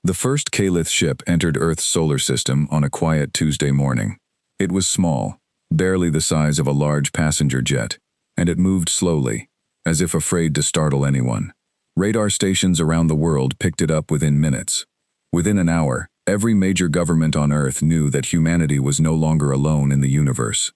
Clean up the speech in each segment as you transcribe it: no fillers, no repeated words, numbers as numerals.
The first Calith ship entered Earth's solar system on a quiet Tuesday morning. It was small, barely the size of a large passenger jet, and it moved slowly, as if afraid to startle anyone. Radar stations around the world picked it up within minutes. Within an hour, every major government on Earth knew that humanity was no longer alone in the universe.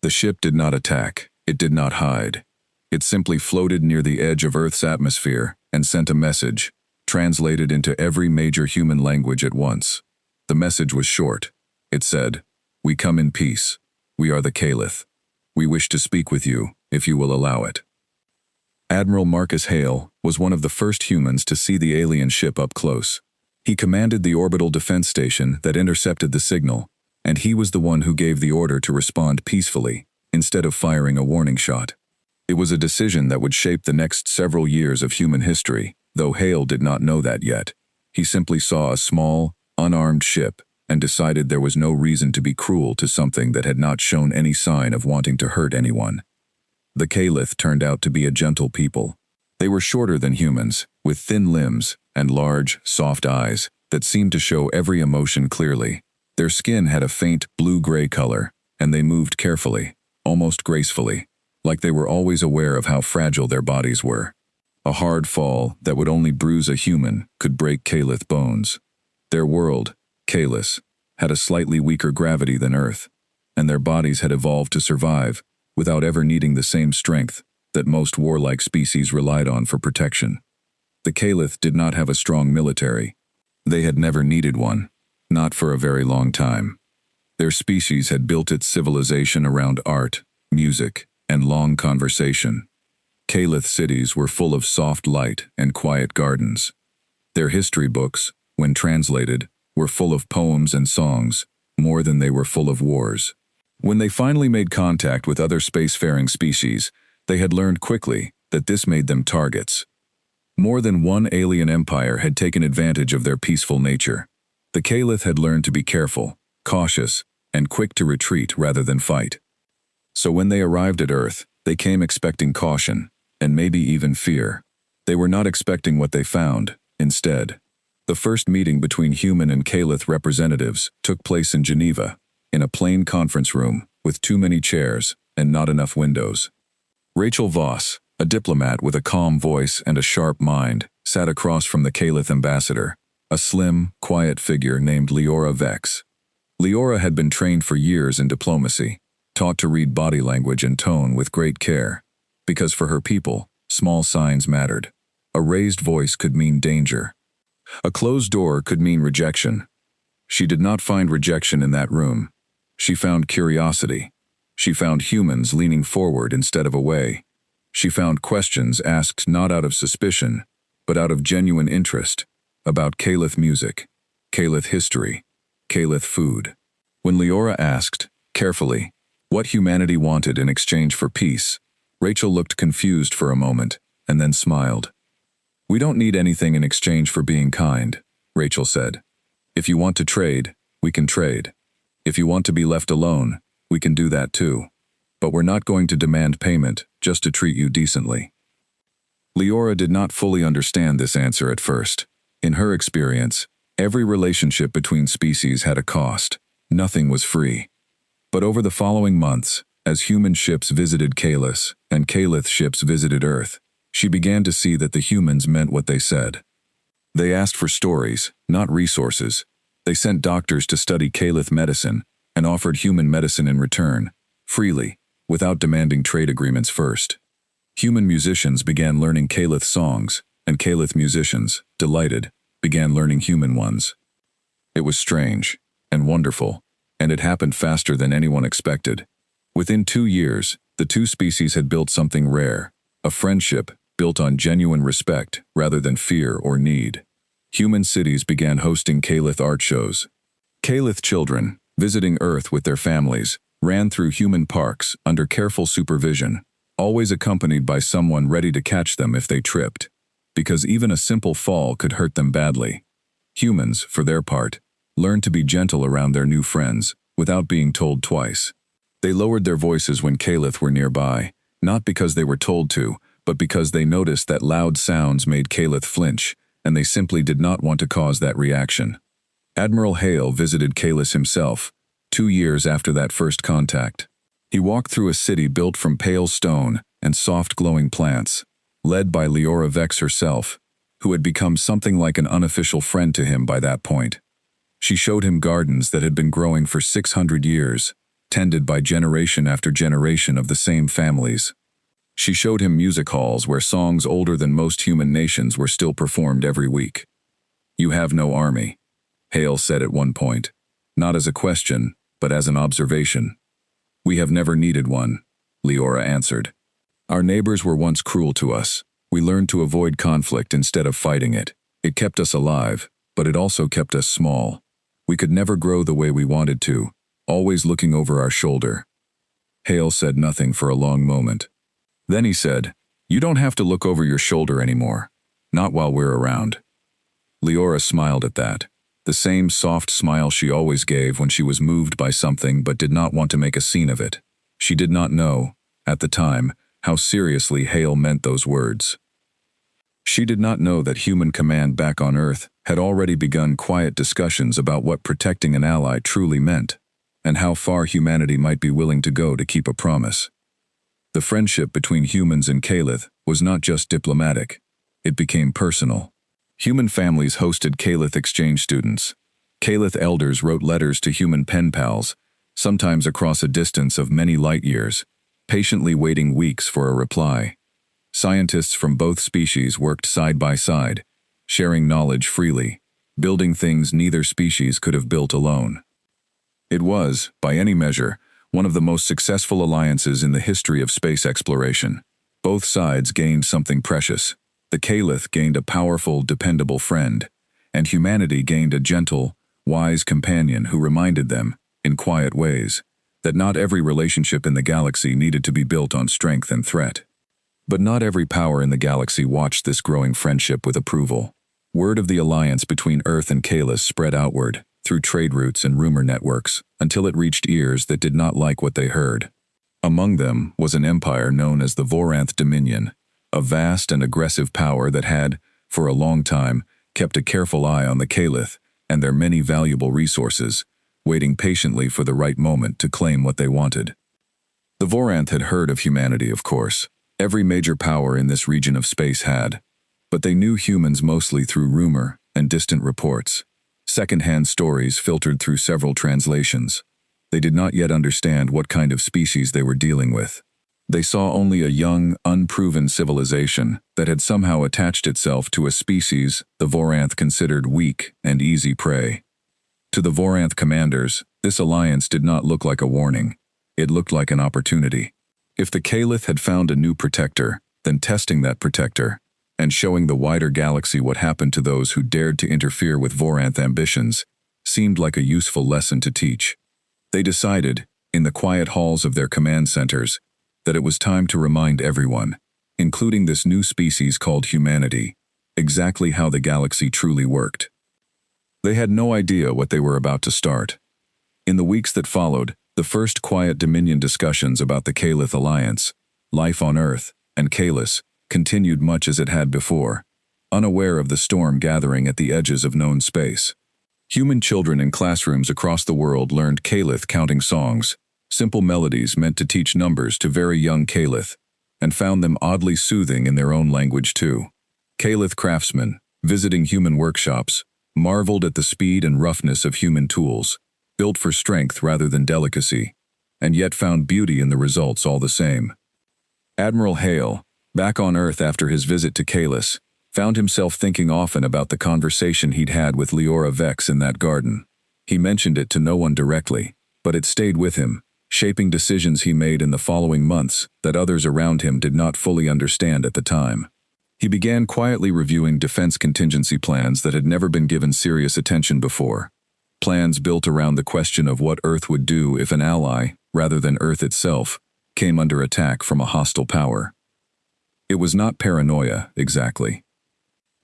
The ship did not attack, it did not hide. It simply floated near the edge of Earth's atmosphere and sent a message, translated into every major human language at once. The message was short. It said, "We come in peace. We are the Calith. We wish to speak with you, if you will allow it." Admiral Marcus Hale was one of the first humans to see the alien ship up close. He commanded the orbital defense station that intercepted the signal, and he was the one who gave the order to respond peacefully, instead of firing a warning shot. It was a decision that would shape the next several years of human history, though Hale did not know that yet. He simply saw a small, unarmed ship and decided there was no reason to be cruel to something that had not shown any sign of wanting to hurt anyone. The Calith turned out to be a gentle people. They were shorter than humans, with thin limbs and large, soft eyes that seemed to show every emotion clearly. Their skin had a faint blue-gray color, and they moved carefully, almost gracefully, like they were always aware of how fragile their bodies were. A hard fall that would only bruise a human could break Calith bones. Their world, Kalis, had a slightly weaker gravity than Earth, and their bodies had evolved to survive without ever needing the same strength that most warlike species relied on for protection. The Calith did not have a strong military. They had never needed one, not for a very long time. Their species had built its civilization around art, music, and long conversation. Calith cities were full of soft light and quiet gardens. Their history books, when translated, were full of poems and songs, more than they were full of wars. When they finally made contact with other spacefaring species, they had learned quickly that this made them targets. More than one alien empire had taken advantage of their peaceful nature. The Calith had learned to be careful, cautious, and quick to retreat rather than fight. So when they arrived at Earth, they came expecting caution, and maybe even fear. They were not expecting what they found, instead. The first meeting between human and Calith representatives took place in Geneva, in a plain conference room with too many chairs and not enough windows. Rachel Voss, a diplomat with a calm voice and a sharp mind, sat across from the Calith ambassador, a slim, quiet figure named Leora Vex. Leora had been trained for years in diplomacy, taught to read body language and tone with great care, because for her people, small signs mattered. A raised voice could mean danger. A closed door could mean rejection. She did not find rejection in that room. She found curiosity. She found humans leaning forward instead of away. She found questions asked not out of suspicion, but out of genuine interest, about Calith music, Calith history, Calith food. When Leora asked, carefully, what humanity wanted in exchange for peace, Rachel looked confused for a moment, and then smiled. "We don't need anything in exchange for being kind," Rachel said. "If you want to trade, we can trade. If you want to be left alone, we can do that too. But we're not going to demand payment just to treat you decently." Leora did not fully understand this answer at first. In her experience, every relationship between species had a cost. Nothing was free. But over the following months, as human ships visited Kalis and Calith ships visited Earth, she began to see that the humans meant what they said. They asked for stories, not resources. They sent doctors to study Calith medicine and offered human medicine in return, freely, without demanding trade agreements first. Human musicians began learning Calith songs, and Calith musicians, delighted, began learning human ones. It was strange and wonderful, and it happened faster than anyone expected. Within 2 years, the two species had built something rare, a friendship built on genuine respect rather than fear or need. Human cities began hosting Calith art shows. Calith children, visiting Earth with their families, ran through human parks under careful supervision, always accompanied by someone ready to catch them if they tripped, because even a simple fall could hurt them badly. Humans, for their part, learned to be gentle around their new friends, without being told twice. They lowered their voices when Calith were nearby, not because they were told to, but because they noticed that loud sounds made Calith flinch, and they simply did not want to cause that reaction. Admiral Hale visited Kalis himself, 2 years after that first contact. He walked through a city built from pale stone and soft glowing plants, led by Leora Vex herself, who had become something like an unofficial friend to him by that point. She showed him gardens that had been growing for 600 years, tended by generation after generation of the same families. She showed him music halls where songs older than most human nations were still performed every week. "You have no army," Hale said at one point, not as a question, but as an observation. "We have never needed one," Leora answered. "Our neighbors were once cruel to us. We learned to avoid conflict instead of fighting it. It kept us alive, but it also kept us small. We could never grow the way we wanted to, always looking over our shoulder." Hale said nothing for a long moment. Then he said, "You don't have to look over your shoulder anymore. Not while we're around." Leora smiled at that, the same soft smile she always gave when she was moved by something but did not want to make a scene of it. She did not know, at the time, how seriously Hale meant those words. She did not know that human command back on Earth had already begun quiet discussions about what protecting an ally truly meant, and how far humanity might be willing to go to keep a promise. The friendship between humans and Kalith was not just diplomatic, it became personal. Human families hosted Kalith exchange students. Kalith elders wrote letters to human pen pals, sometimes across a distance of many light years, patiently waiting weeks for a reply. Scientists from both species worked side by side, sharing knowledge freely, building things neither species could have built alone. It was, by any measure, one of the most successful alliances in the history of space exploration. Both sides gained something precious. The Kalith gained a powerful, dependable friend, and humanity gained a gentle, wise companion who reminded them, in quiet ways, that not every relationship in the galaxy needed to be built on strength and threat. But not every power in the galaxy watched this growing friendship with approval. Word of the alliance between Earth and Kalis spread outward, through trade routes and rumor networks, until it reached ears that did not like what they heard. Among them was an empire known as the Voranth Dominion, a vast and aggressive power that had, for a long time, kept a careful eye on the Kalith and their many valuable resources, waiting patiently for the right moment to claim what they wanted. The Voranth had heard of humanity, of course. Every major power in this region of space had, but they knew humans mostly through rumor and distant reports, second-hand stories filtered through several translations. They did not yet understand what kind of species they were dealing with. They saw only a young, unproven civilization that had somehow attached itself to a species the Voranth considered weak and easy prey. To the Voranth commanders, this alliance did not look like a warning. It looked like an opportunity. If the Kalith had found a new protector, then testing that protector, and showing the wider galaxy what happened to those who dared to interfere with Voranth ambitions, seemed like a useful lesson to teach. They decided, in the quiet halls of their command centers, that it was time to remind everyone, including this new species called humanity, exactly how the galaxy truly worked. They had no idea what they were about to start. In the weeks that followed, the first quiet Dominion discussions about the Kalith alliance, life on Earth, and Kalis continued much as it had before, unaware of the storm gathering at the edges of known space. Human children in classrooms across the world learned Kalith counting songs, simple melodies meant to teach numbers to very young Kalith, and found them oddly soothing in their own language too. Kalith craftsmen, visiting human workshops, marveled at the speed and roughness of human tools, built for strength rather than delicacy, and yet found beauty in the results all the same. Admiral Hale, back on Earth after his visit to Kalis, found himself thinking often about the conversation he'd had with Leora Vex in that garden. He mentioned it to no one directly, but it stayed with him, shaping decisions he made in the following months that others around him did not fully understand at the time. He began quietly reviewing defense contingency plans that had never been given serious attention before. Plans built around the question of what Earth would do if an ally, rather than Earth itself, came under attack from a hostile power. It was not paranoia, exactly.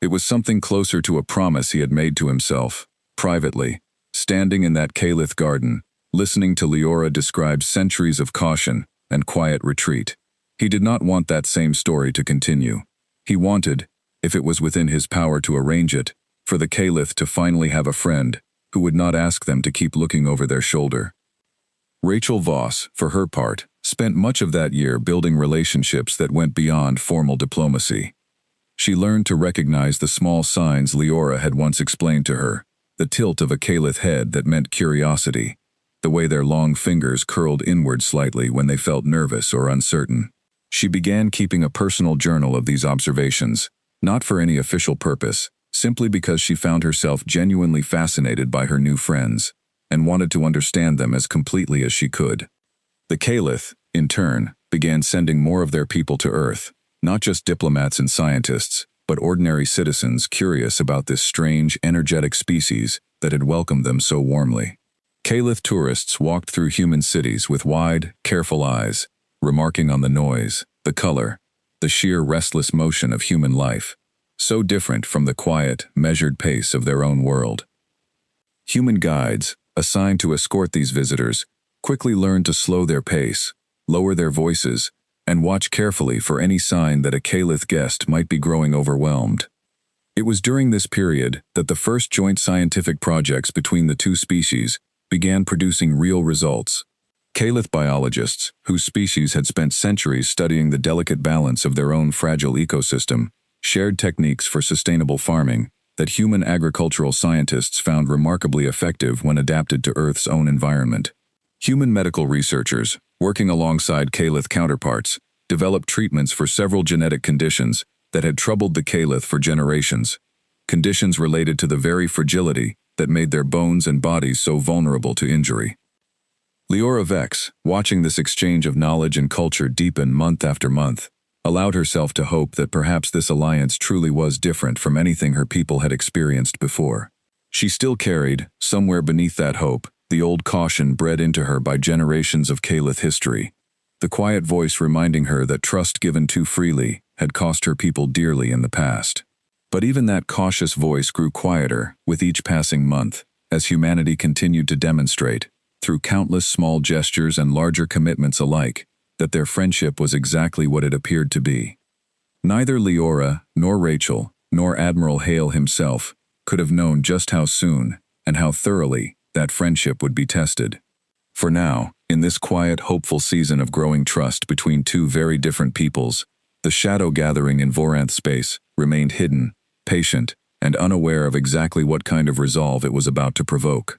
It was something closer to a promise he had made to himself, privately, standing in that Kalith garden, listening to Leora describe centuries of caution and quiet retreat. He did not want that same story to continue. He wanted, if it was within his power to arrange it, for the Caliph to finally have a friend who would not ask them to keep looking over their shoulder. Rachel Voss, for her part, spent much of that year building relationships that went beyond formal diplomacy. She learned to recognize the small signs Leora had once explained to her, the tilt of a Caliph head that meant curiosity, the way their long fingers curled inward slightly when they felt nervous or uncertain. She began keeping a personal journal of these observations, not for any official purpose, simply because she found herself genuinely fascinated by her new friends, and wanted to understand them as completely as she could. The Caliph, in turn, began sending more of their people to Earth, not just diplomats and scientists, but ordinary citizens curious about this strange, energetic species that had welcomed them so warmly. Caliph tourists walked through human cities with wide, careful eyes, remarking on the noise, the color, the sheer restless motion of human life, so different from the quiet, measured pace of their own world. Human guides, assigned to escort these visitors, quickly learned to slow their pace, lower their voices, and watch carefully for any sign that a Caliph guest might be growing overwhelmed. It was during this period that the first joint scientific projects between the two species began producing real results. Caliph biologists, whose species had spent centuries studying the delicate balance of their own fragile ecosystem, shared techniques for sustainable farming that human agricultural scientists found remarkably effective when adapted to Earth's own environment. Human medical researchers, working alongside Caliph counterparts, developed treatments for several genetic conditions that had troubled the Caliph for generations, conditions related to the very fragility that made their bones and bodies so vulnerable to injury. Leora Vex, watching this exchange of knowledge and culture deepen month after month, allowed herself to hope that perhaps this alliance truly was different from anything her people had experienced before. She still carried, somewhere beneath that hope, the old caution bred into her by generations of Caliph history, the quiet voice reminding her that trust given too freely had cost her people dearly in the past. But even that cautious voice grew quieter with each passing month, as humanity continued to demonstrate, through countless small gestures and larger commitments alike, that their friendship was exactly what it appeared to be. Neither Leora, nor Rachel, nor Admiral Hale himself could have known just how soon and how thoroughly that friendship would be tested. For now, in this quiet, hopeful season of growing trust between two very different peoples, the shadow gathering in Voranth space remained hidden, patient, and unaware of exactly what kind of resolve it was about to provoke.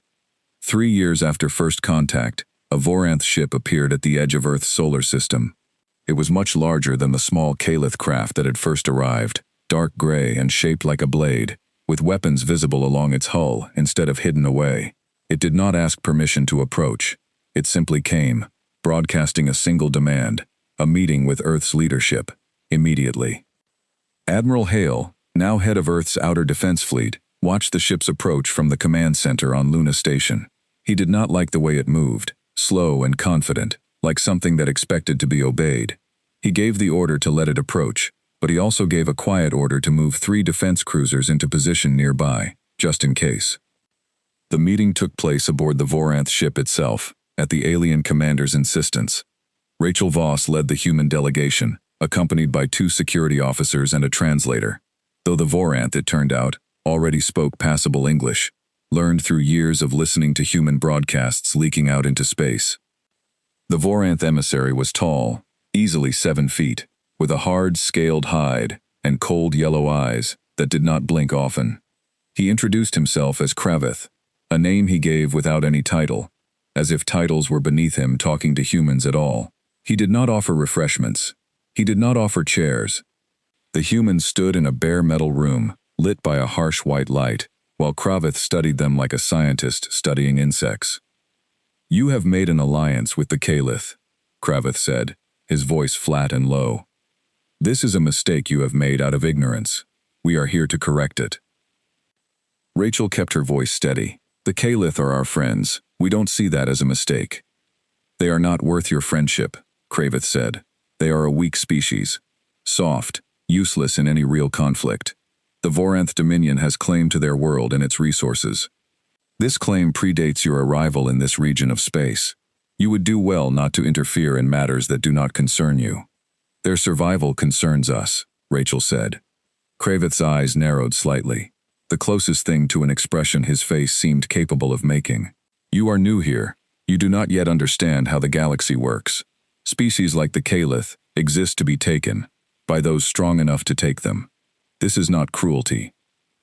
3 years after first contact, a Voranth ship appeared at the edge of Earth's solar system. It was much larger than the small Caliph craft that had first arrived, dark gray and shaped like a blade, with weapons visible along its hull instead of hidden away. It did not ask permission to approach. It simply came, broadcasting a single demand, a meeting with Earth's leadership, immediately. Admiral Hale, now head of Earth's outer defense fleet, watched the ship's approach from the command center on Luna Station. He did not like the way it moved, slow and confident, like something that expected to be obeyed. He gave the order to let it approach, but he also gave a quiet order to move 3 defense cruisers into position nearby, just in case. The meeting took place aboard the Voranth ship itself, at the alien commander's insistence. Rachel Voss led the human delegation, accompanied by 2 security officers and a translator. Though the Voranth, it turned out, already spoke passable English, learned through years of listening to human broadcasts leaking out into space. The Voranth emissary was tall, easily 7 feet, with a hard, scaled hide and cold yellow eyes that did not blink often. He introduced himself as Kravith, a name he gave without any title, as if titles were beneath him talking to humans at all. He did not offer refreshments. He did not offer chairs. The humans stood in a bare metal room, lit by a harsh white light, while Kravith studied them like a scientist studying insects. "You have made an alliance with the Caliph," Kravith said, his voice flat and low. "This is a mistake you have made out of ignorance. We are here to correct it." Rachel kept her voice steady. "The Caliph are our friends. We don't see that as a mistake." "They are not worth your friendship," Kravith said. "They are a weak species. Soft, useless in any real conflict. The Voranth Dominion has claim to their world and its resources. This claim predates your arrival in this region of space. You would do well not to interfere in matters that do not concern you." "Their survival concerns us," Rachel said. Kravith's eyes narrowed slightly, the closest thing to an expression his face seemed capable of making. You are new here. You do not yet understand how the galaxy works. Species like the Caliph exist to be taken, by those strong enough to take them. This is not cruelty.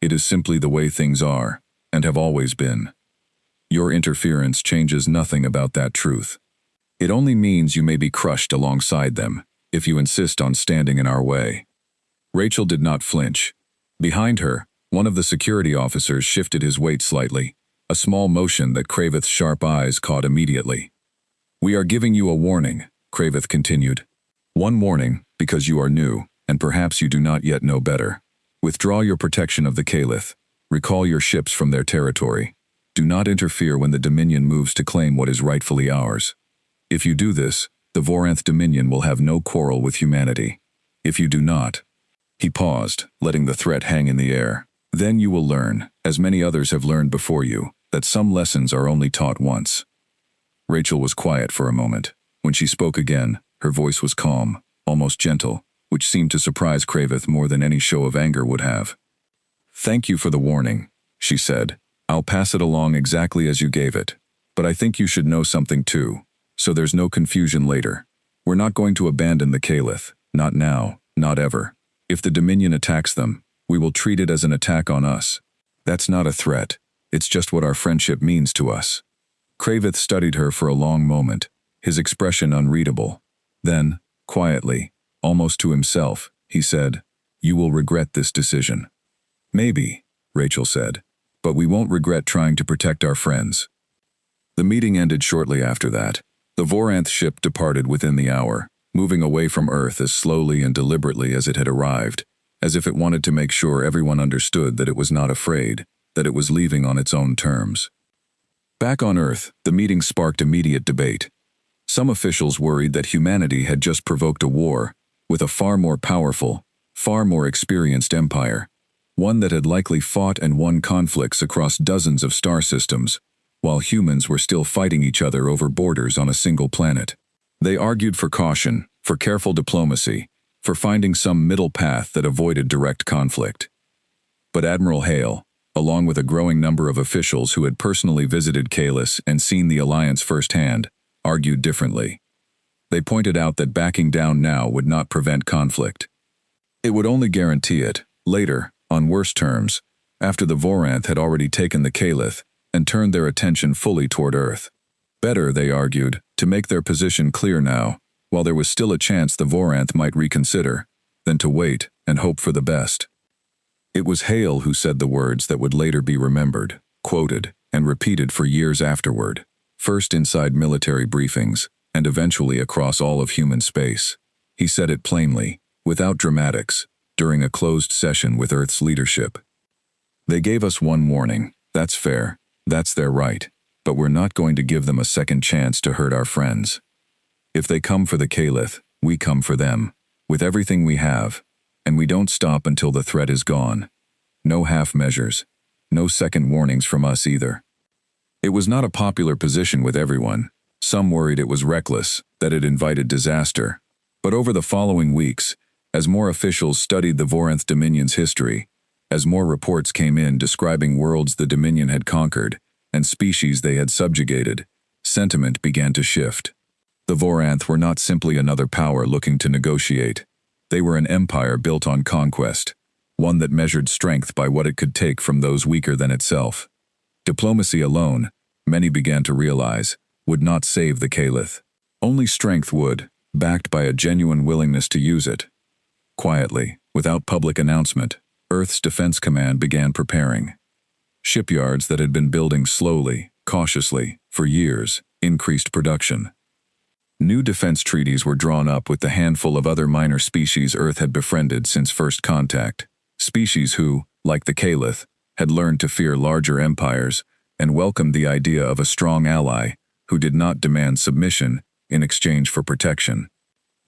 It is simply the way things are, and have always been. Your interference changes nothing about that truth. It only means you may be crushed alongside them, if you insist on standing in our way. Rachel did not flinch. Behind her, one of the security officers shifted his weight slightly, a small motion that Kravith's sharp eyes caught immediately. We are giving you a warning, Kravith continued. One warning, because you are new, and perhaps you do not yet know better. Withdraw your protection of the Caliph. Recall your ships from their territory. Do not interfere when the Dominion moves to claim what is rightfully ours. If you do this, the Voranth Dominion will have no quarrel with humanity. If you do not... He paused, letting the threat hang in the air. Then you will learn, as many others have learned before you, that some lessons are only taught once. Rachel was quiet for a moment. When she spoke again, her voice was calm, almost gentle, which seemed to surprise Kravith more than any show of anger would have. Thank you for the warning, she said. I'll pass it along exactly as you gave it. But I think you should know something too, so there's no confusion later. We're not going to abandon the Caliph, not now, not ever. If the Dominion attacks them, we will treat it as an attack on us. That's not a threat. It's just what our friendship means to us. Kravith studied her for a long moment, his expression unreadable. Then, quietly, almost to himself, he said, You will regret this decision. Maybe, Rachel said, but we won't regret trying to protect our friends. The meeting ended shortly after that. The Voranth ship departed within the hour, moving away from Earth as slowly and deliberately as it had arrived, as if it wanted to make sure everyone understood that it was not afraid, that it was leaving on its own terms. Back on Earth, the meeting sparked immediate debate. Some officials worried that humanity had just provoked a war with a far more powerful, far more experienced empire, one that had likely fought and won conflicts across dozens of star systems, while humans were still fighting each other over borders on a single planet. They argued for caution, for careful diplomacy, for finding some middle path that avoided direct conflict. But Admiral Hale, along with a growing number of officials who had personally visited Kalis and seen the alliance firsthand, argued differently. They pointed out that backing down now would not prevent conflict. It would only guarantee it, later, on worse terms, after the Voranth had already taken the Caliph and turned their attention fully toward Earth. Better, they argued, to make their position clear now, while there was still a chance the Voranth might reconsider, than to wait and hope for the best. It was Hale who said the words that would later be remembered, quoted, and repeated for years afterward, first inside military briefings, and eventually across all of human space. He said it plainly, without dramatics, during a closed session with Earth's leadership. They gave us one warning, that's fair, that's their right, but we're not going to give them a second chance to hurt our friends. If they come for the Caliph, we come for them, with everything we have, and we don't stop until the threat is gone. No half measures, no second warnings from us either. It was not a popular position with everyone. Some worried it was reckless, that it invited disaster. But over the following weeks, as more officials studied the Voranth Dominion's history, as more reports came in describing worlds the Dominion had conquered and species they had subjugated, sentiment began to shift. The Voranth were not simply another power looking to negotiate. They were an empire built on conquest, one that measured strength by what it could take from those weaker than itself. Diplomacy alone, many began to realize, would not save the Caliph. Only strength would, backed by a genuine willingness to use it. Quietly, without public announcement, Earth's Defense Command began preparing. Shipyards that had been building slowly, cautiously, for years, increased production. New defense treaties were drawn up with the handful of other minor species Earth had befriended since first contact, species who, like the Caliph, had learned to fear larger empires and welcomed the idea of a strong ally who did not demand submission in exchange for protection.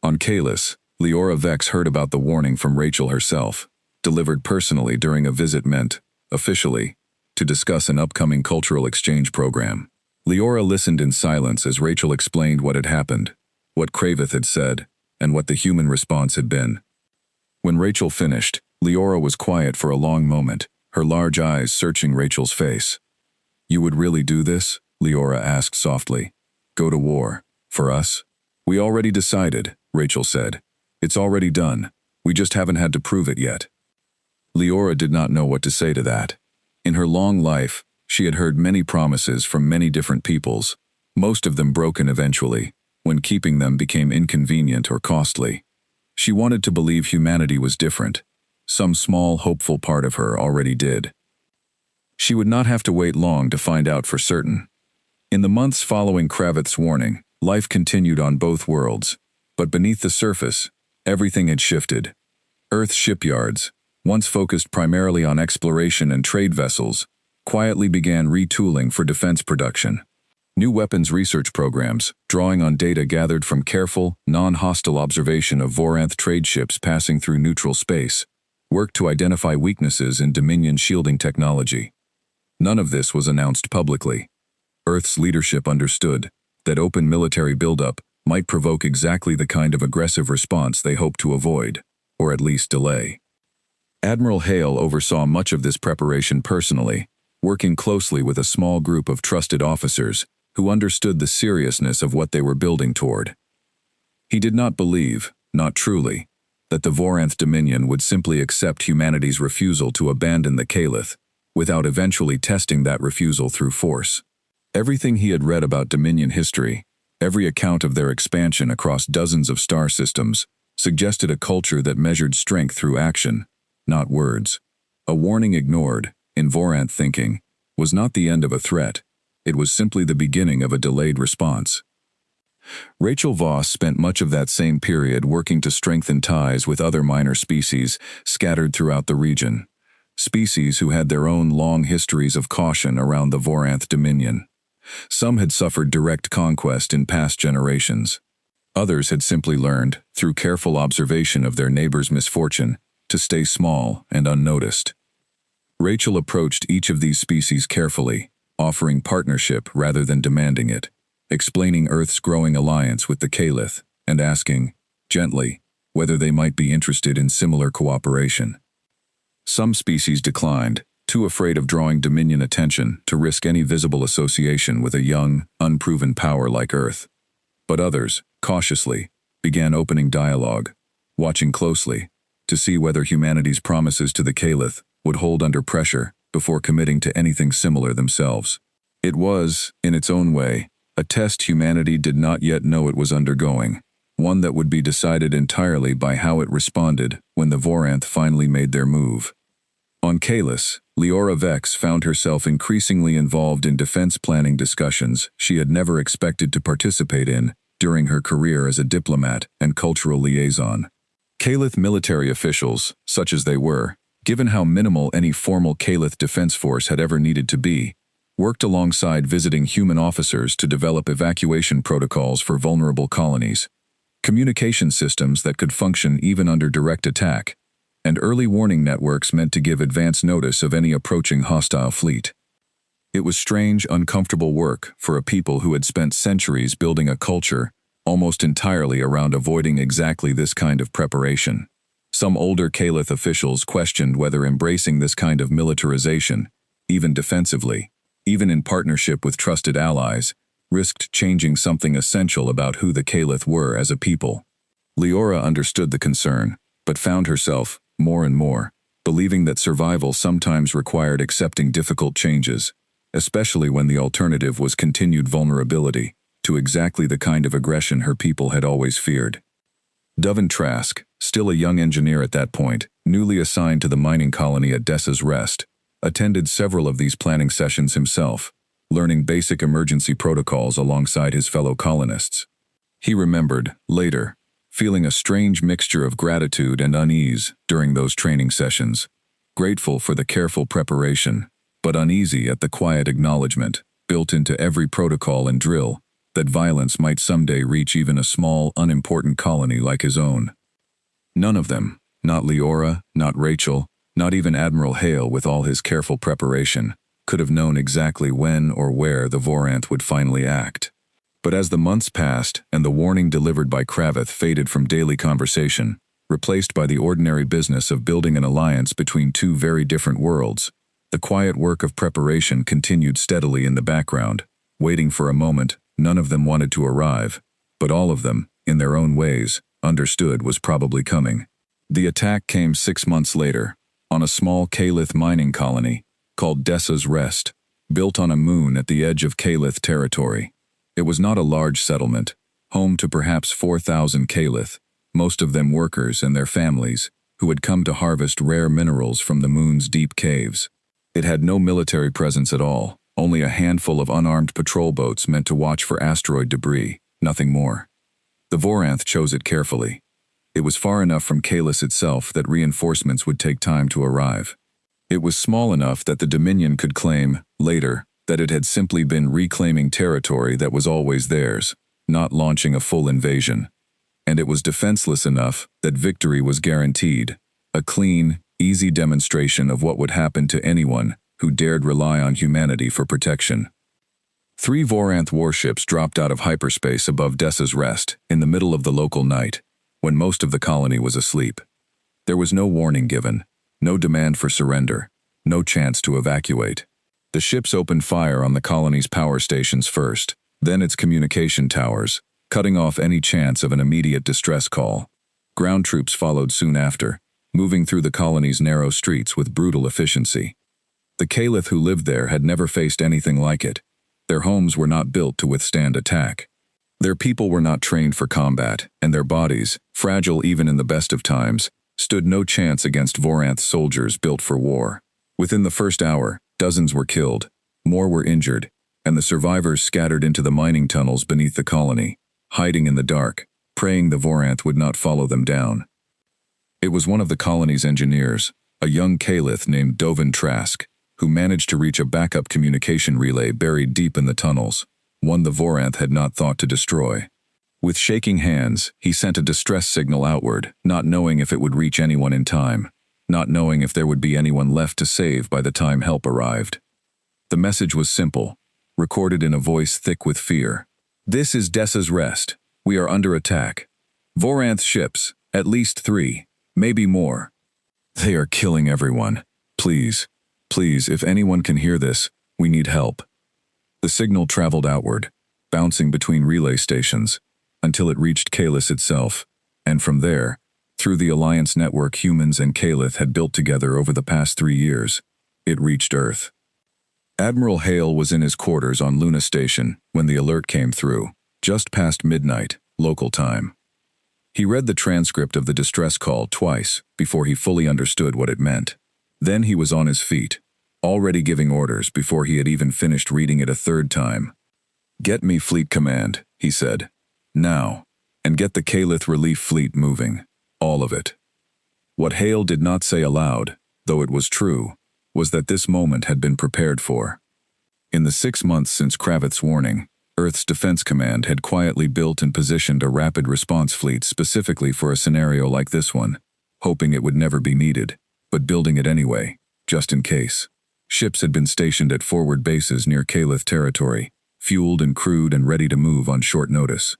On Kalis, Leora Vex heard about the warning from Rachel herself, delivered personally during a visit meant, officially, to discuss an upcoming cultural exchange program. Leora listened in silence as Rachel explained what had happened, what Kravith had said, and what the human response had been. When Rachel finished, Leora was quiet for a long moment, her large eyes searching Rachel's face. "You would really do this?" Leora asked softly. "Go to war? For us?" "We already decided," Rachel said. "It's already done. We just haven't had to prove it yet." Leora did not know what to say to that. In her long life, she had heard many promises from many different peoples, most of them broken eventually, when keeping them became inconvenient or costly. She wanted to believe humanity was different. Some small, hopeful part of her already did. She would not have to wait long to find out for certain. In the months following Kravith's warning, life continued on both worlds, but beneath the surface, everything had shifted. Earth's shipyards, once focused primarily on exploration and trade vessels, quietly began retooling for defense production. New weapons research programs, drawing on data gathered from careful, non-hostile observation of Voranth trade ships passing through neutral space, worked to identify weaknesses in Dominion shielding technology. None of this was announced publicly. Earth's leadership understood that open military buildup might provoke exactly the kind of aggressive response they hoped to avoid, or at least delay. Admiral Hale oversaw much of this preparation personally, working closely with a small group of trusted officers who understood the seriousness of what they were building toward. He did not believe, not truly, that the Voranth Dominion would simply accept humanity's refusal to abandon the Caliph, without eventually testing that refusal through force. Everything he had read about Dominion history, every account of their expansion across dozens of star systems, suggested a culture that measured strength through action, not words. A warning ignored, in Voranth thinking, was not the end of a threat. It was simply the beginning of a delayed response. Rachel Voss spent much of that same period working to strengthen ties with other minor species scattered throughout the region, species who had their own long histories of caution around the Voranth Dominion. Some had suffered direct conquest in past generations. Others had simply learned, through careful observation of their neighbors' misfortune, to stay small and unnoticed. Rachel approached each of these species carefully, offering partnership rather than demanding it, explaining Earth's growing alliance with the Caliph, and asking, gently, whether they might be interested in similar cooperation. Some species declined, too afraid of drawing Dominion attention to risk any visible association with a young, unproven power like Earth. But others, cautiously, began opening dialogue, watching closely, to see whether humanity's promises to the Caliph would hold under pressure before committing to anything similar themselves. It was, in its own way, a test humanity did not yet know it was undergoing, one that would be decided entirely by how it responded when the Voranth finally made their move. On Kalis, Leora Vex found herself increasingly involved in defense planning discussions she had never expected to participate in during her career as a diplomat and cultural liaison. Caliph military officials, such as they were, given how minimal any formal Caliph defense force had ever needed to be, worked alongside visiting human officers to develop evacuation protocols for vulnerable colonies, communication systems that could function even under direct attack, and early warning networks meant to give advance notice of any approaching hostile fleet. It was strange, uncomfortable work for a people who had spent centuries building a culture almost entirely around avoiding exactly this kind of preparation. Some older Caliph officials questioned whether embracing this kind of militarization, even defensively, even in partnership with trusted allies, risked changing something essential about who the Caliph were as a people. Leora understood the concern, but found herself, more and more, believing that survival sometimes required accepting difficult changes, especially when the alternative was continued vulnerability to exactly the kind of aggression her people had always feared. Dovan Trask, still a young engineer at that point, newly assigned to the mining colony at Dessa's Rest, attended several of these planning sessions himself, learning basic emergency protocols alongside his fellow colonists. He remembered, later, feeling a strange mixture of gratitude and unease during those training sessions, grateful for the careful preparation, but uneasy at the quiet acknowledgement, built into every protocol and drill, that violence might someday reach even a small, unimportant colony like his own. None of them, not Leora, not Rachel, not even Admiral Hale with all his careful preparation, could have known exactly when or where the Voranth would finally act. But as the months passed and the warning delivered by Kravith faded from daily conversation, replaced by the ordinary business of building an alliance between two very different worlds. The quiet work of preparation continued steadily in the background, waiting for a moment. None of them wanted to arrive, but all of them, in their own ways, understood was probably coming. The attack came 6 months later, on a small Kalith mining colony, called Dessa's Rest, built on a moon at the edge of Kalith territory. It was not a large settlement, home to perhaps 4,000 Kalith, most of them workers and their families, who had come to harvest rare minerals from the moon's deep caves. It had no military presence at all, only a handful of unarmed patrol boats meant to watch for asteroid debris, nothing more. The Voranth chose it carefully. It was far enough from Kalis itself that reinforcements would take time to arrive. It was small enough that the Dominion could claim, later, that it had simply been reclaiming territory that was always theirs, not launching a full invasion. And it was defenseless enough that victory was guaranteed, a clean, easy demonstration of what would happen to anyone who dared rely on humanity for protection. 3 Voranth warships dropped out of hyperspace above Dessa's Rest in the middle of the local night, when most of the colony was asleep. There was no warning given, no demand for surrender, no chance to evacuate. The ships opened fire on the colony's power stations first, then its communication towers, cutting off any chance of an immediate distress call. Ground troops followed soon after, moving through the colony's narrow streets with brutal efficiency. The Kalith who lived there had never faced anything like it. Their homes were not built to withstand attack. Their people were not trained for combat, and their bodies, fragile even in the best of times, stood no chance against Voranth soldiers built for war. Within the first hour, dozens were killed, more were injured, and the survivors scattered into the mining tunnels beneath the colony, hiding in the dark, praying the Voranth would not follow them down. It was one of the colony's engineers, a young Kalith named Dovin Trask, who managed to reach a backup communication relay buried deep in the tunnels, one the Voranth had not thought to destroy. With shaking hands, he sent a distress signal outward, not knowing if it would reach anyone in time, not knowing if there would be anyone left to save by the time help arrived. The message was simple, recorded in a voice thick with fear. "This is Dessa's Rest. We are under attack. Voranth ships, at least 3, maybe more. They are killing everyone. Please, please, if anyone can hear this, we need help." The signal traveled outward, bouncing between relay stations, until it reached Kalis itself, and from there, through the alliance network humans and Kalith had built together over the past 3 years, it reached Earth. Admiral Hale was in his quarters on Luna Station when the alert came through, just past midnight, local time. He read the transcript of the distress call twice before he fully understood what it meant. Then he was on his feet, already giving orders before he had even finished reading it a third time. "Get me Fleet Command," he said. "Now, and get the Kalith Relief Fleet moving. All of it." What Hale did not say aloud, though it was true, was that this moment had been prepared for. In the 6 months since Kravith's warning, Earth's Defense Command had quietly built and positioned a rapid response fleet specifically for a scenario like this one, hoping it would never be needed, but building it anyway, just in case. Ships had been stationed at forward bases near Kalith territory, fueled and crewed and ready to move on short notice.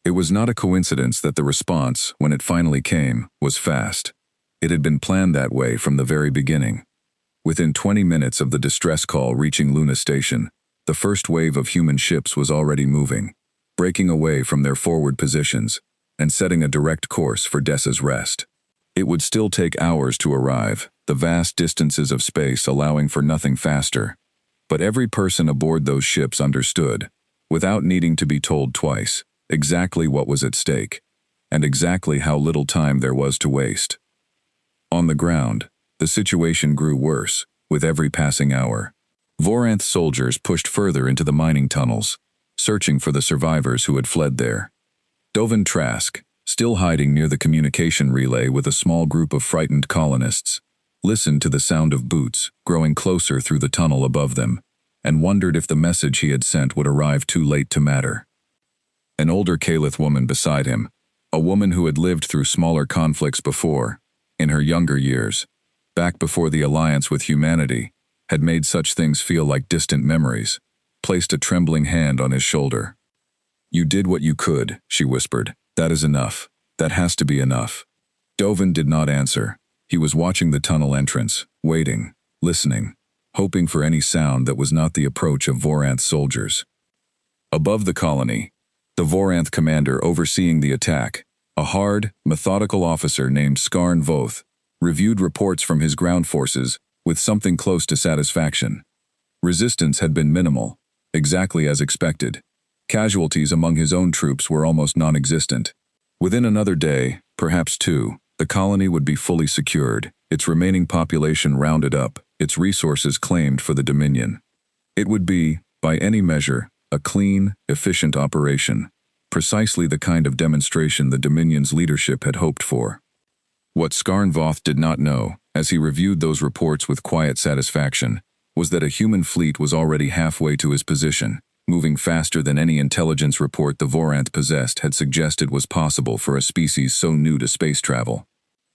It was not a coincidence that the response, when it finally came, was fast. It had been planned that way from the very beginning. Within 20 minutes of the distress call reaching Luna Station, the first wave of human ships was already moving, breaking away from their forward positions, and setting a direct course for Dessa's Rest. It would still take hours to arrive, the vast distances of space allowing for nothing faster. But every person aboard those ships understood, without needing to be told twice, exactly what was at stake, and exactly how little time there was to waste. On the ground, the situation grew worse, with every passing hour. Voranth soldiers pushed further into the mining tunnels, searching for the survivors who had fled there. Dovin Trask, still hiding near the communication relay with a small group of frightened colonists, listened to the sound of boots growing closer through the tunnel above them, and wondered if the message he had sent would arrive too late to matter. An older Kalith woman beside him, a woman who had lived through smaller conflicts before, in her younger years, back before the alliance with humanity, had made such things feel like distant memories, placed a trembling hand on his shoulder. "You did what you could," she whispered. "That is enough. That has to be enough." Dovin did not answer. He was watching the tunnel entrance, waiting, listening, hoping for any sound that was not the approach of Voranth's soldiers. Above the colony, the Voranth commander overseeing the attack, a hard, methodical officer named Skarn Voth, reviewed reports from his ground forces with something close to satisfaction. Resistance had been minimal, exactly as expected. Casualties among his own troops were almost non-existent. Within another day, perhaps two, the colony would be fully secured, its remaining population rounded up, its resources claimed for the Dominion. It would be, by any measure, a clean, efficient operation, precisely the kind of demonstration the Dominion's leadership had hoped for. What Skarn Voth did not know, as he reviewed those reports with quiet satisfaction, was that a human fleet was already halfway to his position, moving faster than any intelligence report the Voranth possessed had suggested was possible for a species so new to space travel.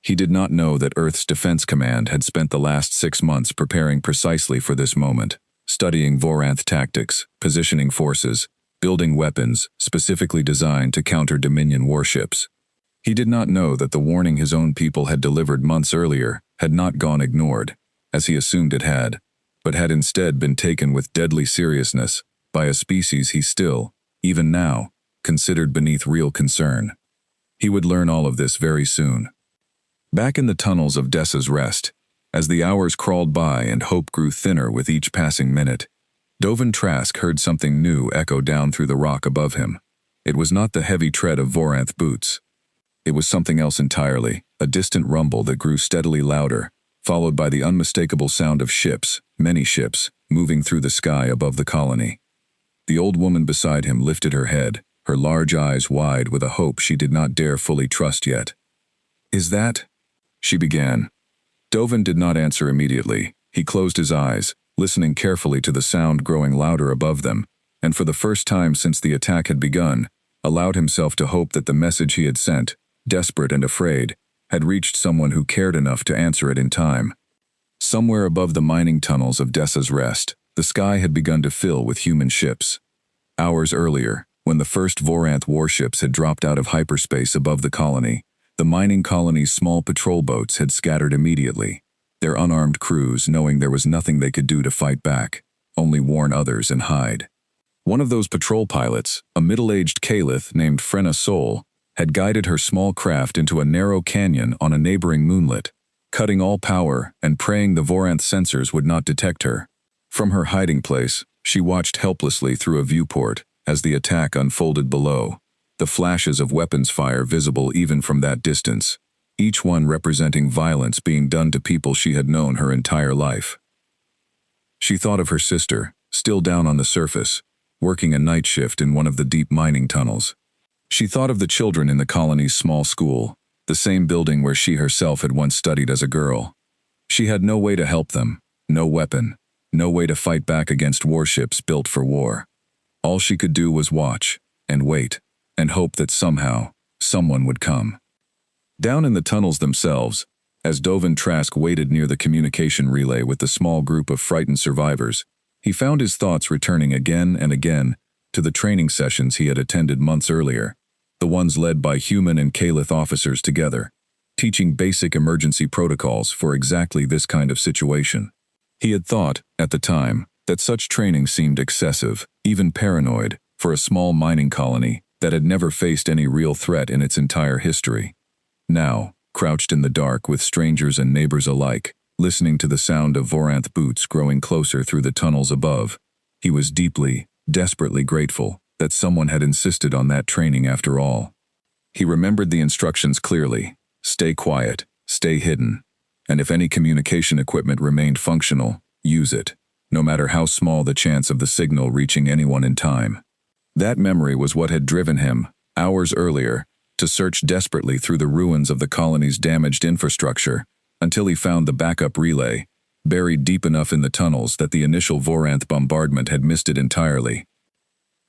He did not know that Earth's Defense Command had spent the last 6 months preparing precisely for this moment, studying Voranth tactics, positioning forces, building weapons specifically designed to counter Dominion warships. He did not know that the warning his own people had delivered months earlier had not gone ignored, as he assumed it had, but had instead been taken with deadly seriousness by a species he still, even now, considered beneath real concern. He would learn all of this very soon. Back in the tunnels of Dessa's Rest, as the hours crawled by and hope grew thinner with each passing minute, Dovin Trask heard something new echo down through the rock above him. It was not the heavy tread of Voranth boots. It was something else entirely, a distant rumble that grew steadily louder, followed by the unmistakable sound of ships, many ships, moving through the sky above the colony. The old woman beside him lifted her head, her large eyes wide with a hope she did not dare fully trust yet. "Is that?" she began. Dovin did not answer immediately. He closed his eyes, listening carefully to the sound growing louder above them, and for the first time since the attack had begun, allowed himself to hope that the message he had sent, desperate and afraid, had reached someone who cared enough to answer it in time. Somewhere above the mining tunnels of Dessa's Rest, the sky had begun to fill with human ships. Hours earlier, when the first Voranth warships had dropped out of hyperspace above the colony, the mining colony's small patrol boats had scattered immediately, their unarmed crews knowing there was nothing they could do to fight back, only warn others and hide. One of those patrol pilots, a middle-aged Caliph named Frenna Sol, had guided her small craft into a narrow canyon on a neighboring moonlet, cutting all power and praying the Voranth sensors would not detect her. From her hiding place, she watched helplessly through a viewport as the attack unfolded below, the flashes of weapons fire visible even from that distance, each one representing violence being done to people she had known her entire life. She thought of her sister, still down on the surface, working a night shift in one of the deep mining tunnels. She thought of the children in the colony's small school, the same building where she herself had once studied as a girl. She had no way to help them, no weapon, no way to fight back against warships built for war. All she could do was watch, and wait, and hope that somehow, someone would come. Down in the tunnels themselves, as Dovin Trask waited near the communication relay with the small group of frightened survivors, he found his thoughts returning again and again to the training sessions he had attended months earlier, the ones led by human and Caliph officers together, teaching basic emergency protocols for exactly this kind of situation. He had thought, at the time, that such training seemed excessive, even paranoid, for a small mining colony that had never faced any real threat in its entire history. Now, crouched in the dark with strangers and neighbors alike, listening to the sound of Voranth boots growing closer through the tunnels above, he was deeply, desperately grateful that someone had insisted on that training after all. He remembered the instructions clearly: stay quiet, stay hidden, and if any communication equipment remained functional, use it, no matter how small the chance of the signal reaching anyone in time. That memory was what had driven him, hours earlier, to search desperately through the ruins of the colony's damaged infrastructure until he found the backup relay, buried deep enough in the tunnels that the initial Voranth bombardment had missed it entirely.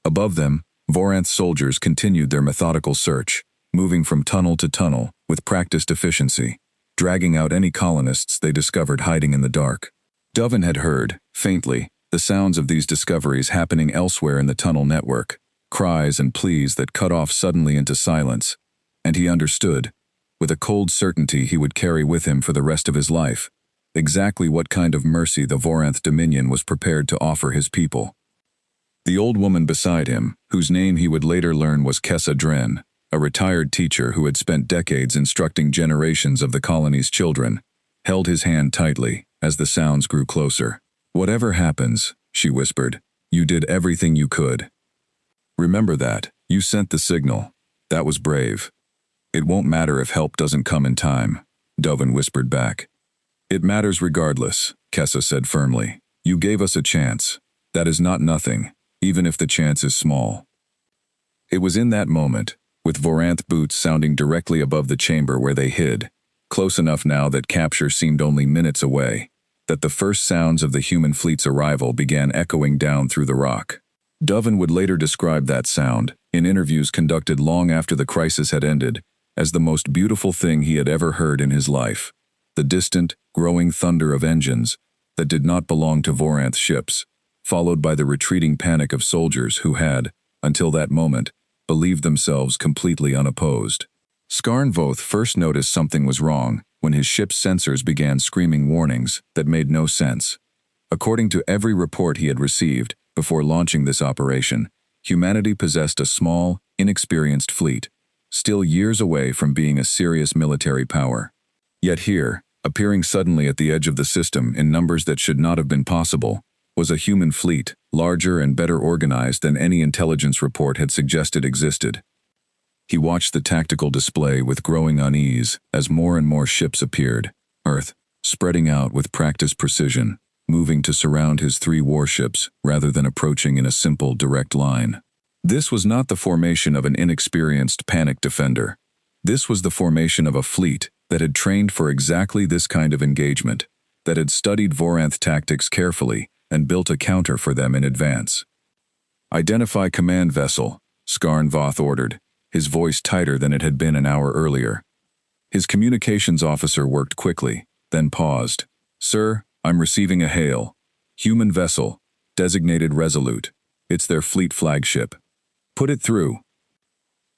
Above them, Voranth's soldiers continued their methodical search, moving from tunnel to tunnel with practiced efficiency, dragging out any colonists they discovered hiding in the dark. Dovin had heard, faintly, the sounds of these discoveries happening elsewhere in the tunnel network, cries and pleas that cut off suddenly into silence, and he understood. with a cold certainty he would carry with him for the rest of his life. Exactly what kind of mercy the Voranth Dominion was prepared to offer his people. The old woman beside him, whose name he would later learn was Kessa Dren, a retired teacher who had spent decades instructing generations of the colony's children, held his hand tightly as the sounds grew closer. "Whatever happens," she whispered, "you did everything you could. Remember that. You sent the signal. That was brave. It won't matter if help doesn't come in time," Dovin whispered back. "It matters regardless," Kessa said firmly. "You gave us a chance. That is not nothing, even if the chance is small." It was in that moment, with Voranth boots sounding directly above the chamber where they hid, close enough now that capture seemed only minutes away, that the first sounds of the human fleet's arrival began echoing down through the rock. Dovin would later describe that sound, in interviews conducted long after the crisis had ended, as the most beautiful thing he had ever heard in his life. The distant, growing thunder of engines that did not belong to Voranth ships, followed by the retreating panic of soldiers who had, until that moment, believed themselves completely unopposed. Skarn Voth first noticed something was wrong when his ship's sensors began screaming warnings that made no sense. According to every report he had received before launching this operation, humanity possessed a small, inexperienced fleet, still years away from being a serious military power. Yet here, appearing suddenly at the edge of the system in numbers that should not have been possible, was a human fleet, larger and better organized than any intelligence report had suggested existed. He watched the tactical display with growing unease as more and more ships appeared, Earth, spreading out with practiced precision, moving to surround his 3 warships rather than approaching in a simple, direct line. This was not the formation of an inexperienced panic defender. This was the formation of a fleet that had trained for exactly this kind of engagement, that had studied Voranth tactics carefully and built a counter for them in advance. "Identify command vessel," Skarn Voth ordered, his voice tighter than it had been an hour earlier. His communications officer worked quickly, then paused. "Sir, I'm receiving a hail. Human vessel, designated Resolute. It's their fleet flagship. Put it through."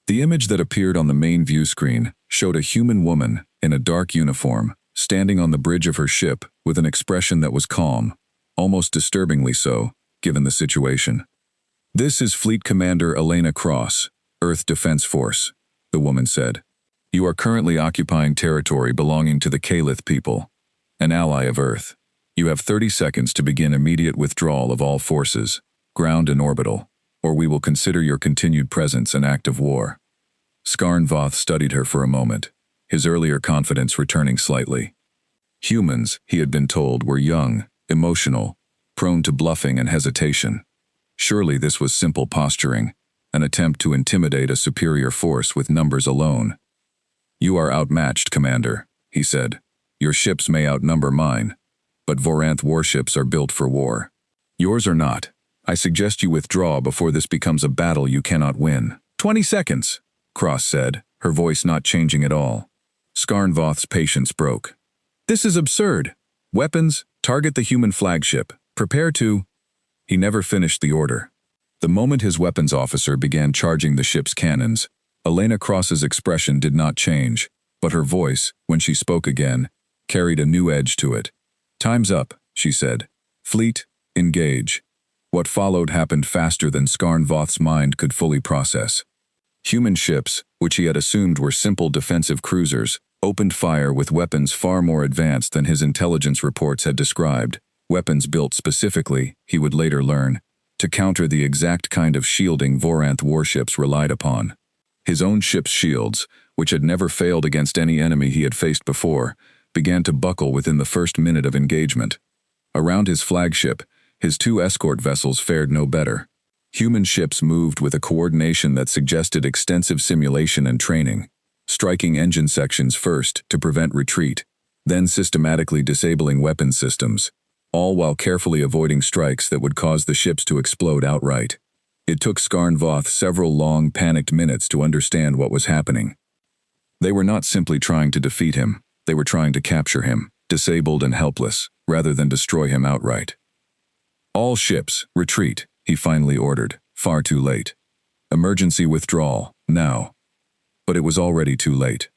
The image that appeared on the main view screen showed a human woman in a dark uniform, standing on the bridge of her ship with an expression that was calm, almost disturbingly so, given the situation. "This is Fleet Commander Elena Cross, Earth Defense Force," the woman said. "You are currently occupying territory belonging to the Kalith people, an ally of Earth. You have 30 seconds to begin immediate withdrawal of all forces, ground and orbital, or we will consider your continued presence an act of war." Skarn Voth studied her for a moment, his earlier confidence returning slightly. Humans, he had been told, were young, emotional, prone to bluffing and hesitation. Surely this was simple posturing, an attempt to intimidate a superior force with numbers alone. "You are outmatched, Commander," he said. "Your ships may outnumber mine, but Voranth warships are built for war. Yours are not. I suggest you withdraw before this becomes a battle you cannot win." 20 seconds, Cross said, her voice not changing at all. Skarn Voth's patience broke. "This is absurd. Weapons, target the human flagship. Prepare to—" He never finished the order. The moment his weapons officer began charging the ship's cannons, Elena Cross's expression did not change, but her voice, when she spoke again, carried a new edge to it. "Time's up," she said. "Fleet, engage." What followed happened faster than Skarn Voth's mind could fully process. Human ships, which he had assumed were simple defensive cruisers, opened fire with weapons far more advanced than his intelligence reports had described, weapons built specifically, he would later learn, to counter the exact kind of shielding Voranth warships relied upon. His own ship's shields, which had never failed against any enemy he had faced before, began to buckle within the first minute of engagement. Around his flagship, his 2 escort vessels fared no better. Human ships moved with a coordination that suggested extensive simulation and training, striking engine sections first to prevent retreat, then systematically disabling weapon systems, all while carefully avoiding strikes that would cause the ships to explode outright. It took Skarn Voth several long, panicked minutes to understand what was happening. They were not simply trying to defeat him, they were trying to capture him, disabled and helpless, rather than destroy him outright. "All ships, retreat," he finally ordered, far too late. "Emergency withdrawal, now." But it was already too late.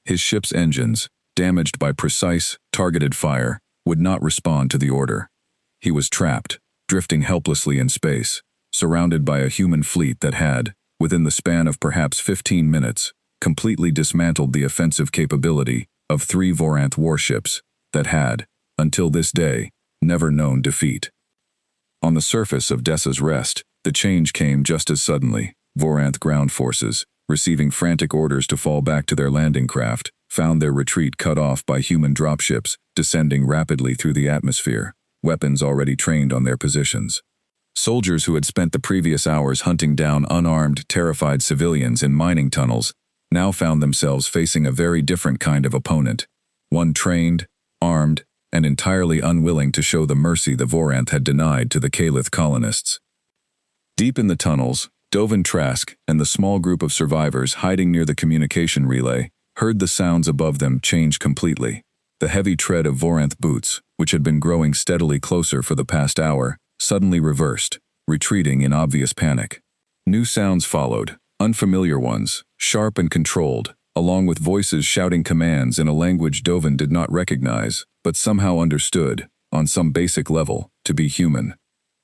His ship's engines, damaged by precise, targeted fire, would not respond to the order. He was trapped, drifting helplessly in space, surrounded by a human fleet that had, within the span of perhaps 15 minutes, completely dismantled the offensive capability of 3 Voranth warships that had, until this day, never known defeat. On the surface of Dessa's Rest, the change came just as suddenly. Voranth ground forces, receiving frantic orders to fall back to their landing craft, found their retreat cut off by human dropships descending rapidly through the atmosphere, weapons already trained on their positions. Soldiers who had spent the previous hours hunting down unarmed, terrified civilians in mining tunnels now found themselves facing a very different kind of opponent, one trained, armed, and entirely unwilling to show the mercy the Voranth had denied to the Kalith colonists. Deep in the tunnels, Dovin Trask and the small group of survivors hiding near the communication relay heard the sounds above them change completely. The heavy tread of Voranth boots, which had been growing steadily closer for the past hour, suddenly reversed, retreating in obvious panic. New sounds followed, unfamiliar ones, sharp and controlled, along with voices shouting commands in a language Dovin did not recognize, but somehow understood, on some basic level, to be human.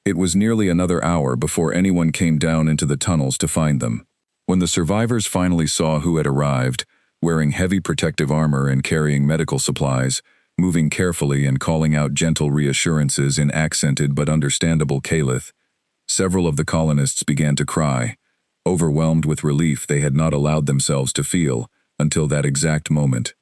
It was nearly another hour before anyone came down into the tunnels to find them. When the survivors finally saw who had arrived, wearing heavy protective armor and carrying medical supplies, moving carefully and calling out gentle reassurances in accented but understandable Kalith, several of the colonists began to cry, overwhelmed with relief they had not allowed themselves to feel until that exact moment.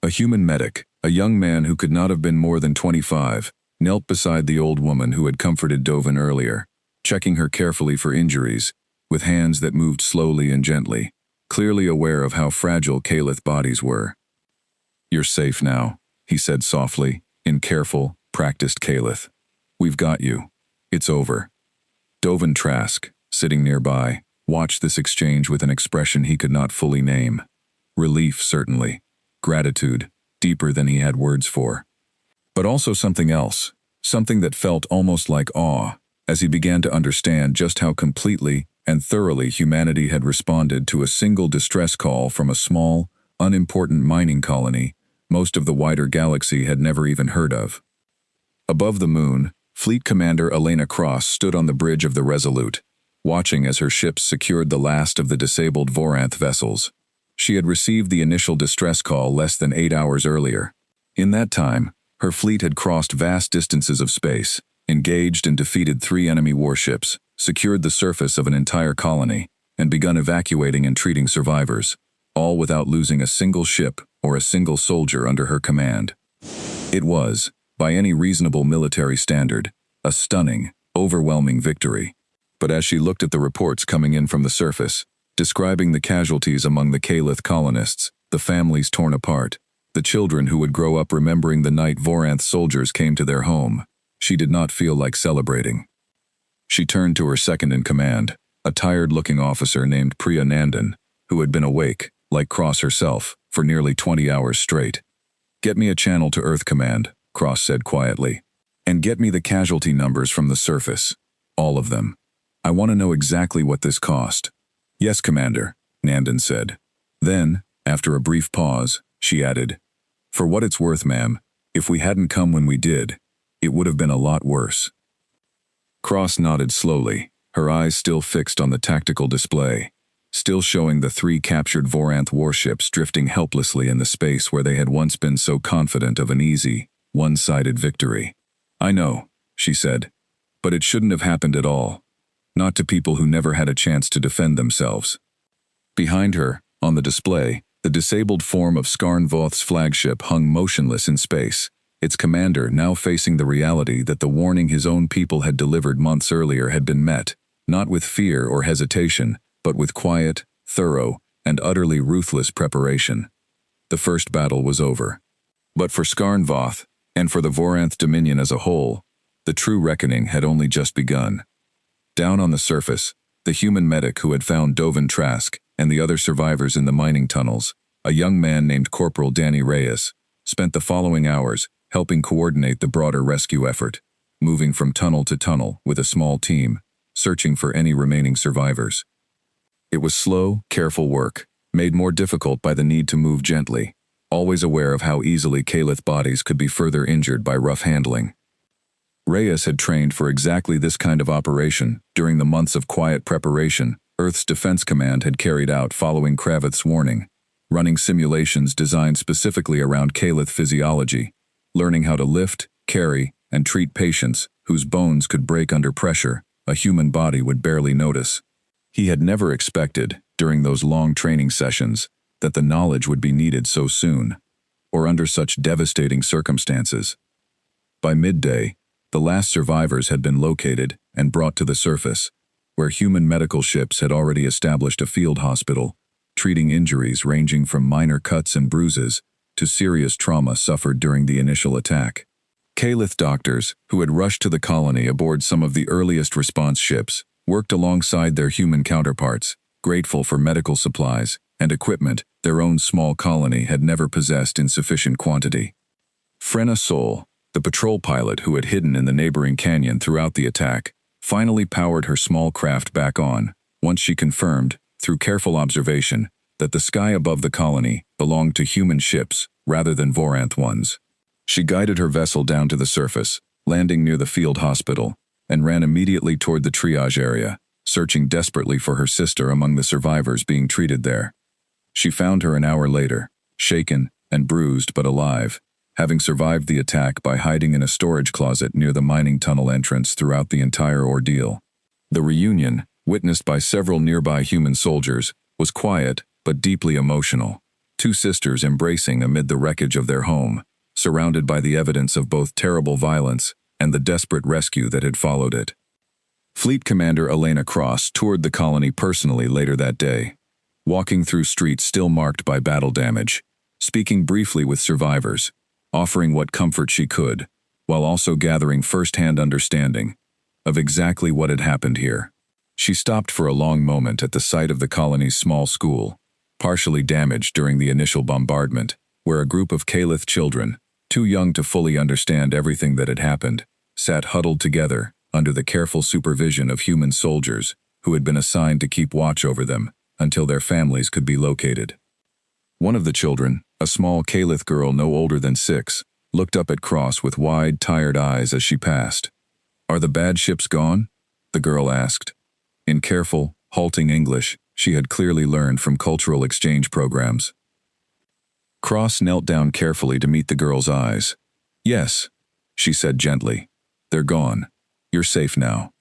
A human medic, a young man who could not have been more than 25, knelt beside the old woman who had comforted Dovin earlier, checking her carefully for injuries, with hands that moved slowly and gently, clearly aware of how fragile Kalith bodies were. "You're safe now," he said softly, in careful, practiced Kalith. "We've got you. It's over." Dovin Trask, sitting nearby, watched this exchange with an expression he could not fully name. Relief, certainly. Gratitude, deeper than he had words for. But also something else, something that felt almost like awe, as he began to understand just how completely and thoroughly humanity had responded to a single distress call from a small, unimportant mining colony most of the wider galaxy had never even heard of. Above the moon, Fleet Commander Elena Cross stood on the bridge of the Resolute, watching as her ships secured the last of the disabled Voranth vessels. She had received the initial distress call less than 8 hours earlier. In that time, her fleet had crossed vast distances of space, engaged and defeated 3 enemy warships, secured the surface of an entire colony, and begun evacuating and treating survivors, all without losing a single ship or a single soldier under her command. It was, by any reasonable military standard, a stunning, overwhelming victory. But as she looked at the reports coming in from the surface, describing the casualties among the Kalith colonists, the families torn apart, the children who would grow up remembering the night Voranth soldiers came to their home, she did not feel like celebrating. She turned to her second-in-command, a tired-looking officer named Priya Nandan, who had been awake, like Cross herself, for nearly 20 hours straight. "Get me a channel to Earth Command," Cross said quietly. "And get me the casualty numbers from the surface. All of them. I want to know exactly what this cost." "Yes, Commander," Nandan said. Then, after a brief pause, she added, "For what it's worth, ma'am, if we hadn't come when we did, it would have been a lot worse." Cross nodded slowly, her eyes still fixed on the tactical display, still showing the 3 captured Voranth warships drifting helplessly in the space where they had once been so confident of an easy, one-sided victory. "I know," she said, "but it shouldn't have happened at all. Not to people who never had a chance to defend themselves." Behind her, on the display, the disabled form of Skarn Voth's flagship hung motionless in space, its commander now facing the reality that the warning his own people had delivered months earlier had been met, not with fear or hesitation, but with quiet, thorough, and utterly ruthless preparation. The first battle was over. But for Skarn Voth, and for the Voranth Dominion as a whole, the true reckoning had only just begun. Down on the surface, the human medic who had found Dovin Trask and the other survivors in the mining tunnels, a young man named Corporal Danny Reyes, spent the following hours helping coordinate the broader rescue effort, moving from tunnel to tunnel with a small team, searching for any remaining survivors. It was slow, careful work, made more difficult by the need to move gently, always aware of how easily Kalith bodies could be further injured by rough handling. Reyes had trained for exactly this kind of operation during the months of quiet preparation Earth's Defense Command had carried out following Kravith's warning, running simulations designed specifically around Kalith physiology, learning how to lift, carry, and treat patients whose bones could break under pressure a human body would barely notice. He had never expected, during those long training sessions, that the knowledge would be needed so soon, or under such devastating circumstances. By midday, the last survivors had been located and brought to the surface, where human medical ships had already established a field hospital, treating injuries ranging from minor cuts and bruises to serious trauma suffered during the initial attack. Kalith doctors, who had rushed to the colony aboard some of the earliest response ships, worked alongside their human counterparts, grateful for medical supplies and equipment their own small colony had never possessed in sufficient quantity. Frenna Sol, the patrol pilot who had hidden in the neighboring canyon throughout the attack, finally powered her small craft back on, once she confirmed, through careful observation, that the sky above the colony belonged to human ships rather than Voranth ones. She guided her vessel down to the surface, landing near the field hospital, and ran immediately toward the triage area, searching desperately for her sister among the survivors being treated there. She found her an hour later, shaken and bruised but alive, having survived the attack by hiding in a storage closet near the mining tunnel entrance throughout the entire ordeal. The reunion, witnessed by several nearby human soldiers, was quiet but deeply emotional, two sisters embracing amid the wreckage of their home, surrounded by the evidence of both terrible violence and the desperate rescue that had followed it. Fleet Commander Elena Cross toured the colony personally later that day, walking through streets still marked by battle damage, speaking briefly with survivors, offering what comfort she could, while also gathering first-hand understanding of exactly what had happened here. She stopped for a long moment at the site of the colony's small school, partially damaged during the initial bombardment, where a group of Kalith children, too young to fully understand everything that had happened, sat huddled together under the careful supervision of human soldiers who had been assigned to keep watch over them until their families could be located. One of the children, a small Kalith girl no older than 6, looked up at Cross with wide, tired eyes as she passed. "Are the bad ships gone?" the girl asked. In careful, halting English she had clearly learned from cultural exchange programs. Cross knelt down carefully to meet the girl's eyes. "Yes," she said gently. "They're gone. You're safe now."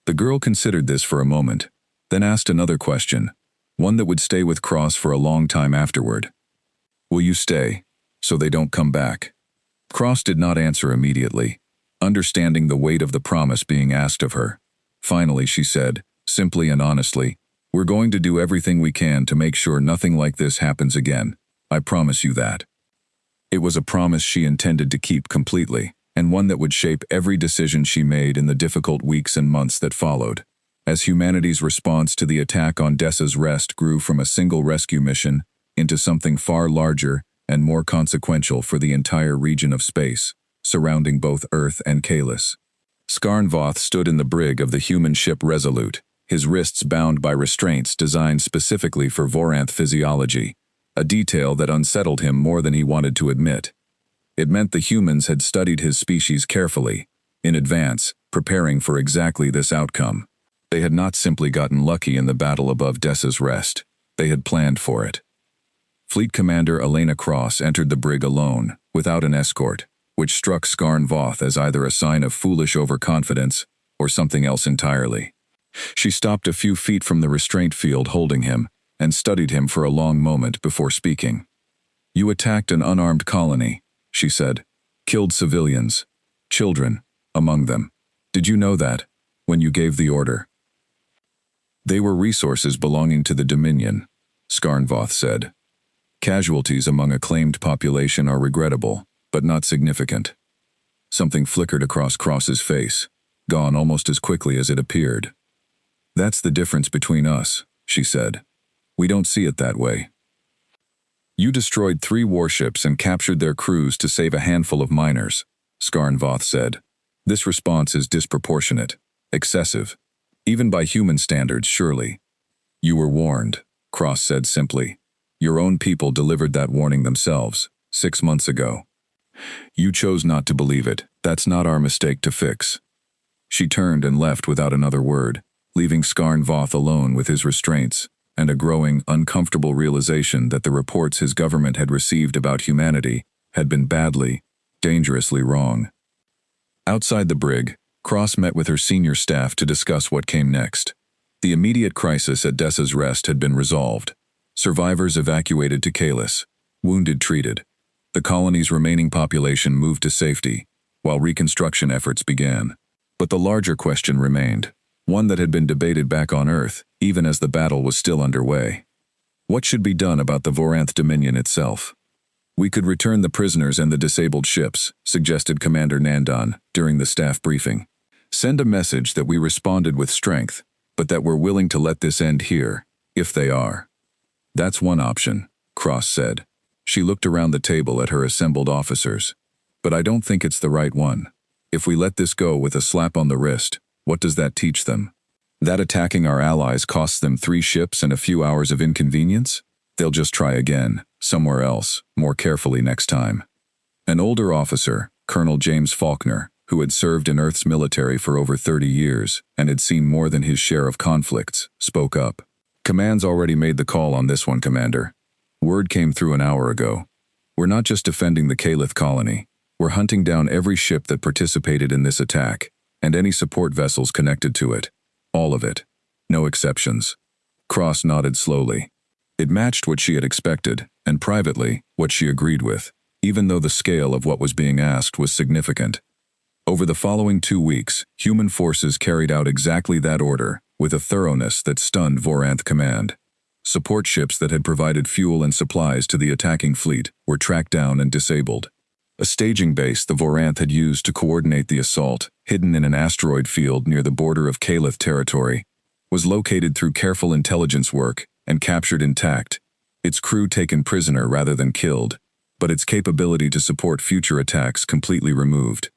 The girl considered this for a moment, then asked another question, one that would stay with Cross for a long time afterward. "Will you stay, so they don't come back?" Cross did not answer immediately, understanding the weight of the promise being asked of her. Finally she said, simply and honestly, "We're going to do everything we can to make sure nothing like this happens again. I promise you that." It was a promise she intended to keep completely, and one that would shape every decision she made in the difficult weeks and months that followed. As humanity's response to the attack on Dessa's Rest grew from a single rescue mission into something far larger and more consequential for the entire region of space, surrounding both Earth and Kalis. Skarnvoth stood in the brig of the human ship Resolute, his wrists bound by restraints designed specifically for Voranth physiology, a detail that unsettled him more than he wanted to admit. It meant the humans had studied his species carefully, in advance, preparing for exactly this outcome. They had not simply gotten lucky in the battle above Dessa's Rest. They had planned for it. Fleet Commander Elena Cross entered the brig alone, without an escort, which struck Skarnvoth as either a sign of foolish overconfidence or something else entirely. She stopped a few feet from the restraint field holding him and studied him for a long moment before speaking. "You attacked an unarmed colony," she said. "Killed civilians, children, among them. Did you know that, when you gave the order?" "They were resources belonging to the Dominion," Skarnvoth said. "Casualties among a claimed population are regrettable, but not significant." Something flickered across Cross's face, gone almost as quickly as it appeared. "That's the difference between us," she said. "We don't see it that way. You destroyed 3 warships and captured their crews to save a handful of miners," Skarnvoth said. "This response is disproportionate, excessive, even by human standards, surely." "You were warned," Cross said simply. Your own people delivered that warning themselves, 6 months ago. You chose not to believe it. That's not our mistake to fix." She turned and left without another word, leaving Skarn Voth alone with his restraints and a growing, uncomfortable realization that the reports his government had received about humanity had been badly, dangerously wrong. Outside the brig, Cross met with her senior staff to discuss what came next. The immediate crisis at Dessa's Rest had been resolved. Survivors evacuated to Kalis, wounded treated. The colony's remaining population moved to safety, while reconstruction efforts began. But the larger question remained, one that had been debated back on Earth, even as the battle was still underway. What should be done about the Voranth Dominion itself? "We could return the prisoners and the disabled ships," suggested Commander Nandan during the staff briefing. "Send a message that we responded with strength, but that we're willing to let this end here, if they are." "That's one option," Cross said. She looked around the table at her assembled officers. "But I don't think it's the right one. If we let this go with a slap on the wrist, what does that teach them? That attacking our allies costs them 3 ships and a few hours of inconvenience? They'll just try again, somewhere else, more carefully next time." An older officer, Colonel James Faulkner, who had served in Earth's military for over 30 years and had seen more than his share of conflicts, spoke up. "Command's already made the call on this one, Commander. Word came through an hour ago. We're not just defending the Kalith colony. We're hunting down every ship that participated in this attack, and any support vessels connected to it. All of it. No exceptions." Cross nodded slowly. It matched what she had expected, and privately, what she agreed with, even though the scale of what was being asked was significant. Over the following 2 weeks, human forces carried out exactly that order, with a thoroughness that stunned Voranth Command. Support ships that had provided fuel and supplies to the attacking fleet were tracked down and disabled. A staging base the Voranth had used to coordinate the assault, hidden in an asteroid field near the border of Kalith territory, was located through careful intelligence work and captured intact, its crew taken prisoner rather than killed, but its capability to support future attacks completely removed.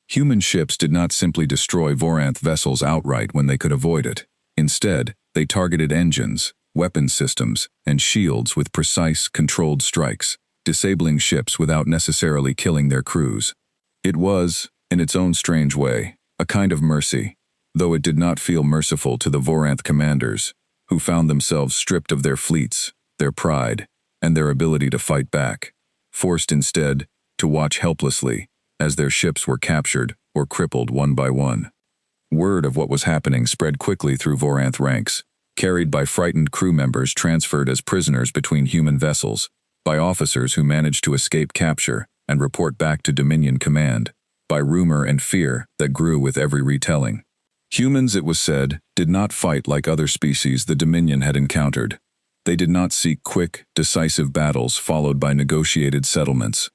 Human ships did not simply destroy Voranth vessels outright when they could avoid it. Instead, they targeted engines, weapon systems, and shields with precise, controlled strikes, disabling ships without necessarily killing their crews. It was, in its own strange way, a kind of mercy, though it did not feel merciful to the Voranth commanders, who found themselves stripped of their fleets, their pride, and their ability to fight back, forced instead to watch helplessly as their ships were captured or crippled one by one. Word of what was happening spread quickly through Voranth ranks, carried by frightened crew members transferred as prisoners between human vessels, by officers who managed to escape capture and report back to Dominion Command, by rumor and fear that grew with every retelling. Humans, it was said, did not fight like other species the Dominion had encountered. They did not seek quick, decisive battles followed by negotiated settlements.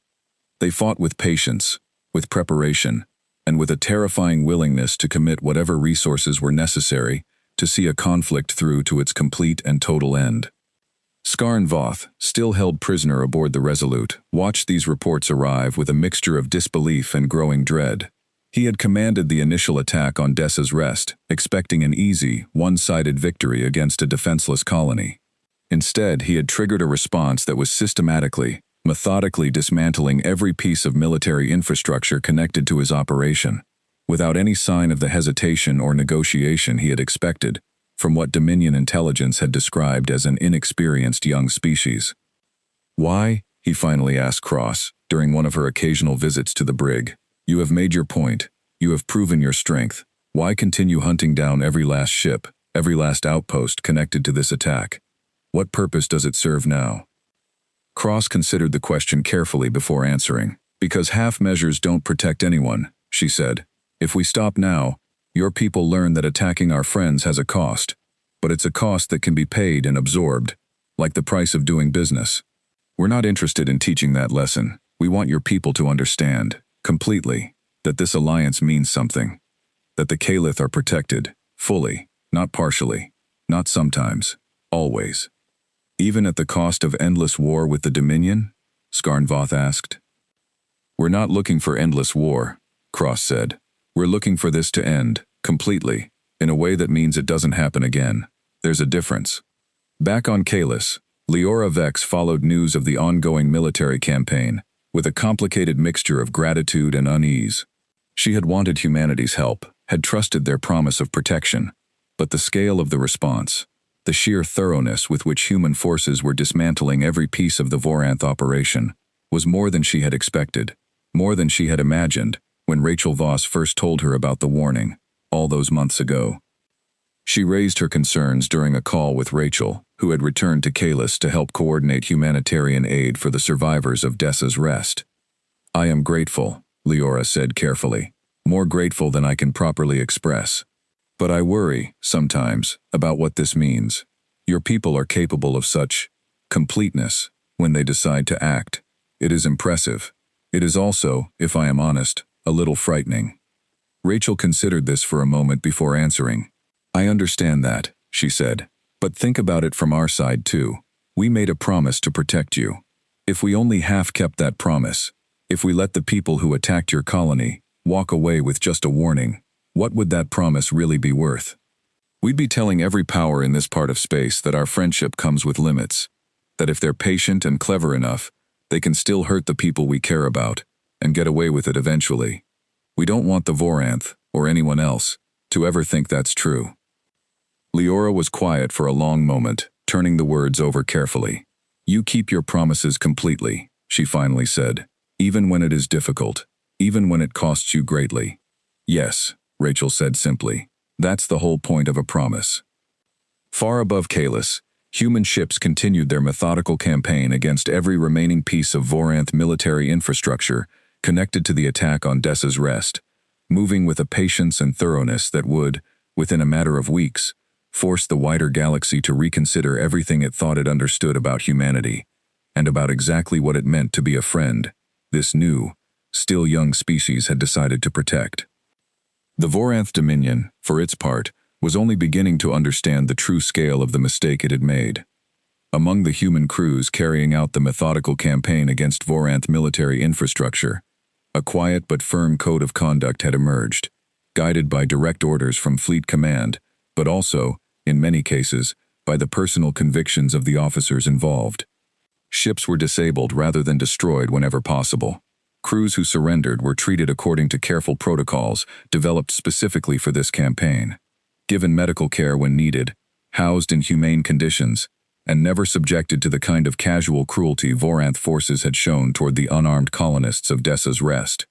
They fought with patience, with preparation, and with a terrifying willingness to commit whatever resources were necessary to see a conflict through to its complete and total end. Skarn Voth, still held prisoner aboard the Resolute, watched these reports arrive with a mixture of disbelief and growing dread. He had commanded the initial attack on Dessa's Rest, expecting an easy, one-sided victory against a defenseless colony. Instead, he had triggered a response that was systematically, methodically dismantling every piece of military infrastructure connected to his operation, without any sign of the hesitation or negotiation he had expected from what Dominion intelligence had described as an inexperienced young species. "Why?" he finally asked Cross, during one of her occasional visits to the brig. "You have made your point. You have proven your strength. Why continue hunting down every last ship, every last outpost connected to this attack? What purpose does it serve now?" Cross considered the question carefully before answering. "Because half measures don't protect anyone," she said. "If we stop now, your people learn that attacking our friends has a cost, but it's a cost that can be paid and absorbed, like the price of doing business. We're not interested in teaching that lesson. We want your people to understand, completely, that this alliance means something, that the Kalith are protected, fully, not partially, not sometimes, always." "Even at the cost of endless war with the Dominion?" Skarn Voth asked. "We're not looking for endless war," Cross said. "We're looking for this to end, completely, in a way that means it doesn't happen again. There's a difference." Back on Kalis, Leora Vex followed news of the ongoing military campaign, with a complicated mixture of gratitude and unease. She had wanted humanity's help, had trusted their promise of protection, but the scale of the response, the sheer thoroughness with which human forces were dismantling every piece of the Voranth operation, was more than she had expected, more than she had imagined when Rachel Voss first told her about the warning, all those months ago. She raised her concerns during a call with Rachel, who had returned to Kalis to help coordinate humanitarian aid for the survivors of Dessa's Rest. "I am grateful," Leora said carefully, "more grateful than I can properly express. But I worry, sometimes, about what this means. Your people are capable of such completeness when they decide to act. It is impressive. It is also, if I am honest, a little frightening." Rachel considered this for a moment before answering. "I understand that," she said. "But think about it from our side too. We made a promise to protect you. If we only half kept that promise, if we let the people who attacked your colony walk away with just a warning, what would that promise really be worth? We'd be telling every power in this part of space that our friendship comes with limits, that if they're patient and clever enough, they can still hurt the people we care about, and get away with it eventually. We don't want the Voranth, or anyone else, to ever think that's true." Leora was quiet for a long moment, turning the words over carefully. "You keep your promises completely," she finally said, "even when it is difficult, even when it costs you greatly." "Yes," Rachel said simply. "That's the whole point of a promise." Far above Kalis, human ships continued their methodical campaign against every remaining piece of Voranth military infrastructure connected to the attack on Dessa's Rest, moving with a patience and thoroughness that would, within a matter of weeks, force the wider galaxy to reconsider everything it thought it understood about humanity, and about exactly what it meant to be a friend this new, still young species had decided to protect. The Voranth Dominion, for its part, was only beginning to understand the true scale of the mistake it had made. Among the human crews carrying out the methodical campaign against Voranth military infrastructure, a quiet but firm code of conduct had emerged, guided by direct orders from Fleet Command, but also, in many cases, by the personal convictions of the officers involved. Ships were disabled rather than destroyed whenever possible. Crews who surrendered were treated according to careful protocols developed specifically for this campaign, given medical care when needed, housed in humane conditions, and never subjected to the kind of casual cruelty Voranth forces had shown toward the unarmed colonists of Dessa's Rest.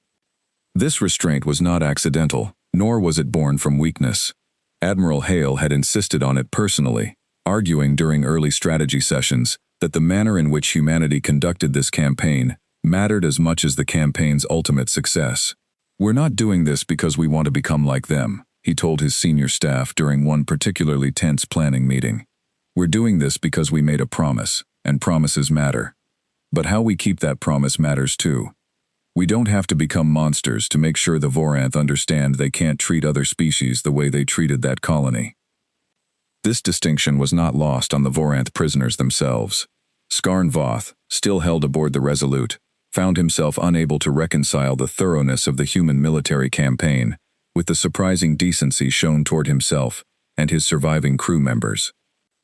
This restraint was not accidental, nor was it born from weakness. Admiral Hale had insisted on it personally, arguing during early strategy sessions that the manner in which humanity conducted this campaign mattered as much as the campaign's ultimate success. "We're not doing this because we want to become like them," he told his senior staff during one particularly tense planning meeting. "We're doing this because we made a promise, and promises matter. But how we keep that promise matters too. We don't have to become monsters to make sure the Voranth understand they can't treat other species the way they treated that colony." This distinction was not lost on the Voranth prisoners themselves. Skarn Voth, still held aboard the Resolute, found himself unable to reconcile the thoroughness of the human military campaign with the surprising decency shown toward himself and his surviving crew members.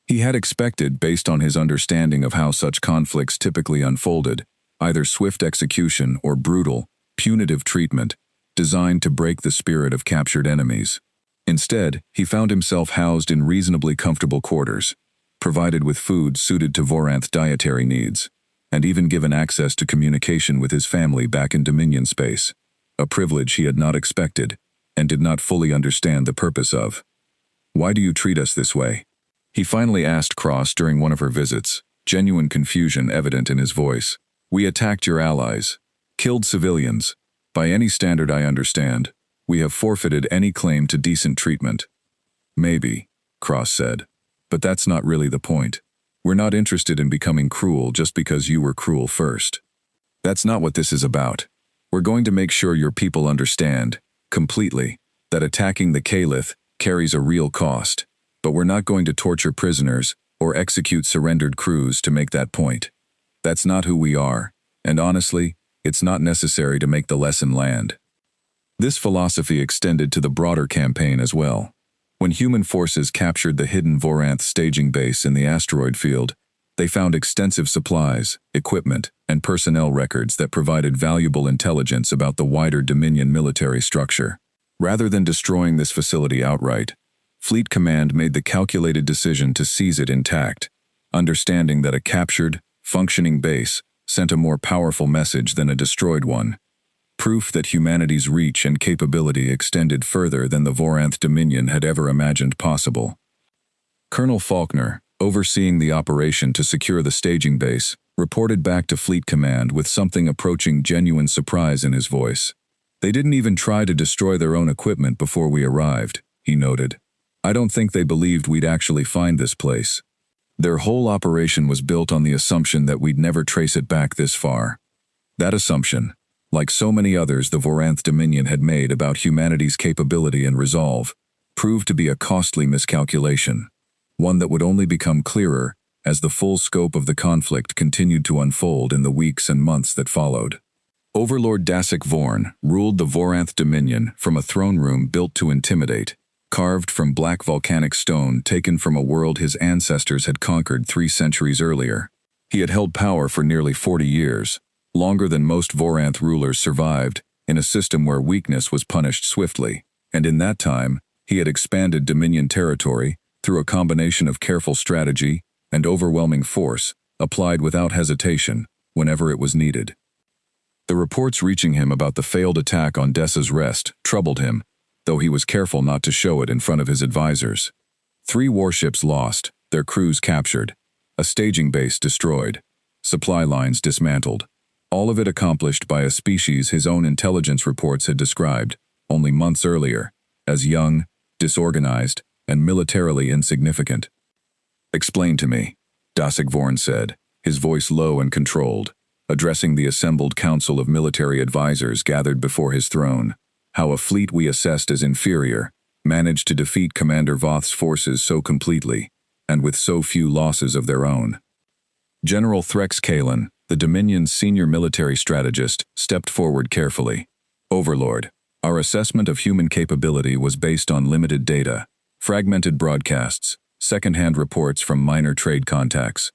He had expected, based on his understanding of how such conflicts typically unfolded, either swift execution or brutal, punitive treatment, designed to break the spirit of captured enemies. Instead, he found himself housed in reasonably comfortable quarters, provided with food suited to Voranth dietary needs, and even given access to communication with his family back in Dominion space, a privilege he had not expected and did not fully understand the purpose of. "Why do you treat us this way?" he finally asked Cross during one of her visits, genuine confusion evident in his voice. "We attacked your allies, killed civilians. By any standard I understand, we have forfeited any claim to decent treatment." "Maybe," Cross said, "but that's not really the point. We're not interested in becoming cruel just because you were cruel first. That's not what this is about. We're going to make sure your people understand, completely, that attacking the Kalith carries a real cost, but we're not going to torture prisoners or execute surrendered crews to make that point. That's not who we are, and honestly, it's not necessary to make the lesson land." This philosophy extended to the broader campaign as well. When human forces captured the hidden Voranth staging base in the asteroid field, They found extensive supplies, equipment, and personnel records that provided valuable intelligence about the wider Dominion military structure. Rather than destroying this facility outright, Fleet Command made the calculated decision to seize it intact, understanding that a captured, functioning base sent a more powerful message than a destroyed one. Proof that humanity's reach and capability extended further than the Voranth Dominion had ever imagined possible. Colonel Faulkner, overseeing the operation to secure the staging base, reported back to Fleet Command with something approaching genuine surprise in his voice. "They didn't even try to destroy their own equipment before we arrived," he noted. "I don't think they believed we'd actually find this place. Their whole operation was built on the assumption that we'd never trace it back this far." That assumption, like so many others the Voranth Dominion had made about humanity's capability and resolve, proved to be a costly miscalculation, one that would only become clearer as the full scope of the conflict continued to unfold in the weeks and months that followed. Overlord Dasik Vorn ruled the Voranth Dominion from a throne room built to intimidate, carved from black volcanic stone taken from a world his ancestors had conquered 3 centuries earlier. He had held power for nearly 40 years, longer than most Voranth rulers survived, in a system where weakness was punished swiftly, and in that time, he had expanded Dominion territory through a combination of careful strategy and overwhelming force, applied without hesitation whenever it was needed. The reports reaching him about the failed attack on Dessa's Rest troubled him, though he was careful not to show it in front of his advisors. 3 warships lost, their crews captured, a staging base destroyed, supply lines dismantled, all of it accomplished by a species his own intelligence reports had described, only months earlier, as young, disorganized, and militarily insignificant. "Explain to me," Dasik Vorn said, his voice low and controlled, addressing the assembled council of military advisors gathered before his throne, "how a fleet we assessed as inferior managed to defeat Commander Voth's forces so completely, and with so few losses of their own." General Threx Kalen, the Dominion's senior military strategist, stepped forward carefully. "Overlord, our assessment of human capability was based on limited data, fragmented broadcasts, second-hand reports from minor trade contacts.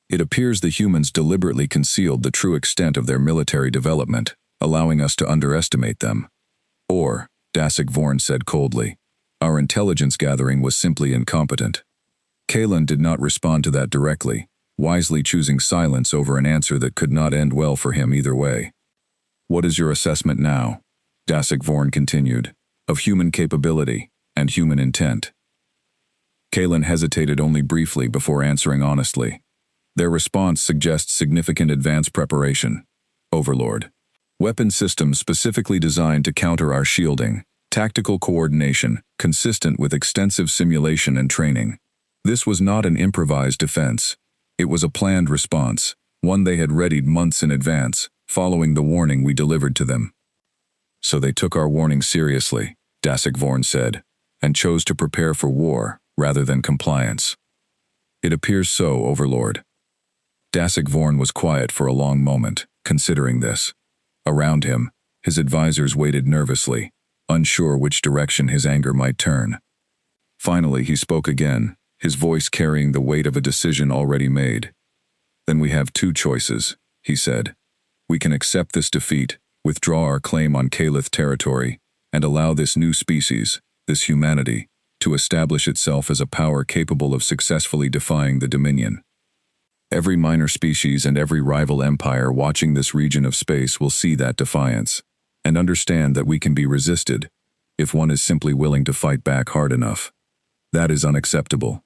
It appears the humans deliberately concealed the true extent of their military development, allowing us to underestimate them. Or," Dasik Vorn said coldly, "our intelligence gathering was simply incompetent." Kalen did not respond to that directly, wisely choosing silence over an answer that could not end well for him either way. "What is your assessment now?" Dasik Vorn continued, "of human capability and human intent?" Kalen hesitated only briefly before answering honestly. Their response suggests significant advance preparation. "Overlord. Weapon systems specifically designed to counter our shielding, tactical coordination, consistent with extensive simulation and training. This was not an improvised defense. It was a planned response, one they had readied months in advance, following the warning we delivered to them." "So they took our warning seriously," Dasik Vorn said, "and chose to prepare for war rather than compliance." "It appears so, Overlord." Dasik Vorn was quiet for a long moment, considering this. Around him, his advisors waited nervously, unsure which direction his anger might turn. Finally, he spoke again, his voice carrying the weight of a decision already made. "Then we have 2 choices," he said. "We can accept this defeat, withdraw our claim on Kalith territory, and allow this new species, this humanity, to establish itself as a power capable of successfully defying the Dominion. Every minor species and every rival empire watching this region of space will see that defiance, and understand that we can be resisted, if one is simply willing to fight back hard enough. That is unacceptable."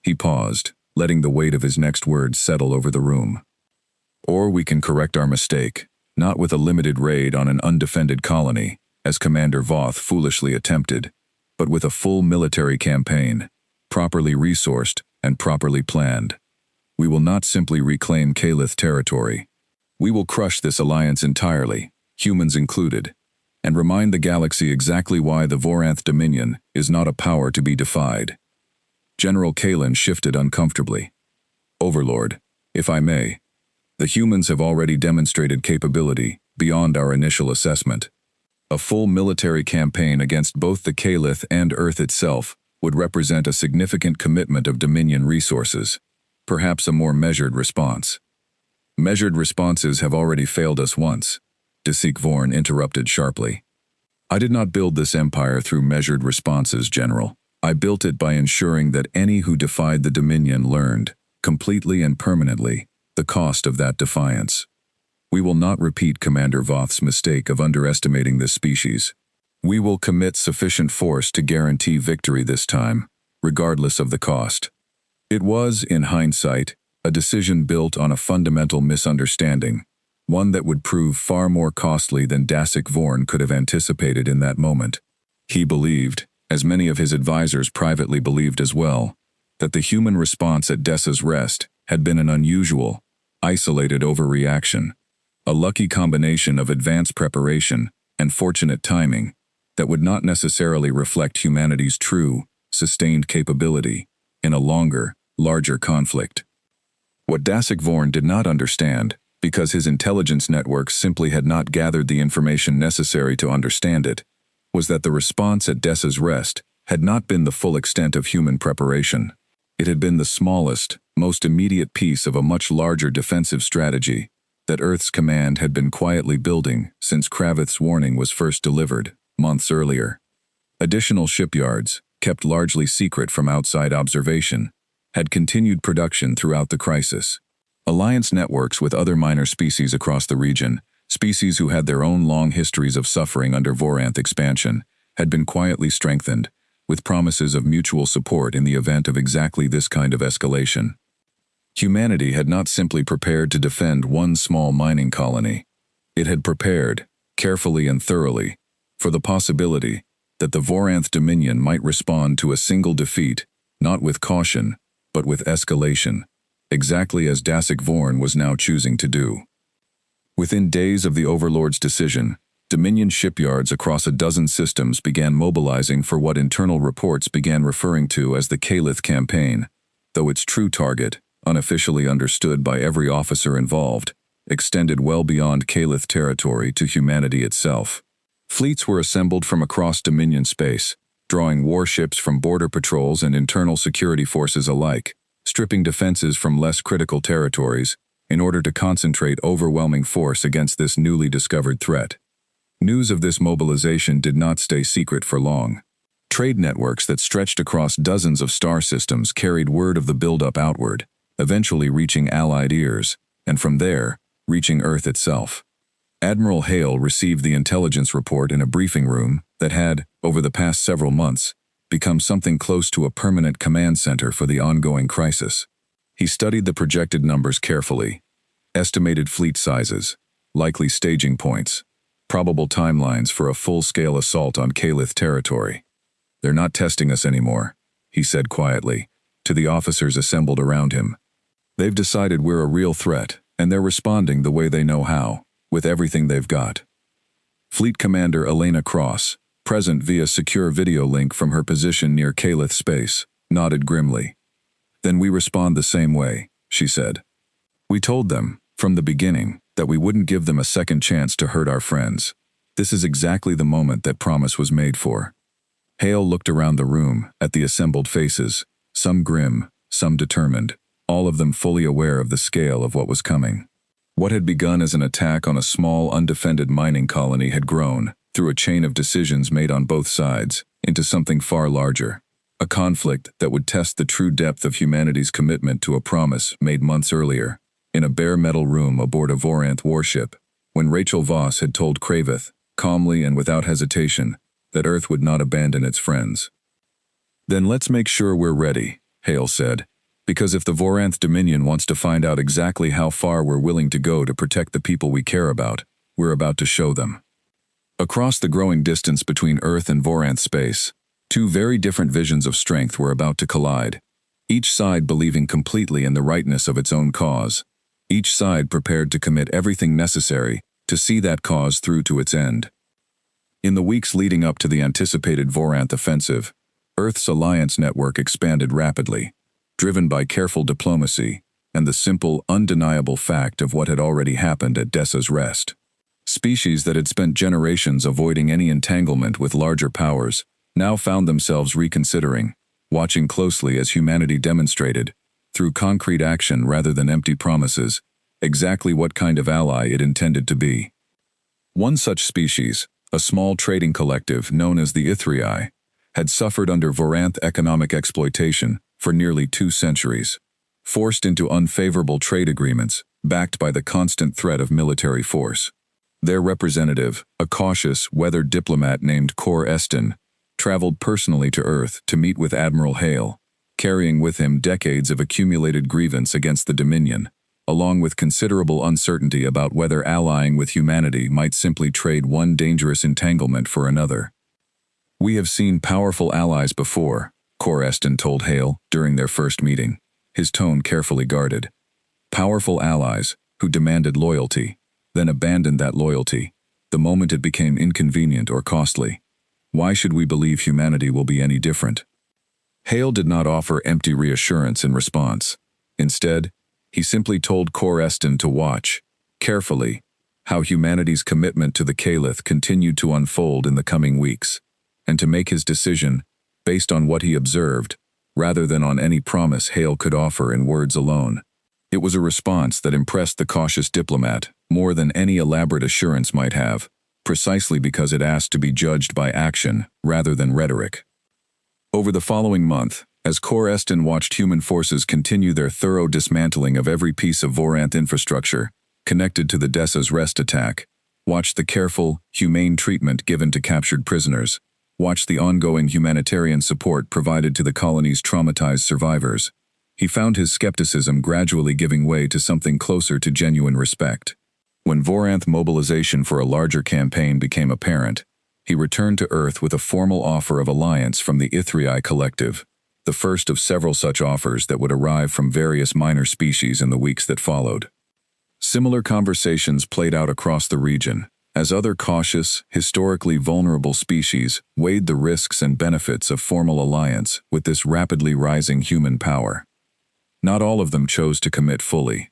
He paused, letting the weight of his next words settle over the room. "Or we can correct our mistake, not with a limited raid on an undefended colony, as Commander Voth foolishly attempted, but with a full military campaign, properly resourced and properly planned. We will not simply reclaim Kalith territory. We will crush this alliance entirely, humans included, and remind the galaxy exactly why the Voranth Dominion is not a power to be defied." General Kalen shifted uncomfortably. "Overlord, if I may, the humans have already demonstrated capability beyond our initial assessment. A full military campaign against both the Kalith and Earth itself would represent a significant commitment of Dominion resources. perhaps a more measured response. Measured responses have already failed us once, Dasik Vorn interrupted sharply. I did not build this empire through measured responses, General. I built it by ensuring that any who defied the Dominion learned, completely and permanently, the cost of that defiance. We will not repeat Commander Voth's mistake of underestimating this species. We will commit sufficient force to guarantee victory this time, regardless of the cost. It was, in hindsight, a decision built on a fundamental misunderstanding, one that would prove far more costly than Dasik Vorn could have anticipated in that moment. He believed, as many of his advisors privately believed as well, that the human response at Dessa's Rest had been an unusual, isolated overreaction, a lucky combination of advanced preparation and fortunate timing that would not necessarily reflect humanity's true, sustained capability in a longer, larger conflict. What Dasik Vorn did not understand, because his intelligence networks simply had not gathered the information necessary to understand it, was that the response at Dessa's Rest had not been the full extent of human preparation. It had been the smallest, most immediate piece of a much larger defensive strategy that Earth's command had been quietly building since Kravith's warning was first delivered, months earlier. Additional shipyards, kept largely secret from outside observation, had continued production throughout the crisis. Alliance networks with other minor species across the region, species who had their own long histories of suffering under Voranth expansion, had been quietly strengthened, with promises of mutual support in the event of exactly this kind of escalation. Humanity had not simply prepared to defend one small mining colony. It had prepared, carefully and thoroughly, for the possibility that the Voranth Dominion might respond to a single defeat, not with caution, but with escalation, exactly as Dasik Vorn was now choosing to do. Within days of the Overlord's decision, Dominion shipyards across a dozen systems began mobilizing for what internal reports began referring to as the Kalith campaign, though its true target, unofficially understood by every officer involved, extended well beyond Kalith territory to humanity itself. Fleets were assembled from across Dominion space, drawing warships from border patrols and internal security forces alike, stripping defenses from less critical territories in order to concentrate overwhelming force against this newly discovered threat. News of this mobilization did not stay secret for long. Trade networks that stretched across dozens of star systems carried word of the buildup outward, eventually reaching Allied ears, and from there, reaching Earth itself. Admiral Hale received the intelligence report in a briefing room that had, over the past several months, become something close to a permanent command center for the ongoing crisis. He studied the projected numbers carefully, estimated fleet sizes, likely staging points, probable timelines for a full-scale assault on Kalith territory. "They're not testing us anymore," he said quietly, to the officers assembled around him. "They've decided we're a real threat, and they're responding the way they know how, with everything they've got." Fleet Commander Elena Cross, present via secure video link from her position near Kalith space, nodded grimly. "Then we respond the same way," she said. "We told them, from the beginning, that we wouldn't give them a second chance to hurt our friends. This is exactly the moment that promise was made for." Hale looked around the room, at the assembled faces, some grim, some determined, all of them fully aware of the scale of what was coming. What had begun as an attack on a small, undefended mining colony had grown, through a chain of decisions made on both sides, into something far larger. A conflict that would test the true depth of humanity's commitment to a promise made months earlier, in a bare metal room aboard a Voranth warship, when Rachel Voss had told Kravith, calmly and without hesitation, that Earth would not abandon its friends. "Then let's make sure we're ready," Hale said, "because if the Voranth Dominion wants to find out exactly how far we're willing to go to protect the people we care about, we're about to show them." Across the growing distance between Earth and Voranth space, two very different visions of strength were about to collide, each side believing completely in the rightness of its own cause, each side prepared to commit everything necessary to see that cause through to its end. In the weeks leading up to the anticipated Voranth offensive, Earth's alliance network expanded rapidly, driven by careful diplomacy and the simple, undeniable fact of what had already happened at Dessa's Rest. Species that had spent generations avoiding any entanglement with larger powers now found themselves reconsidering, watching closely as humanity demonstrated, through concrete action rather than empty promises, exactly what kind of ally it intended to be. One such species, a small trading collective known as the HFY, had suffered under Voranth economic exploitation for nearly 2 centuries, forced into unfavorable trade agreements backed by the constant threat of military force. Their representative, a cautious, weathered diplomat named Cor Eston, traveled personally to Earth to meet with Admiral Hale, carrying with him decades of accumulated grievance against the Dominion, along with considerable uncertainty about whether allying with humanity might simply trade one dangerous entanglement for another. "We have seen powerful allies before," Cor Eston told Hale during their first meeting, his tone carefully guarded. "Powerful allies who demanded loyalty, then abandoned that loyalty the moment it became inconvenient or costly. Why should we believe humanity will be any different?" Hale did not offer empty reassurance in response. Instead, he simply told Cor Eston to watch, carefully, how humanity's commitment to the Caliph continued to unfold in the coming weeks, and to make his decision based on what he observed, rather than on any promise Hale could offer in words alone. It was a response that impressed the cautious diplomat more than any elaborate assurance might have, precisely because it asked to be judged by action rather than rhetoric. Over the following month, as Cor Eston watched human forces continue their thorough dismantling of every piece of Voranth infrastructure connected to the Dessa's Rest attack, watched the careful, humane treatment given to captured prisoners, watched the ongoing humanitarian support provided to the colony's traumatized survivors, he found his skepticism gradually giving way to something closer to genuine respect. When Voranth mobilization for a larger campaign became apparent, he returned to Earth with a formal offer of alliance from the HFY collective, the first of several such offers that would arrive from various minor species in the weeks that followed. Similar conversations played out across the region, as other cautious, historically vulnerable species weighed the risks and benefits of formal alliance with this rapidly rising human power. Not all of them chose to commit fully.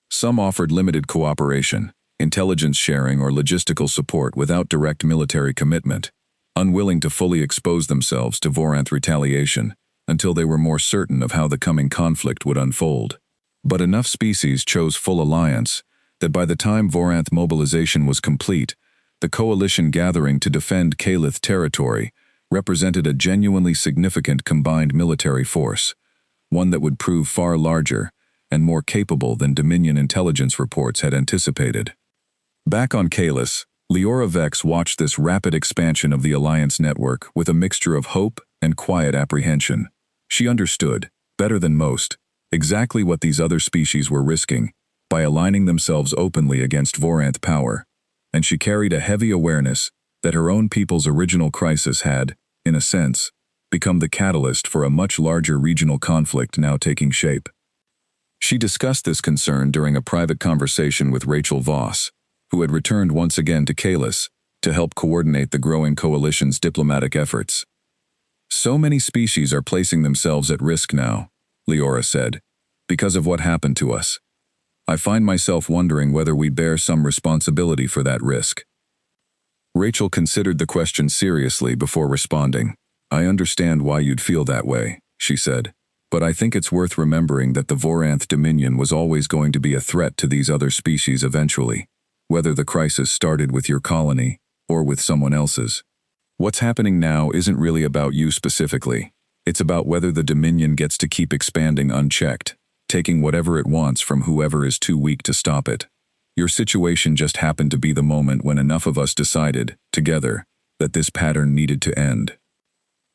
Some offered limited cooperation, intelligence sharing or logistical support without direct military commitment, unwilling to fully expose themselves to Voranth retaliation until they were more certain of how the coming conflict would unfold. But enough species chose full alliance that by the time Voranth mobilization was complete, the coalition gathering to defend Caliph territory represented a genuinely significant combined military force, one that would prove far larger and more capable than Dominion intelligence reports had anticipated. Back on Kalis, Leora Vex watched this rapid expansion of the Alliance network with a mixture of hope and quiet apprehension. She understood, better than most, exactly what these other species were risking by aligning themselves openly against Voranth power, and she carried a heavy awareness that her own people's original crisis had, in a sense, become the catalyst for a much larger regional conflict now taking shape. She discussed this concern during a private conversation with Rachel Voss, who had returned once again to Kalis to help coordinate the growing coalition's diplomatic efforts. "So many species are placing themselves at risk now," Leora said, "because of what happened to us. I find myself wondering whether we bear some responsibility for that risk." Rachel considered the question seriously before responding. "I understand why you'd feel that way," she said, "but I think it's worth remembering that the Voranth Dominion was always going to be a threat to these other species eventually, whether the crisis started with your colony or with someone else's. What's happening now isn't really about you specifically. It's about whether the Dominion gets to keep expanding unchecked, taking whatever it wants from whoever is too weak to stop it. Your situation just happened to be the moment when enough of us decided, together, that this pattern needed to end."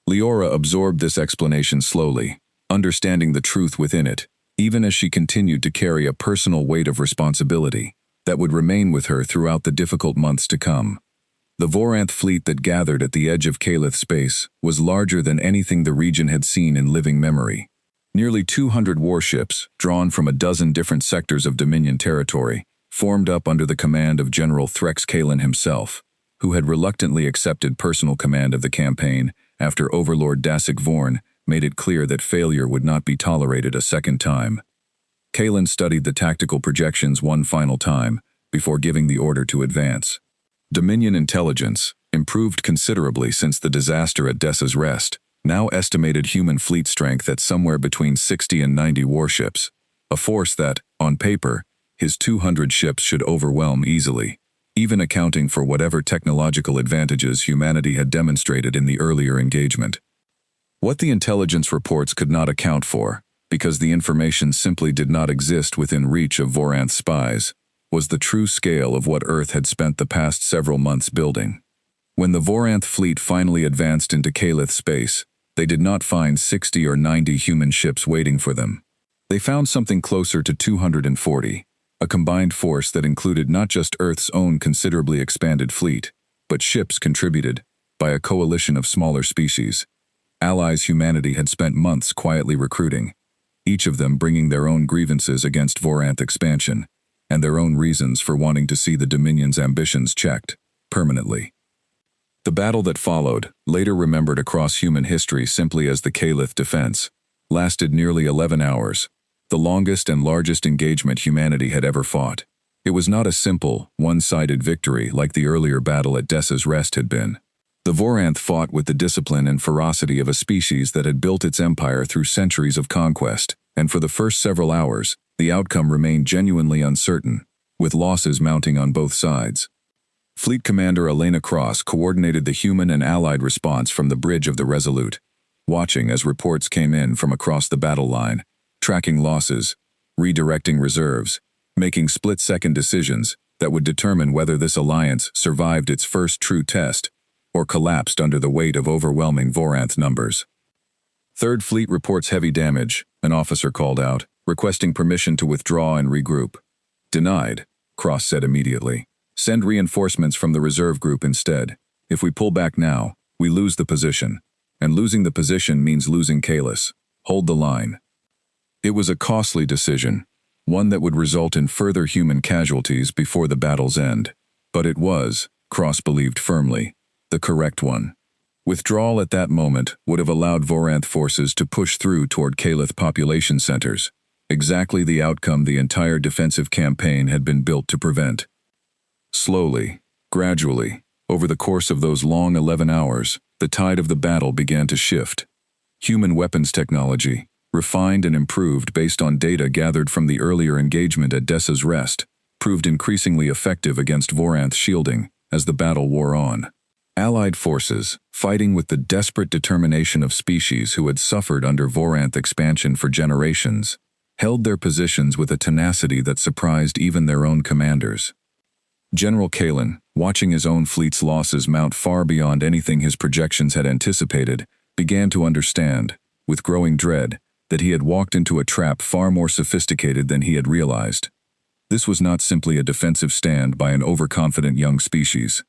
Leora absorbed this explanation slowly, understanding the truth within it, even as she continued to carry a personal weight of responsibility that would remain with her throughout the difficult months to come. The Voranth fleet that gathered at the edge of Caliph space was larger than anything the region had seen in living memory. Nearly 200 warships, drawn from a dozen different sectors of Dominion territory, formed up under the command of General Threx Kalen himself, who had reluctantly accepted personal command of the campaign after Overlord Dasik Vorn made it clear that failure would not be tolerated a second time. Kalen studied the tactical projections one final time before giving the order to advance. Dominion intelligence, improved considerably since the disaster at Dessa's Rest, now estimated human fleet strength at somewhere between 60 and 90 warships, a force that, on paper, his 200 ships should overwhelm easily, even accounting for whatever technological advantages humanity had demonstrated in the earlier engagement. What the intelligence reports could not account for, because the information simply did not exist within reach of Voranth's spies, was the true scale of what Earth had spent the past several months building. When the Voranth fleet finally advanced into Kalith space, they did not find 60 or 90 human ships waiting for them. They found something closer to 240, a combined force that included not just Earth's own considerably expanded fleet, but ships contributed by a coalition of smaller species. Allies humanity had spent months quietly recruiting, each of them bringing their own grievances against Voranth expansion, and their own reasons for wanting to see the Dominion's ambitions checked, permanently. The battle that followed, later remembered across human history simply as the Kalith Defense, lasted nearly 11 hours, the longest and largest engagement humanity had ever fought. It was not a simple, one-sided victory like the earlier battle at Dessa's Rest had been. The Voranth fought with the discipline and ferocity of a species that had built its empire through centuries of conquest, and for the first several hours, the outcome remained genuinely uncertain, with losses mounting on both sides. Fleet Commander Elena Cross coordinated the human and allied response from the bridge of the Resolute, watching as reports came in from across the battle line, tracking losses, redirecting reserves, making split-second decisions that would determine whether this alliance survived its first true test or collapsed under the weight of overwhelming Voranth numbers. Third Fleet reports heavy damage, an officer called out, requesting permission to withdraw and regroup. Denied, Cross said immediately. Send reinforcements from the reserve group instead. If we pull back now, we lose the position. And losing the position means losing Kalis. Hold the line. It was a costly decision, one that would result in further human casualties before the battle's end. But it was, Cross believed firmly, the correct one. Withdrawal at that moment would have allowed Voranth forces to push through toward Kalith population centers, exactly the outcome the entire defensive campaign had been built to prevent. Slowly, gradually, over the course of those long 11 hours, the tide of the battle began to shift. Human weapons technology, refined and improved based on data gathered from the earlier engagement at Dessa's Rest, proved increasingly effective against Voranth shielding as the battle wore on. Allied forces, fighting with the desperate determination of species who had suffered under Voranth expansion for generations, held their positions with a tenacity that surprised even their own commanders. General Kalen, watching his own fleet's losses mount far beyond anything his projections had anticipated, began to understand, with growing dread, that he had walked into a trap far more sophisticated than he had realized. This was not simply a defensive stand by an overconfident young species.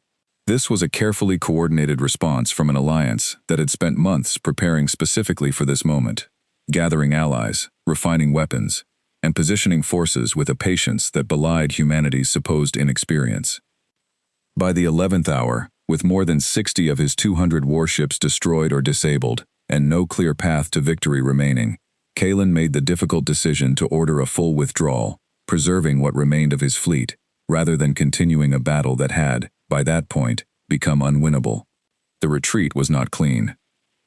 This was a carefully coordinated response from an alliance that had spent months preparing specifically for this moment, gathering allies, refining weapons, and positioning forces with a patience that belied humanity's supposed inexperience. By the 11th hour, with more than 60 of his 200 warships destroyed or disabled, and no clear path to victory remaining, Kalen made the difficult decision to order a full withdrawal, preserving what remained of his fleet, rather than continuing a battle that had, by that point, become unwinnable. The retreat was not clean.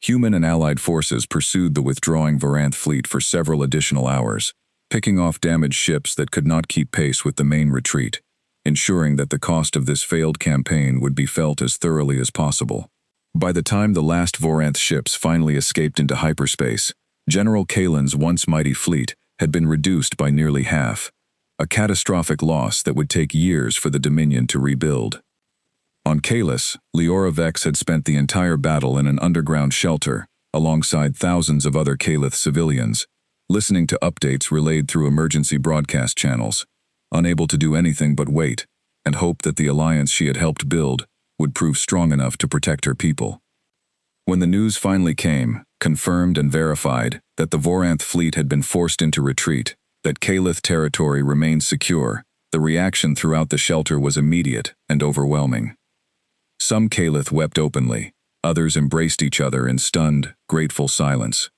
Human and allied forces pursued the withdrawing Voranth fleet for several additional hours, picking off damaged ships that could not keep pace with the main retreat, ensuring that the cost of this failed campaign would be felt as thoroughly as possible. By the time the last Voranth ships finally escaped into hyperspace, General Kalen's once mighty fleet had been reduced by nearly half, a catastrophic loss that would take years for the Dominion to rebuild. On Kalis, Leora Vex had spent the entire battle in an underground shelter, alongside thousands of other Kalith civilians, listening to updates relayed through emergency broadcast channels, unable to do anything but wait and hope that the alliance she had helped build would prove strong enough to protect her people. When the news finally came, confirmed and verified, that the Voranth fleet had been forced into retreat, that Kalith territory remained secure, the reaction throughout the shelter was immediate and overwhelming. Some Kalith wept openly, others embraced each other in stunned, grateful silence.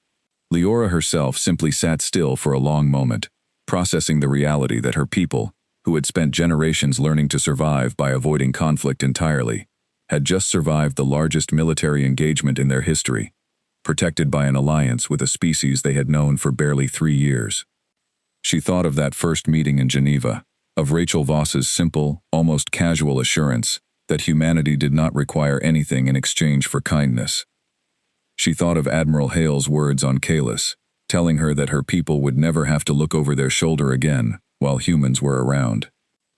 Leora herself simply sat still for a long moment, processing the reality that her people, who had spent generations learning to survive by avoiding conflict entirely, had just survived the largest military engagement in their history, protected by an alliance with a species they had known for barely 3 years. She thought of that first meeting in Geneva, of Rachel Voss's simple, almost casual assurance that humanity did not require anything in exchange for kindness. She thought of Admiral Hale's words on Kalis, telling her that her people would never have to look over their shoulder again while humans were around.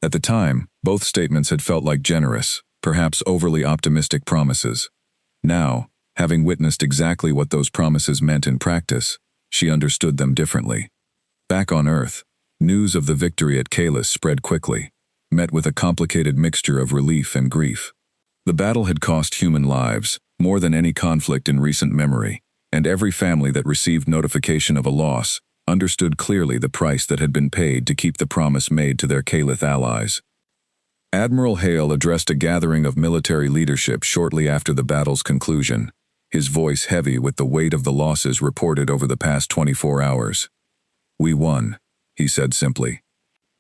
At the time, both statements had felt like generous, perhaps overly optimistic promises. Now, having witnessed exactly what those promises meant in practice, she understood them differently. Back on Earth, news of the victory at Kalis spread quickly, met with a complicated mixture of relief and grief. The battle had cost human lives, more than any conflict in recent memory, and every family that received notification of a loss understood clearly the price that had been paid to keep the promise made to their Kalith allies. Admiral Hale addressed a gathering of military leadership shortly after the battle's conclusion, his voice heavy with the weight of the losses reported over the past 24 hours. "We won," he said simply.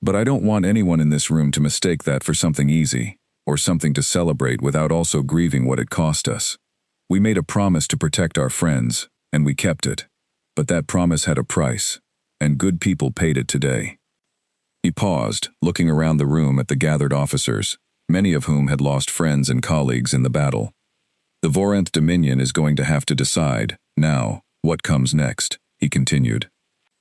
"But I don't want anyone in this room to mistake that for something easy, or something to celebrate without also grieving what it cost us. We made a promise to protect our friends, and we kept it. But that promise had a price, and good people paid it today." He paused, looking around the room at the gathered officers, many of whom had lost friends and colleagues in the battle. "The Voranth Dominion is going to have to decide, now, what comes next," he continued.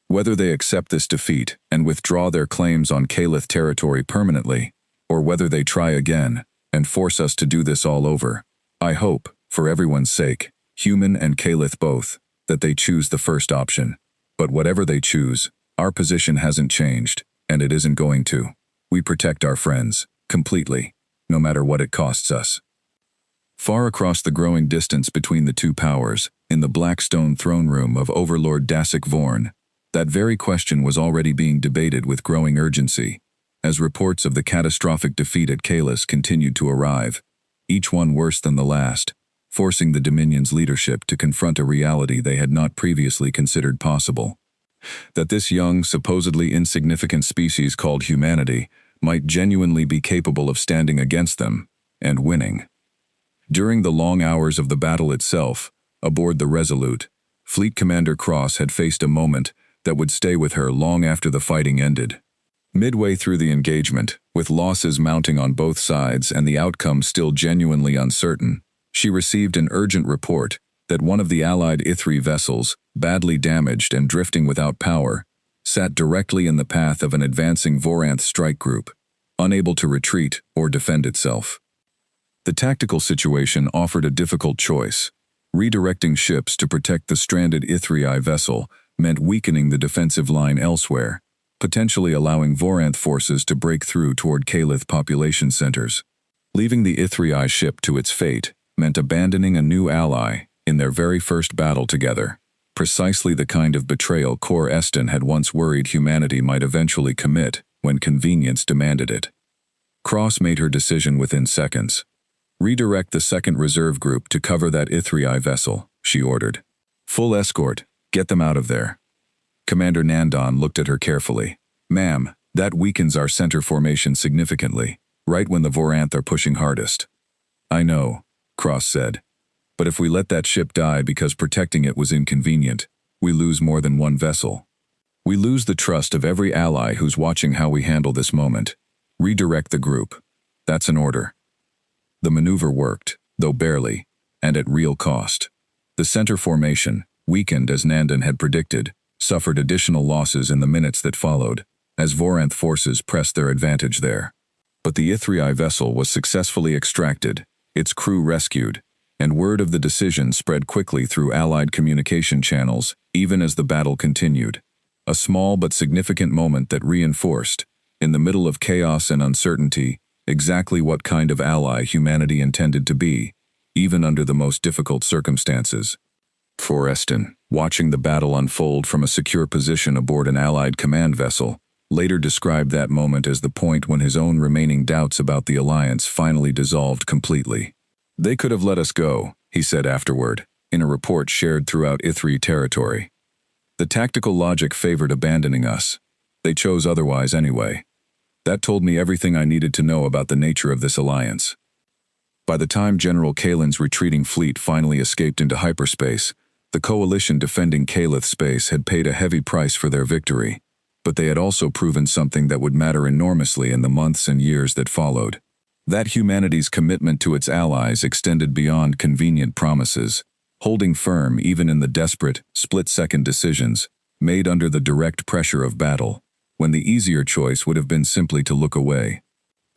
"Whether they accept this defeat and withdraw their claims on Kalith territory permanently, or whether they try again and force us to do this all over. I hope, for everyone's sake, human and Kalith both, that they choose the first option. But whatever they choose, our position hasn't changed, and it isn't going to. We protect our friends, completely, no matter what it costs us." Far across the growing distance between the two powers, in the black stone throne room of Overlord Dasik Vorn, that very question was already being debated with growing urgency, as reports of the catastrophic defeat at Kalis continued to arrive, each one worse than the last, forcing the Dominion's leadership to confront a reality they had not previously considered possible. That this young, supposedly insignificant species called humanity might genuinely be capable of standing against them, and winning. During the long hours of the battle itself, aboard the Resolute, Fleet Commander Cross had faced a moment that would stay with her long after the fighting ended. Midway through the engagement, with losses mounting on both sides and the outcome still genuinely uncertain, she received an urgent report that one of the Allied Ithri vessels, badly damaged and drifting without power, sat directly in the path of an advancing Voranth strike group, unable to retreat or defend itself. The tactical situation offered a difficult choice. Redirecting ships to protect the stranded Ithrii vessel meant weakening the defensive line elsewhere, potentially allowing Voranth forces to break through toward Kalith population centers. Leaving the Ithrii ship to its fate meant abandoning a new ally in their very first battle together, precisely the kind of betrayal Kor Eston had once worried humanity might eventually commit when convenience demanded it. Cross made her decision within seconds. "Redirect the second reserve group to cover that Ithrii vessel," she ordered. "Full escort, get them out of there." Commander Nandon looked at her carefully. "Ma'am, that weakens our center formation significantly, right when the Voranth are pushing hardest." "I know," Cross said. "But if we let that ship die because protecting it was inconvenient, we lose more than one vessel. We lose the trust of every ally who's watching how we handle this moment. Redirect the group. That's an order." The maneuver worked, though barely, and at real cost. The center formation, weakened as Nandon had predicted, suffered additional losses in the minutes that followed, as Voranth forces pressed their advantage there. But the Ithrii vessel was successfully extracted, its crew rescued, and word of the decision spread quickly through Allied communication channels, even as the battle continued. A small but significant moment that reinforced, in the middle of chaos and uncertainty, exactly what kind of ally humanity intended to be, even under the most difficult circumstances. Foreston, watching the battle unfold from a secure position aboard an Allied command vessel, later described that moment as the point when his own remaining doubts about the alliance finally dissolved completely. "They could have let us go," he said afterward, in a report shared throughout Ithri territory. "The tactical logic favored abandoning us. They chose otherwise anyway. That told me everything I needed to know about the nature of this alliance." By the time General Kalen's retreating fleet finally escaped into hyperspace, The coalition defending Calith space had paid a heavy price for their victory, but they had also proven something that would matter enormously in the months and years that followed. That humanity's commitment to its allies extended beyond convenient promises, holding firm even in the desperate, split-second decisions made under the direct pressure of battle, when the easier choice would have been simply to look away.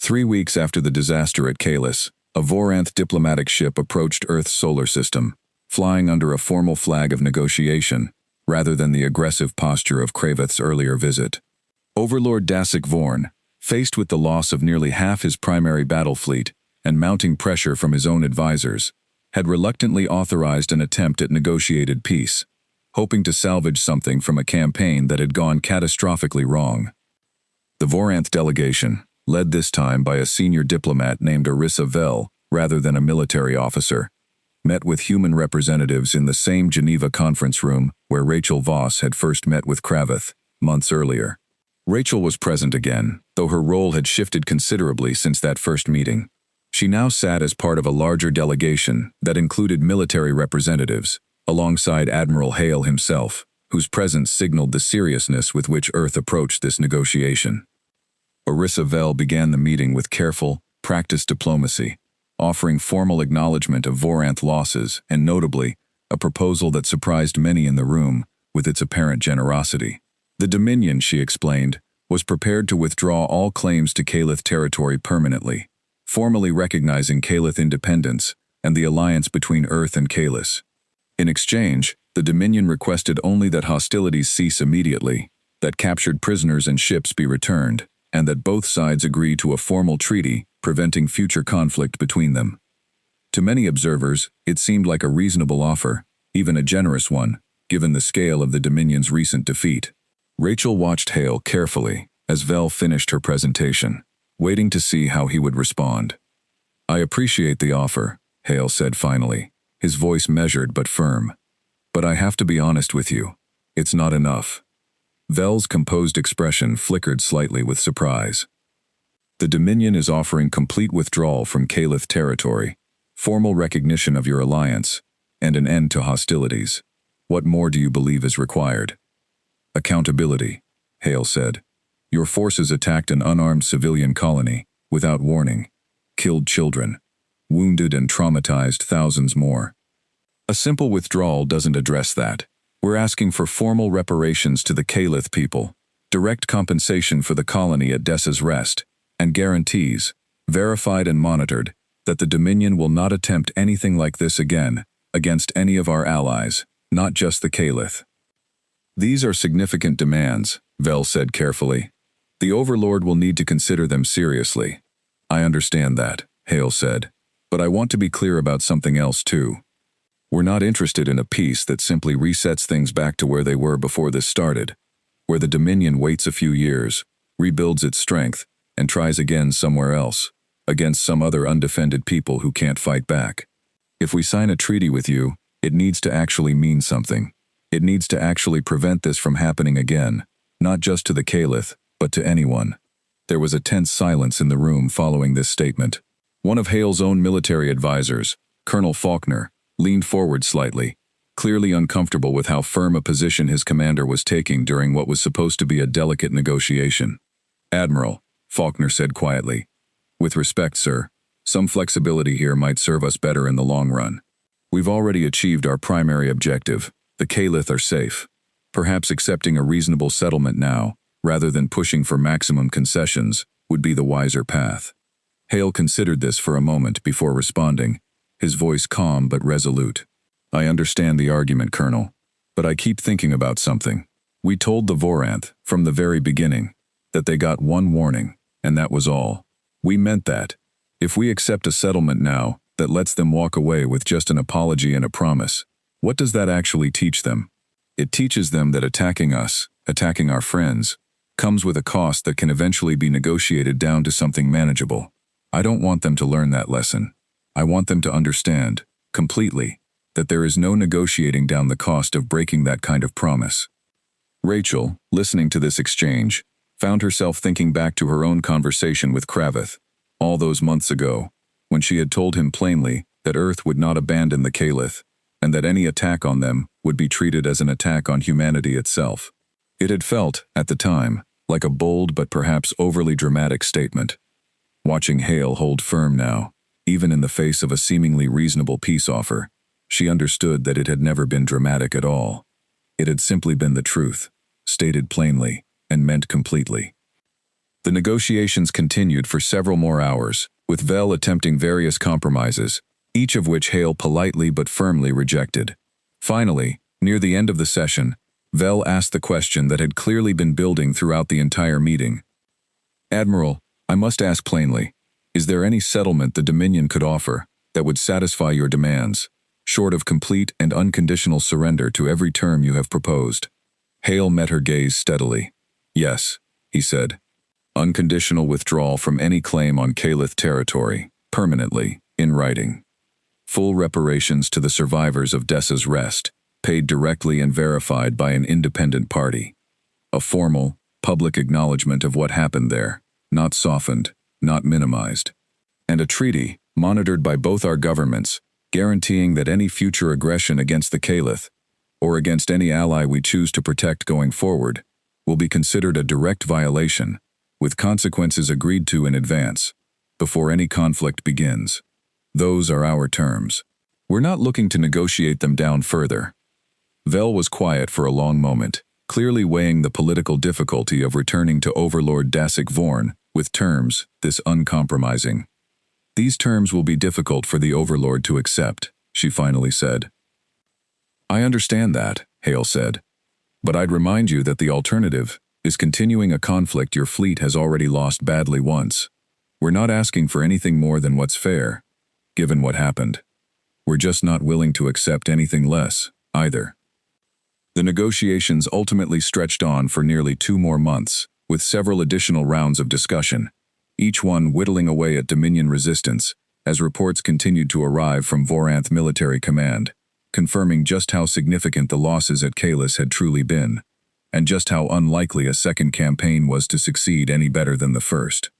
3 weeks after the disaster at Kalis, a Voranth diplomatic ship approached Earth's solar system, flying under a formal flag of negotiation, rather than the aggressive posture of Kravith's earlier visit. Overlord Dasik Vorn, faced with the loss of nearly half his primary battle fleet and mounting pressure from his own advisors, had reluctantly authorized an attempt at negotiated peace, hoping to salvage something from a campaign that had gone catastrophically wrong. The Voranth delegation, led this time by a senior diplomat named Arissa Vel rather than a military officer, met with human representatives in the same Geneva conference room where Rachel Voss had first met with Kravith months earlier. Rachel was present again, though her role had shifted considerably since that first meeting. She now sat as part of a larger delegation that included military representatives, alongside Admiral Hale himself, whose presence signaled the seriousness with which Earth approached this negotiation. Arissa Vel began the meeting with careful, practiced diplomacy, offering formal acknowledgement of Voranth losses and, notably, a proposal that surprised many in the room with its apparent generosity. The Dominion, she explained, was prepared to withdraw all claims to Calith territory permanently, formally recognizing Calith independence and the alliance between Earth and Kalis. In exchange, the Dominion requested only that hostilities cease immediately, that captured prisoners and ships be returned, and that both sides agree to a formal treaty preventing future conflict between them. To many observers, it seemed like a reasonable offer, even a generous one, given the scale of the Dominion's recent defeat. Rachel watched Hale carefully as Vel finished her presentation, waiting to see how he would respond. "I appreciate the offer," Hale said finally, his voice measured but firm. "But I have to be honest with you. It's not enough." Vel's composed expression flickered slightly with surprise. "The Dominion is offering complete withdrawal from Calith territory, formal recognition of your alliance, and an end to hostilities. What more do you believe is required?" "Accountability," Hale said. "Your forces attacked an unarmed civilian colony, without warning, killed children, wounded and traumatized thousands more. A simple withdrawal doesn't address that. We're asking for formal reparations to the Calith people, direct compensation for the colony at Dessa's Rest, and guarantees, verified and monitored, that the Dominion will not attempt anything like this again against any of our allies, not just the Calith." "These are significant demands," Vel said carefully. "The Overlord will need to consider them seriously." "I understand that," Hale said, "but I want to be clear about something else too. We're not interested in a peace that simply resets things back to where they were before this started, where the Dominion waits a few years, rebuilds its strength, and tries again somewhere else, against some other undefended people who can't fight back. If we sign a treaty with you, it needs to actually mean something. It needs to actually prevent this from happening again, not just to the Calith, but to anyone." There was a tense silence in the room following this statement. One of Hale's own military advisors, Colonel Faulkner, leaned forward slightly, clearly uncomfortable with how firm a position his commander was taking during what was supposed to be a delicate negotiation. "Admiral," Faulkner said quietly, "with respect, sir, some flexibility here might serve us better in the long run. We've already achieved our primary objective. The Calith are safe. Perhaps accepting a reasonable settlement now, rather than pushing for maximum concessions, would be the wiser path." Hale considered this for a moment before responding, his voice calm but resolute. "I understand the argument, Colonel, but I keep thinking about something. We told the Voranth, from the very beginning, that they got one warning, and that was all. We meant that. If we accept a settlement now that lets them walk away with just an apology and a promise, what does that actually teach them? It teaches them that attacking us, attacking our friends, comes with a cost that can eventually be negotiated down to something manageable. I don't want them to learn that lesson. I want them to understand, completely, that there is no negotiating down the cost of breaking that kind of promise." Rachel, listening to this exchange, found herself thinking back to her own conversation with Kravith, all those months ago, when she had told him plainly that Earth would not abandon the Calith, and that any attack on them would be treated as an attack on humanity itself. It had felt, at the time, like a bold but perhaps overly dramatic statement. Watching Hale hold firm now, even in the face of a seemingly reasonable peace offer, she understood that it had never been dramatic at all. It had simply been the truth, stated plainly, and meant completely. The negotiations continued for several more hours, with Vel attempting various compromises, each of which Hale politely but firmly rejected. Finally, near the end of the session, Vel asked the question that had clearly been building throughout the entire meeting. "Admiral, I must ask plainly, is there any settlement the Dominion could offer that would satisfy your demands, short of complete and unconditional surrender to every term you have proposed?" Hale met her gaze steadily. "Yes," he said. "Unconditional withdrawal from any claim on Kalith territory, permanently, in writing. Full reparations to the survivors of Dessa's Rest, paid directly and verified by an independent party. A formal, public acknowledgement of what happened there, not softened, not minimized. And a treaty, monitored by both our governments, guaranteeing that any future aggression against the Kalith, or against any ally we choose to protect going forward, will be considered a direct violation, with consequences agreed to in advance, before any conflict begins. Those are our terms. We're not looking to negotiate them down further." Vel was quiet for a long moment, clearly weighing the political difficulty of returning to Overlord Dasik Vorn with terms this uncompromising. "These terms will be difficult for the Overlord to accept," she finally said. "I understand that," Hale said. "But I'd remind you that the alternative is continuing a conflict your fleet has already lost badly once. We're not asking for anything more than what's fair, given what happened. We're just not willing to accept anything less, either." The negotiations ultimately stretched on for nearly 2 more months, with several additional rounds of discussion, each one whittling away at Dominion resistance, as reports continued to arrive from Voranth Military Command, confirming just how significant the losses at Kalis had truly been, and just how unlikely a second campaign was to succeed any better than the first.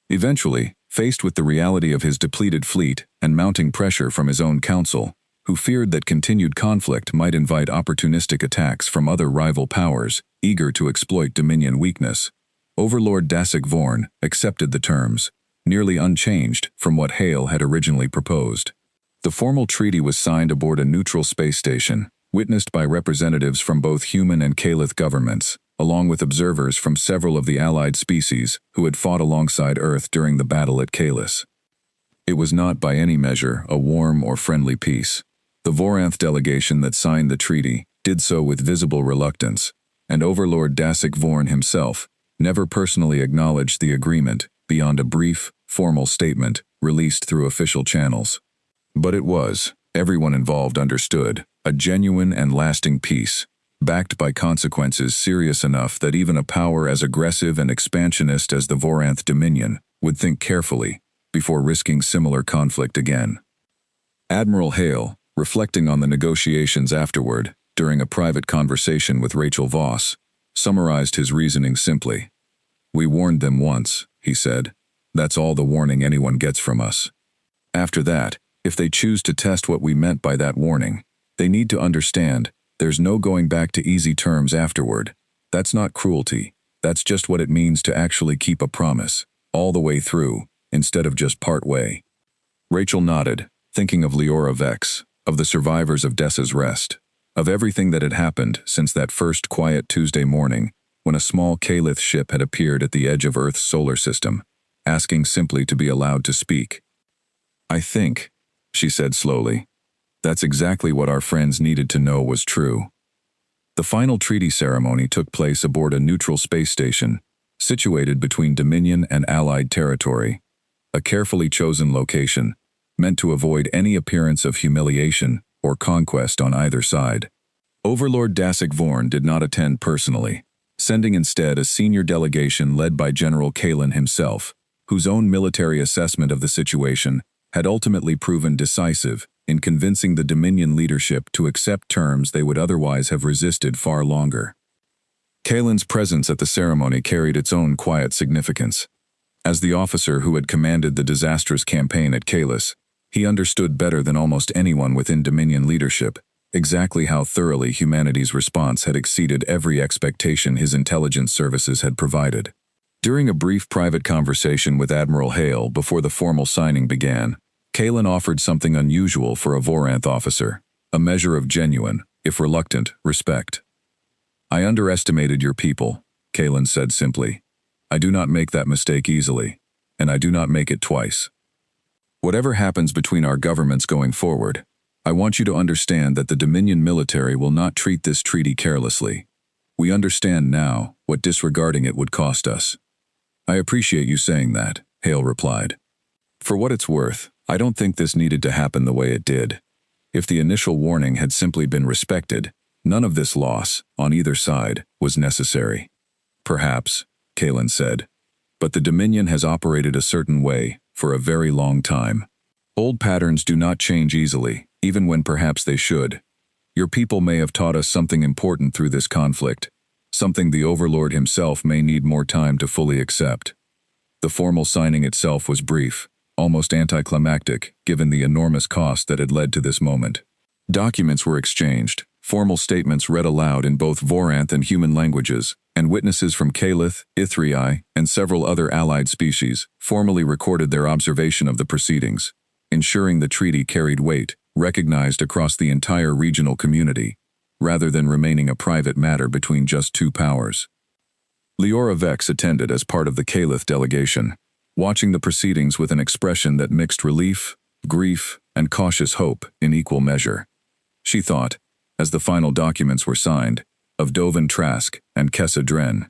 Eventually, faced with the reality of his depleted fleet and mounting pressure from his own council, who feared that continued conflict might invite opportunistic attacks from other rival powers eager to exploit Dominion weakness, Overlord Dasik Vorn accepted the terms, nearly unchanged from what Hale had originally proposed. The formal treaty was signed aboard a neutral space station, witnessed by representatives from both human and Kalith governments, along with observers from several of the allied species who had fought alongside Earth during the battle at Kalis. It was not by any measure a warm or friendly peace. The Voranth delegation that signed the treaty did so with visible reluctance, and Overlord Dasik Vorn himself never personally acknowledged the agreement beyond a brief, formal statement released through official channels. But it was, everyone involved understood, a genuine and lasting peace, backed by consequences serious enough that even a power as aggressive and expansionist as the Voranth Dominion would think carefully before risking similar conflict again. Admiral Hale, reflecting on the negotiations afterward, during a private conversation with Rachel Voss, summarized his reasoning simply. "We warned them once," he said. "That's all the warning anyone gets from us. After that, if they choose to test what we meant by that warning, they need to understand there's no going back to easy terms afterward. That's not cruelty. That's just what it means to actually keep a promise, all the way through, instead of just part way." Rachel nodded, thinking of Leora Vex, of the survivors of Dessa's Rest, of everything that had happened since that first quiet Tuesday morning when a small Kalith ship had appeared at the edge of Earth's solar system, asking simply to be allowed to speak. "I think," she said slowly, "that's exactly what our friends needed to know was true." The final treaty ceremony took place aboard a neutral space station, situated between Dominion and Allied territory, a carefully chosen location, meant to avoid any appearance of humiliation or conquest on either side. Overlord Dasik Vorn did not attend personally, sending instead a senior delegation led by General Kalen himself, whose own military assessment of the situation had ultimately proven decisive in convincing the Dominion leadership to accept terms they would otherwise have resisted far longer. Kalen's presence at the ceremony carried its own quiet significance. As the officer who had commanded the disastrous campaign at Kalis, He understood better than almost anyone within Dominion leadership exactly how thoroughly humanity's response had exceeded every expectation his intelligence services had provided. During a brief private conversation with Admiral Hale before the formal signing began, Kalen offered something unusual for a Voranth officer, a measure of genuine, if reluctant, respect. "I underestimated your people," Kalen said simply. "I do not make that mistake easily, and I do not make it twice. Whatever happens between our governments going forward, I want you to understand that the Dominion military will not treat this treaty carelessly. We understand now what disregarding it would cost us." "I appreciate you saying that," Hale replied. "For what it's worth, I don't think this needed to happen the way it did. If the initial warning had simply been respected, none of this loss, on either side, was necessary." "Perhaps," Kalen said, "but the Dominion has operated a certain way for a very long time. Old patterns do not change easily, even when perhaps they should. Your people may have taught us something important through this conflict, something the Overlord himself may need more time to fully accept." The formal signing itself was brief, almost anticlimactic, given the enormous cost that had led to this moment. Documents were exchanged, formal statements read aloud in both Voranth and human languages, and witnesses from Kalith, Ithrii, and several other allied species formally recorded their observation of the proceedings, ensuring the treaty carried weight, recognized across the entire regional community, rather than remaining a private matter between just two powers. Leora Vex attended as part of the Kalith delegation, watching the proceedings with an expression that mixed relief, grief, and cautious hope in equal measure. She thought, as the final documents were signed, of Dovin Trask and Kessa Dren,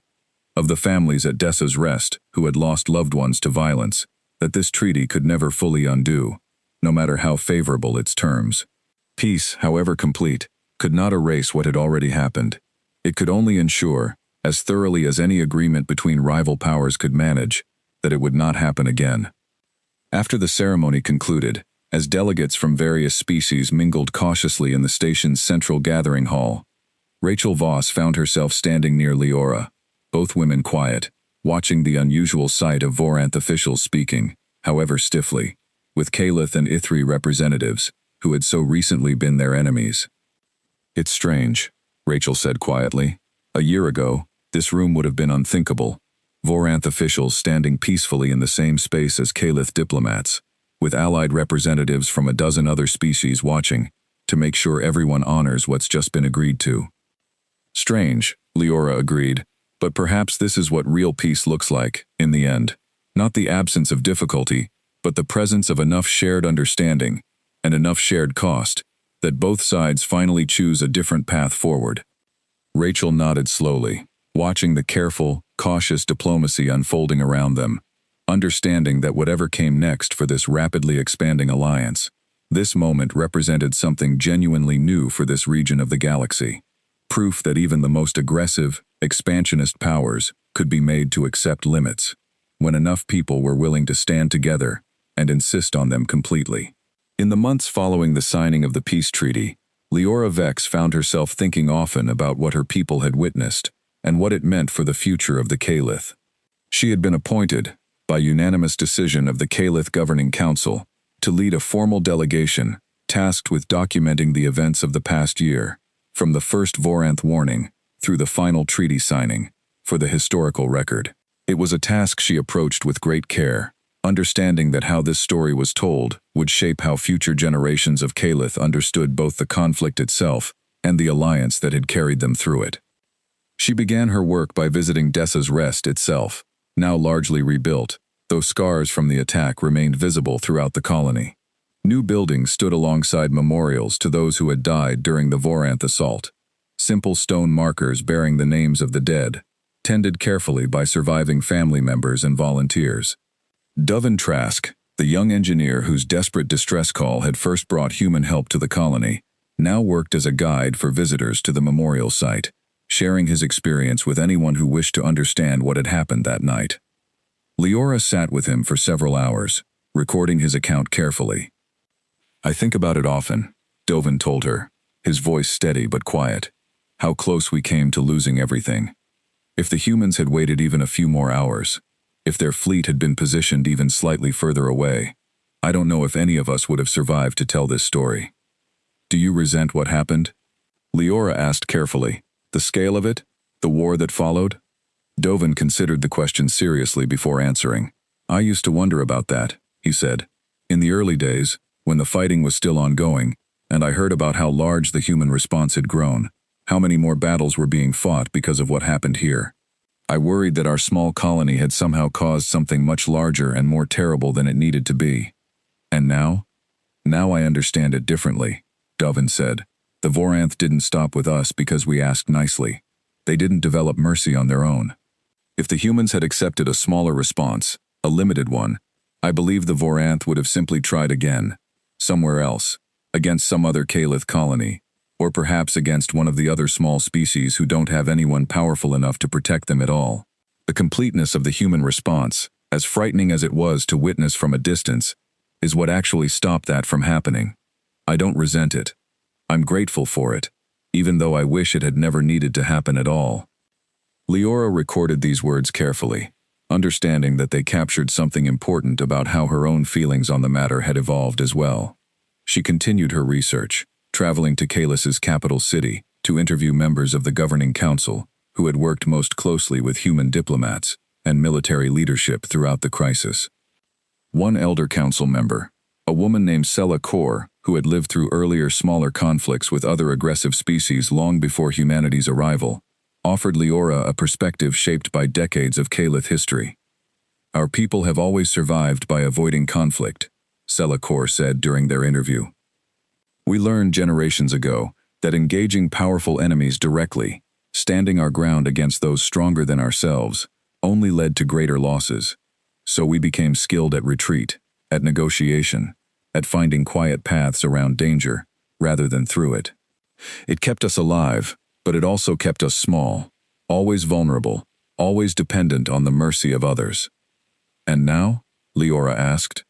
of the families at Dessa's Rest who had lost loved ones to violence, that this treaty could never fully undo, no matter how favorable its terms. Peace, however complete, could not erase what had already happened. It could only ensure, as thoroughly as any agreement between rival powers could manage, that it would not happen again. After the ceremony concluded, as delegates from various species mingled cautiously in the station's central gathering hall, Rachel Voss found herself standing near Leora, both women quiet, watching the unusual sight of Voranth officials speaking, however stiffly, with Kalith and Ithri representatives, who had so recently been their enemies. "It's strange," Rachel said quietly. "A year ago, this room would have been unthinkable. Voranth officials standing peacefully in the same space as Kalith diplomats, with allied representatives from a dozen other species watching, to make sure everyone honors what's just been agreed to." "Strange," Leora agreed, "but perhaps this is what real peace looks like, in the end. Not the absence of difficulty, but the presence of enough shared understanding, and enough shared cost, that both sides finally choose a different path forward." Rachel nodded slowly, watching the careful, cautious diplomacy unfolding around them, understanding that whatever came next for this rapidly expanding alliance, this moment represented something genuinely new for this region of the galaxy. Proof that even the most aggressive, expansionist powers could be made to accept limits, when enough people were willing to stand together and insist on them completely. In the months following the signing of the peace treaty, Leora Vex found herself thinking often about what her people had witnessed and what it meant for the future of the Kalith. She had been appointed, by unanimous decision of the Kalith Governing Council, to lead a formal delegation tasked with documenting the events of the past year, from the first Voranth warning through the final treaty signing, for the historical record. It was a task she approached with great care, understanding that how this story was told would shape how future generations of Kalith understood both the conflict itself and the alliance that had carried them through it. She began her work by visiting Dessa's Rest itself, now largely rebuilt, though scars from the attack remained visible throughout the colony. New buildings stood alongside memorials to those who had died during the Voranth assault, simple stone markers bearing the names of the dead, tended carefully by surviving family members and volunteers. Dovin Trask, the young engineer whose desperate distress call had first brought human help to the colony, now worked as a guide for visitors to the memorial site, sharing his experience with anyone who wished to understand what had happened that night. Leora sat with him for several hours, recording his account carefully. "I think about it often," Dovin told her, his voice steady but quiet. "How close we came to losing everything. If the humans had waited even a few more hours, if their fleet had been positioned even slightly further away, I don't know if any of us would have survived to tell this story. Do you resent what happened? Leora asked carefully. The scale of it? The war that followed? Dovin considered the question seriously before answering. I used to wonder about that, he said. In the early days, when the fighting was still ongoing, and I heard about how large the human response had grown, how many more battles were being fought because of what happened here. I worried that our small colony had somehow caused something much larger and more terrible than it needed to be. And now? Now I understand it differently, Dovin said. The Voranth didn't stop with us because we asked nicely. They didn't develop mercy on their own. If the humans had accepted a smaller response, a limited one, I believe the Voranth would have simply tried again, somewhere else, against some other Kalith colony, or perhaps against one of the other small species who don't have anyone powerful enough to protect them at all. The completeness of the human response, as frightening as it was to witness from a distance, is what actually stopped that from happening. I don't resent it. I'm grateful for it, even though I wish it had never needed to happen at all. Leora recorded these words carefully, understanding that they captured something important about how her own feelings on the matter had evolved as well. She continued her research, traveling to Kalith's capital city to interview members of the governing council who had worked most closely with human diplomats and military leadership throughout the crisis. One elder council member, a woman named Sela Kor, who had lived through earlier smaller conflicts with other aggressive species long before humanity's arrival, offered Leora a perspective shaped by decades of Kalith history. Our people have always survived by avoiding conflict, Sela Kor said during their interview. We learned generations ago that engaging powerful enemies directly, standing our ground against those stronger than ourselves, only led to greater losses. So we became skilled at retreat, at negotiation, at finding quiet paths around danger, rather than through it. It kept us alive, but it also kept us small, always vulnerable, always dependent on the mercy of others. And now? Leora asked.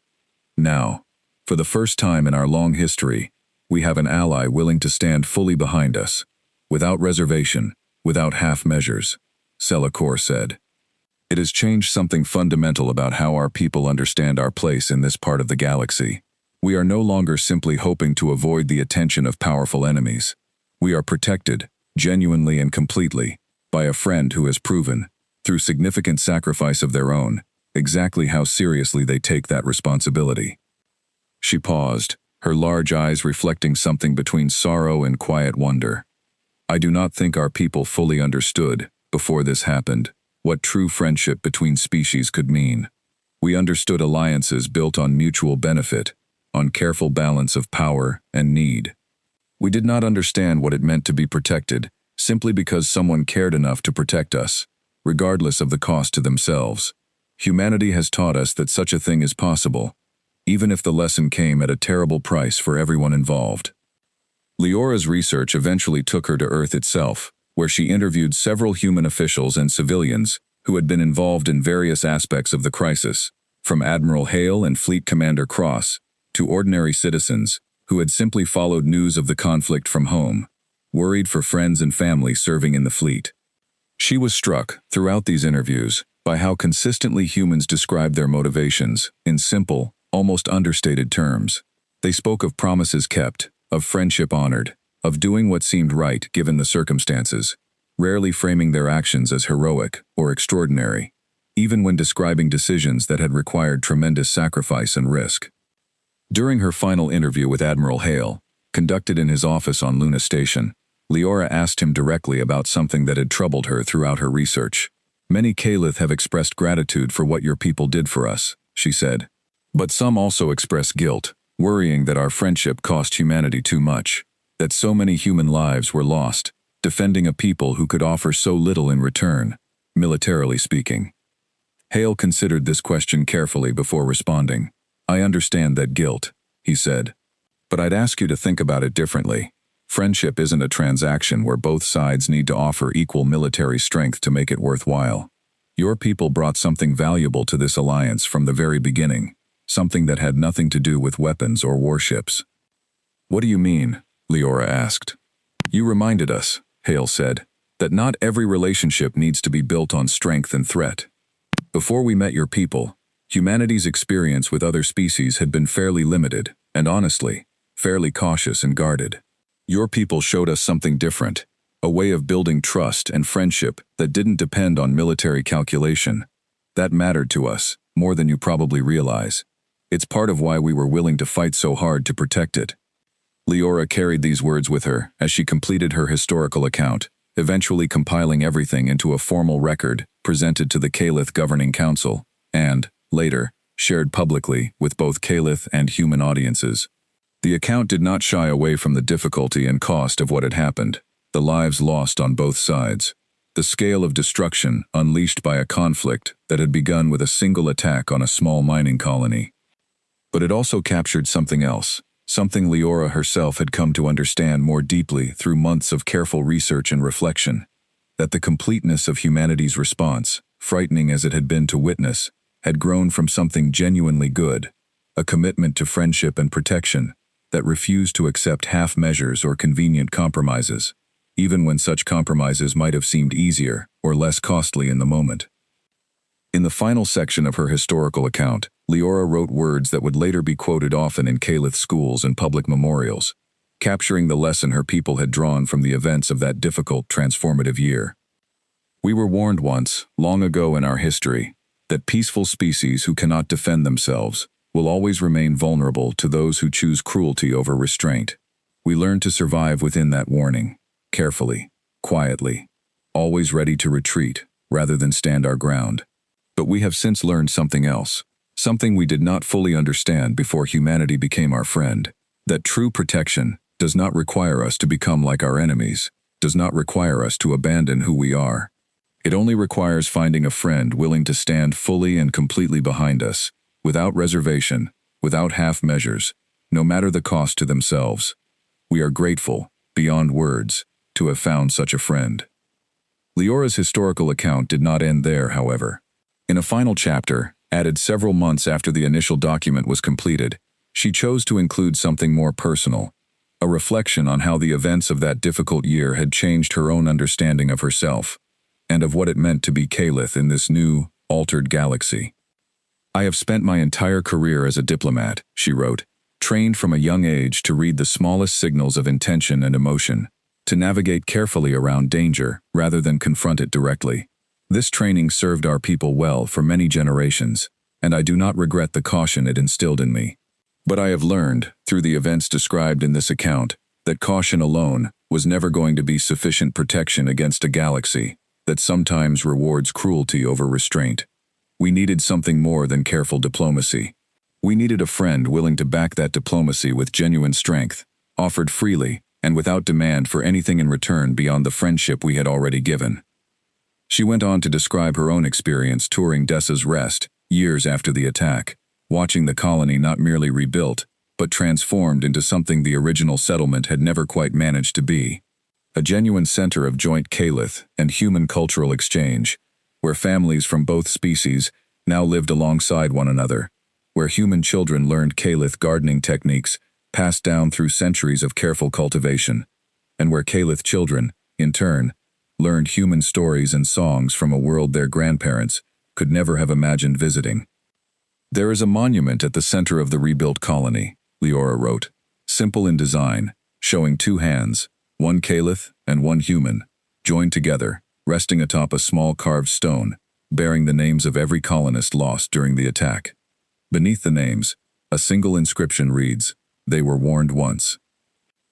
Now, for the first time in our long history, we have an ally willing to stand fully behind us, without reservation, without half measures, Sela Kor said. It has changed something fundamental about how our people understand our place in this part of the galaxy. We are no longer simply hoping to avoid the attention of powerful enemies. We are protected, genuinely and completely, by a friend who has proven, through significant sacrifice of their own, exactly how seriously they take that responsibility. She paused, her large eyes reflecting something between sorrow and quiet wonder. I do not think our people fully understood, before this happened, what true friendship between species could mean. We understood alliances built on mutual benefit, on careful balance of power and need. We did not understand what it meant to be protected, simply because someone cared enough to protect us, regardless of the cost to themselves. Humanity has taught us that such a thing is possible, even if the lesson came at a terrible price for everyone involved. Leora's research eventually took her to Earth itself, where she interviewed several human officials and civilians who had been involved in various aspects of the crisis, from Admiral Hale and Fleet Commander Cross, to ordinary citizens who had simply followed news of the conflict from home, worried for friends and family serving in the fleet. She was struck, throughout these interviews, by how consistently humans described their motivations, in simple, almost understated terms. They spoke of promises kept, of friendship honored, of doing what seemed right given the circumstances, rarely framing their actions as heroic or extraordinary, even when describing decisions that had required tremendous sacrifice and risk. During her final interview with Admiral Hale, conducted in his office on Luna Station, Leora asked him directly about something that had troubled her throughout her research. Many Kalith have expressed gratitude for what your people did for us, she said. But some also express guilt, worrying that our friendship cost humanity too much, that so many human lives were lost, defending a people who could offer so little in return, militarily speaking. Hale considered this question carefully before responding. I understand that guilt, he said. But I'd ask you to think about it differently. Friendship isn't a transaction where both sides need to offer equal military strength to make it worthwhile. Your people brought something valuable to this alliance from the very beginning, something that had nothing to do with weapons or warships. What do you mean? Leora asked. You reminded us, Hale said, that not every relationship needs to be built on strength and threat. Before we met your people, Humanity's experience with other species had been fairly limited, and honestly, fairly cautious and guarded. Your people showed us something different, a way of building trust and friendship that didn't depend on military calculation. That mattered to us, more than you probably realize. It's part of why we were willing to fight so hard to protect it. Leora carried these words with her as she completed her historical account, eventually compiling everything into a formal record presented to the Calith Governing Council, and, later, shared publicly with both Calith and human audiences. The account did not shy away from the difficulty and cost of what had happened, the lives lost on both sides, the scale of destruction unleashed by a conflict that had begun with a single attack on a small mining colony. But it also captured something else, something Leora herself had come to understand more deeply through months of careful research and reflection, that the completeness of humanity's response, frightening as it had been to witness, had grown from something genuinely good, a commitment to friendship and protection that refused to accept half measures or convenient compromises, even when such compromises might have seemed easier or less costly in the moment. In the final section of her historical account, Leora wrote words that would later be quoted often in Calith schools and public memorials, capturing the lesson her people had drawn from the events of that difficult, transformative year. We were warned once, long ago in our history, that peaceful species who cannot defend themselves will always remain vulnerable to those who choose cruelty over restraint. We learned to survive within that warning, carefully, quietly, always ready to retreat rather than stand our ground. But we have since learned something else, something we did not fully understand before humanity became our friend, that true protection does not require us to become like our enemies, does not require us to abandon who we are. It only requires finding a friend willing to stand fully and completely behind us, without reservation, without half measures, no matter the cost to themselves. We are grateful, beyond words, to have found such a friend. Leora's historical account did not end there, however. In a final chapter, added several months after the initial document was completed, she chose to include something more personal, a reflection on how the events of that difficult year had changed her own understanding of herself, and of what it meant to be Calith in this new, altered galaxy. I have spent my entire career as a diplomat, she wrote, trained from a young age to read the smallest signals of intention and emotion, to navigate carefully around danger rather than confront it directly. This training served our people well for many generations, and I do not regret the caution it instilled in me. But I have learned, through the events described in this account, that caution alone was never going to be sufficient protection against a galaxy that sometimes rewards cruelty over restraint. We needed something more than careful diplomacy. We needed a friend willing to back that diplomacy with genuine strength, offered freely and without demand for anything in return beyond the friendship we had already given. She went on to describe her own experience touring Dessa's Rest, years after the attack, watching the colony not merely rebuilt, but transformed into something the original settlement had never quite managed to be. A genuine center of joint Calith and human cultural exchange, where families from both species now lived alongside one another, where human children learned Calith gardening techniques passed down through centuries of careful cultivation, and where Calith children, in turn, learned human stories and songs from a world their grandparents could never have imagined visiting. There is a monument at the center of the rebuilt colony, Leora wrote, simple in design, showing two hands, one Calith and one human, joined together, resting atop a small carved stone, bearing the names of every colonist lost during the attack. Beneath the names, a single inscription reads, "They were warned once."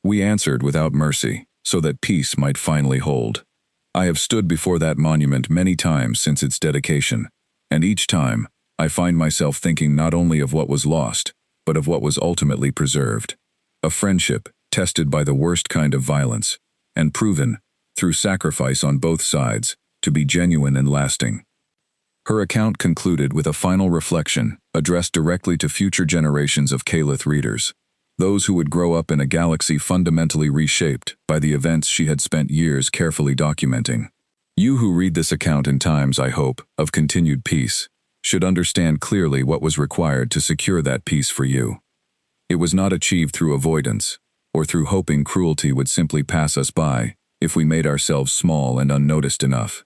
We answered without mercy, so that peace might finally hold. I have stood before that monument many times since its dedication, and each time, I find myself thinking not only of what was lost, but of what was ultimately preserved. A friendship tested by the worst kind of violence, and proven, through sacrifice on both sides, to be genuine and lasting. Her account concluded with a final reflection addressed directly to future generations of Calith readers, those who would grow up in a galaxy fundamentally reshaped by the events she had spent years carefully documenting. You who read this account in times, I hope, of continued peace, should understand clearly what was required to secure that peace for you. It was not achieved through avoidance, or through hoping cruelty would simply pass us by if we made ourselves small and unnoticed enough.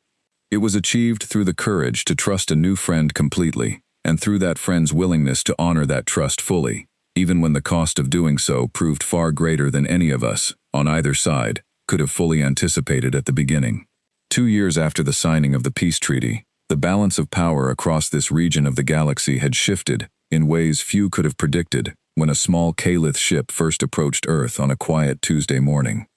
It was achieved through the courage to trust a new friend completely, and through that friend's willingness to honor that trust fully, even when the cost of doing so proved far greater than any of us, on either side, could have fully anticipated at the beginning. 2 years after the signing of the peace treaty, the balance of power across this region of the galaxy had shifted in ways few could have predicted when a small Kalith ship first approached Earth on a quiet Tuesday morning.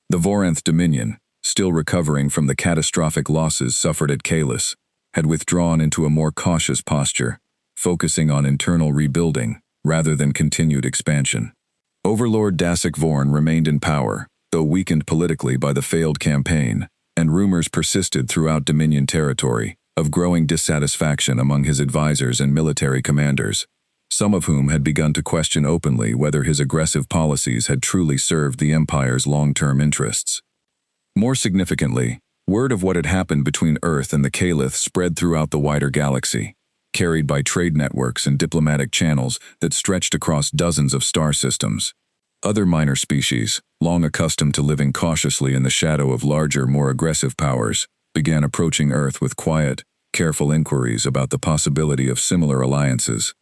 The Voranth Dominion, still recovering from the catastrophic losses suffered at Kalis, had withdrawn into a more cautious posture, focusing on internal rebuilding rather than continued expansion. Overlord Dasik Vorn remained in power, though weakened politically by the failed campaign, and rumors persisted throughout Dominion territory of growing dissatisfaction among his advisors and military commanders, some of whom had begun to question openly whether his aggressive policies had truly served the Empire's long-term interests. More significantly, word of what had happened between Earth and the Kalith spread throughout the wider galaxy, carried by trade networks and diplomatic channels that stretched across dozens of star systems. Other minor species, long accustomed to living cautiously in the shadow of larger, more aggressive powers, began approaching Earth with quiet, careful inquiries about the possibility of similar alliances.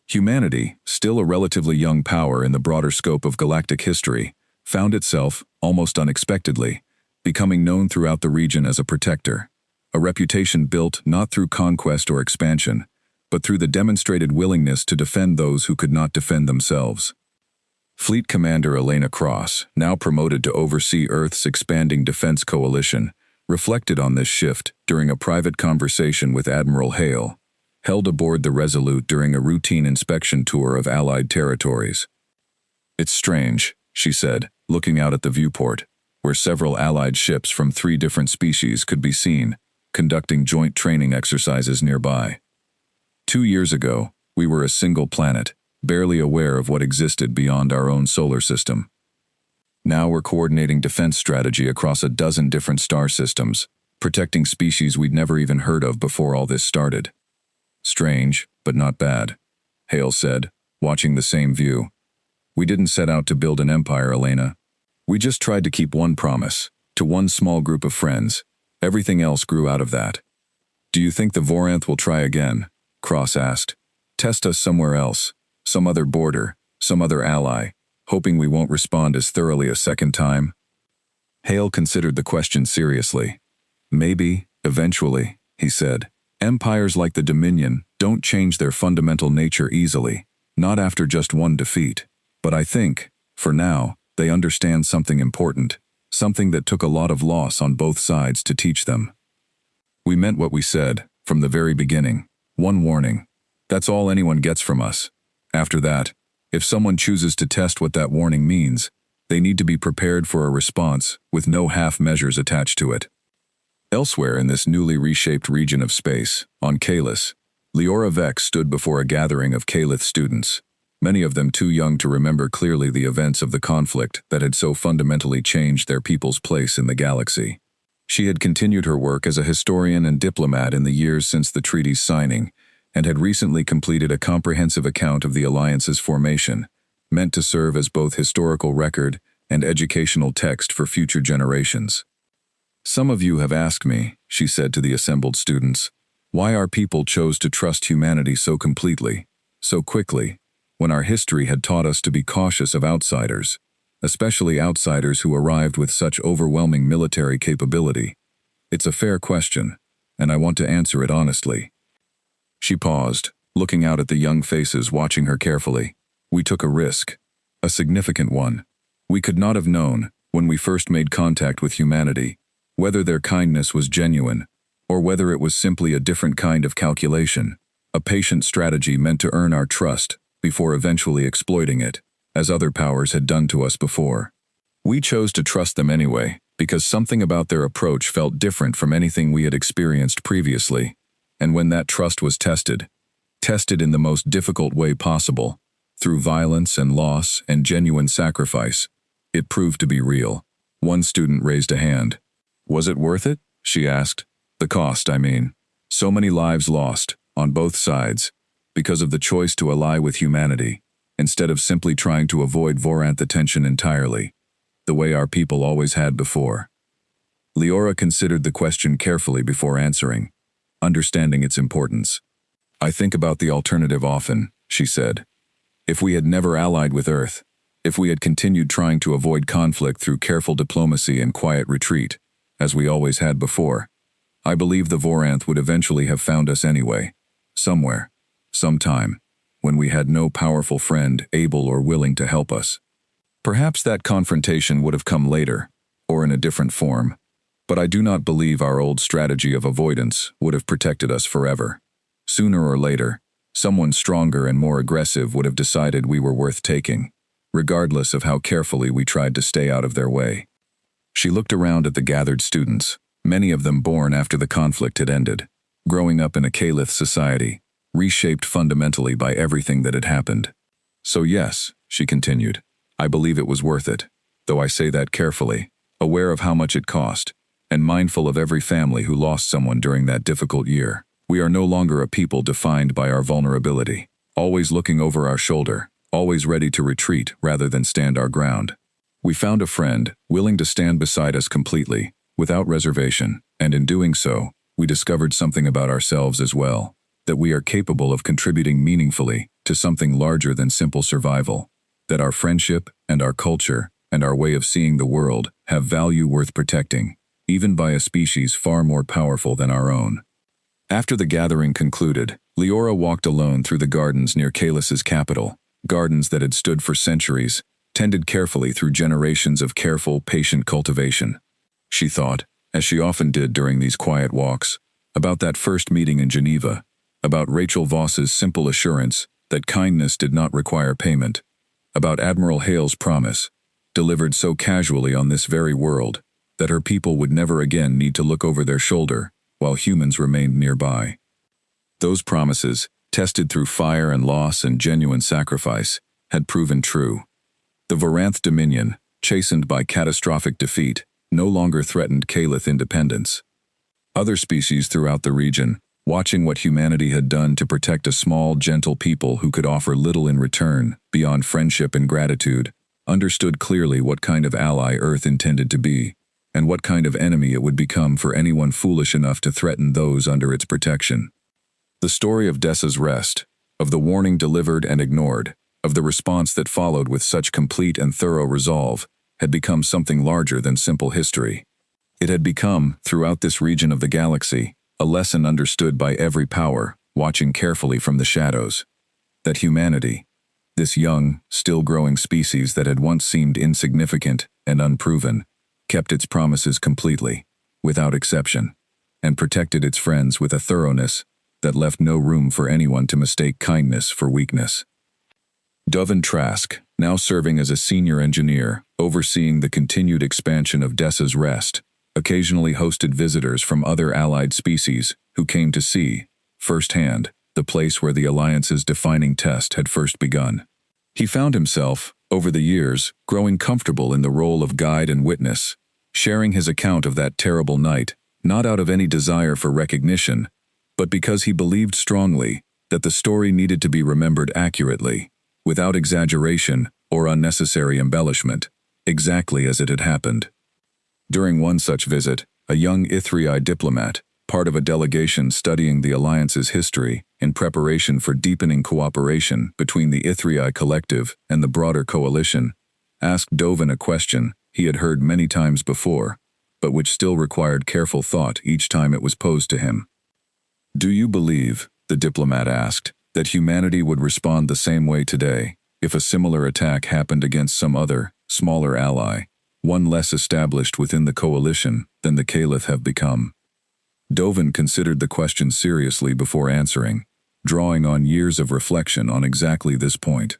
Humanity, still a relatively young power in the broader scope of galactic history, found itself, almost unexpectedly, becoming known throughout the region as a protector, a reputation built not through conquest or expansion, but through the demonstrated willingness to defend those who could not defend themselves. Fleet Commander Elena Cross, now promoted to oversee Earth's expanding defense coalition, reflected on this shift during a private conversation with Admiral Hale, held aboard the Resolute during a routine inspection tour of Allied territories. "It's strange," she said, looking out at the viewport, where several Allied ships from 3 different species could be seen, conducting joint training exercises nearby. 2 years ago, we were a single planet, barely aware of what existed beyond our own solar system. Now we're coordinating defense strategy across a dozen different star systems, protecting species we'd never even heard of before all this started. "Strange, but not bad," Hale said, watching the same view. "We didn't set out to build an empire, Elena. We just tried to keep one promise, to one small group of friends. Everything else grew out of that." "Do you think the Voranth will try again?" Cross asked. "Test us somewhere else, some other border, some other ally, hoping we won't respond as thoroughly a second time?" Hale considered the question seriously. "Maybe, eventually," he said. "Empires like the Dominion don't change their fundamental nature easily, not after just one defeat. But I think, for now, they understand something important, something that took a lot of loss on both sides to teach them. We meant what we said, from the very beginning. One warning. That's all anyone gets from us. After that, if someone chooses to test what that warning means, they need to be prepared for a response with no half measures attached to it." Elsewhere in this newly reshaped region of space, on Kalis, Leora Vex stood before a gathering of Kalith students, many of them too young to remember clearly the events of the conflict that had so fundamentally changed their people's place in the galaxy. She had continued her work as a historian and diplomat in the years since the treaty's signing, and had recently completed a comprehensive account of the Alliance's formation, meant to serve as both historical record and educational text for future generations. "Some of you have asked me," she said to the assembled students, "why our people chose to trust humanity so completely, so quickly, when our history had taught us to be cautious of outsiders, especially outsiders who arrived with such overwhelming military capability. It's a fair question, and I want to answer it honestly." She paused, looking out at the young faces watching her carefully. "We took a risk, a significant one. We could not have known, when we first made contact with humanity, whether their kindness was genuine, or whether it was simply a different kind of calculation, a patient strategy meant to earn our trust before eventually exploiting it, as other powers had done to us before. We chose to trust them anyway, because something about their approach felt different from anything we had experienced previously, and when that trust was tested in the most difficult way possible, through violence and loss and genuine sacrifice, it proved to be real." One student raised a hand. "Was it worth it?" she asked. "The cost, I mean. So many lives lost, on both sides, because of the choice to ally with humanity, instead of simply trying to avoid Voranth attention entirely, the way our people always had before." Leora considered the question carefully before answering, understanding its importance. I think about the alternative often, she said. If we had never allied with Earth, if we had continued trying to avoid conflict through careful diplomacy and quiet retreat, as we always had before, I believe the Voranth would eventually have found us anyway, somewhere, sometime, when we had no powerful friend able or willing to help us. Perhaps that confrontation would have come later, or in a different form, but I do not believe our old strategy of avoidance would have protected us forever. Sooner or later, someone stronger and more aggressive would have decided we were worth taking, regardless of how carefully we tried to stay out of their way. She looked around at the gathered students, many of them born after the conflict had ended, growing up in a Kalith society, reshaped fundamentally by everything that had happened. So yes, she continued, I believe it was worth it, though I say that carefully, aware of how much it cost, and mindful of every family who lost someone during that difficult year. We are no longer a people defined by our vulnerability, always looking over our shoulder, always ready to retreat rather than stand our ground. We found a friend, willing to stand beside us completely, without reservation, and in doing so, we discovered something about ourselves as well, that we are capable of contributing meaningfully to something larger than simple survival, that our friendship and our culture and our way of seeing the world have value worth protecting, even by a species far more powerful than our own. After the gathering concluded, Leora walked alone through the gardens near Kalith's capital, gardens that had stood for centuries, tended carefully through generations of careful, patient cultivation. She thought, as she often did during these quiet walks, about that first meeting in Geneva, about Rachel Voss's simple assurance that kindness did not require payment, about Admiral Hale's promise, delivered so casually on this very world, that her people would never again need to look over their shoulder while humans remained nearby. Those promises, tested through fire and loss and genuine sacrifice, had proven true. The Voranth Dominion, chastened by catastrophic defeat, no longer threatened Kalith independence. Other species throughout the region, watching what humanity had done to protect a small, gentle people who could offer little in return beyond friendship and gratitude, understood clearly what kind of ally Earth intended to be, and what kind of enemy it would become for anyone foolish enough to threaten those under its protection. The story of Dessa's rest, of the warning delivered and ignored, of the response that followed with such complete and thorough resolve, had become something larger than simple history. It had become, throughout this region of the galaxy, a lesson understood by every power, watching carefully from the shadows, that humanity, this young, still-growing species that had once seemed insignificant and unproven, kept its promises completely, without exception, and protected its friends with a thoroughness that left no room for anyone to mistake kindness for weakness. Dovan Trask, now serving as a senior engineer, overseeing the continued expansion of Dessa's Rest, occasionally hosted visitors from other allied species who came to see, firsthand, the place where the Alliance's defining test had first begun. He found himself, over the years, growing comfortable in the role of guide and witness, sharing his account of that terrible night, not out of any desire for recognition, but because he believed strongly that the story needed to be remembered accurately, without exaggeration or unnecessary embellishment, exactly as it had happened. During one such visit, a young HFY diplomat, part of a delegation studying the Alliance's history in preparation for deepening cooperation between the HFY collective and the broader coalition, asked Dovan a question he had heard many times before, but which still required careful thought each time it was posed to him. "Do you believe," the diplomat asked, "that humanity would respond the same way today if a similar attack happened against some other, smaller ally, one less established within the coalition than the Kalith have become?" Dovan considered the question seriously before answering, drawing on years of reflection on exactly this point.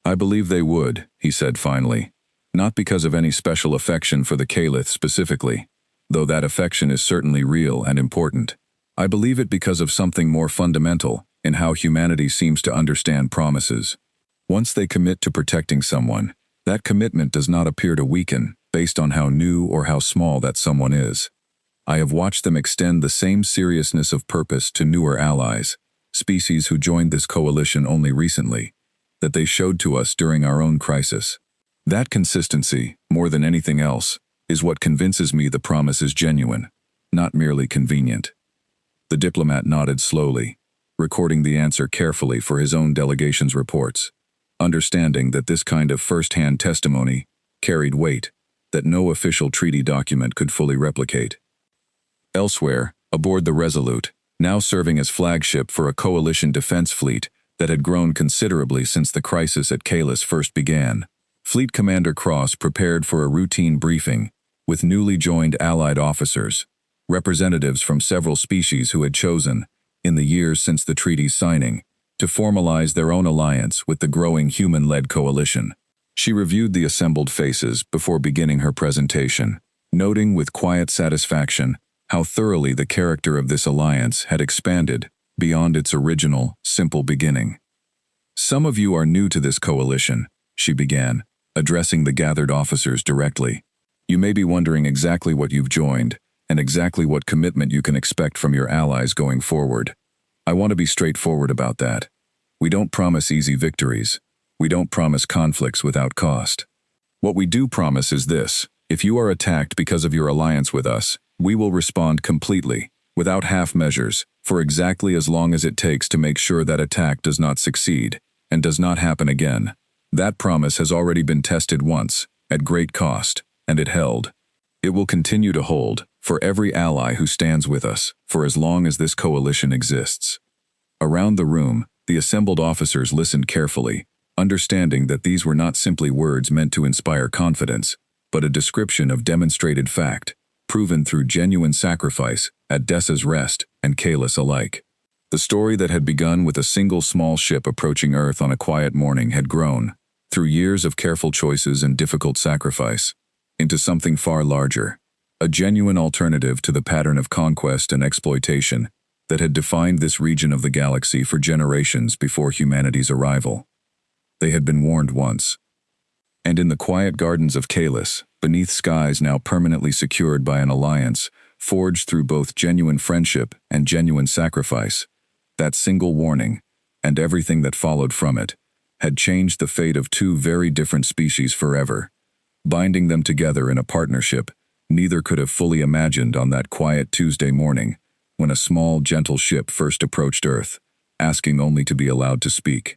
"I believe they would," he said finally, "not because of any special affection for the Kalith specifically, though that affection is certainly real and important. I believe it because of something more fundamental in how humanity seems to understand promises. Once they commit to protecting someone, that commitment does not appear to weaken based on how new or how small that someone is. I have watched them extend the same seriousness of purpose to newer allies, species who joined this coalition only recently, that they showed to us during our own crisis. That consistency, more than anything else, is what convinces me the promise is genuine, not merely convenient." The diplomat nodded slowly, recording the answer carefully for his own delegation's reports, understanding that this kind of first-hand testimony carried weight that no official treaty document could fully replicate. Elsewhere, aboard the Resolute, now serving as flagship for a coalition defense fleet that had grown considerably since the crisis at Kalis first began, Fleet Commander Cross prepared for a routine briefing with newly joined Allied officers, representatives from several species who had chosen, in the years since the treaty's signing, to formalize their own alliance with the growing human-led coalition. She reviewed the assembled faces before beginning her presentation, noting with quiet satisfaction how thoroughly the character of this alliance had expanded beyond its original, simple beginning. "Some of you are new to this coalition," she began, addressing the gathered officers directly. "You may be wondering exactly what you've joined and exactly what commitment you can expect from your allies going forward. I want to be straightforward about that. We don't promise easy victories. We don't promise conflicts without cost. What we do promise is this: if you are attacked because of your alliance with us, we will respond completely, without half measures, for exactly as long as it takes to make sure that attack does not succeed and does not happen again. That promise has already been tested once, at great cost, and it held. It will continue to hold for every ally who stands with us for as long as this coalition exists." Around the room, the assembled officers listened carefully, understanding that these were not simply words meant to inspire confidence, but a description of demonstrated fact, proven through genuine sacrifice at Dessa's Rest and Kalis alike. The story that had begun with a single small ship approaching Earth on a quiet morning had grown, through years of careful choices and difficult sacrifice, into something far larger, a genuine alternative to the pattern of conquest and exploitation that had defined this region of the galaxy for generations before humanity's arrival. They had been warned once. And in the quiet gardens of Kalis, beneath skies now permanently secured by an alliance forged through both genuine friendship and genuine sacrifice, that single warning, and everything that followed from it, had changed the fate of two very different species forever, binding them together in a partnership neither could have fully imagined on that quiet Tuesday morning when a small, gentle ship first approached Earth, asking only to be allowed to speak.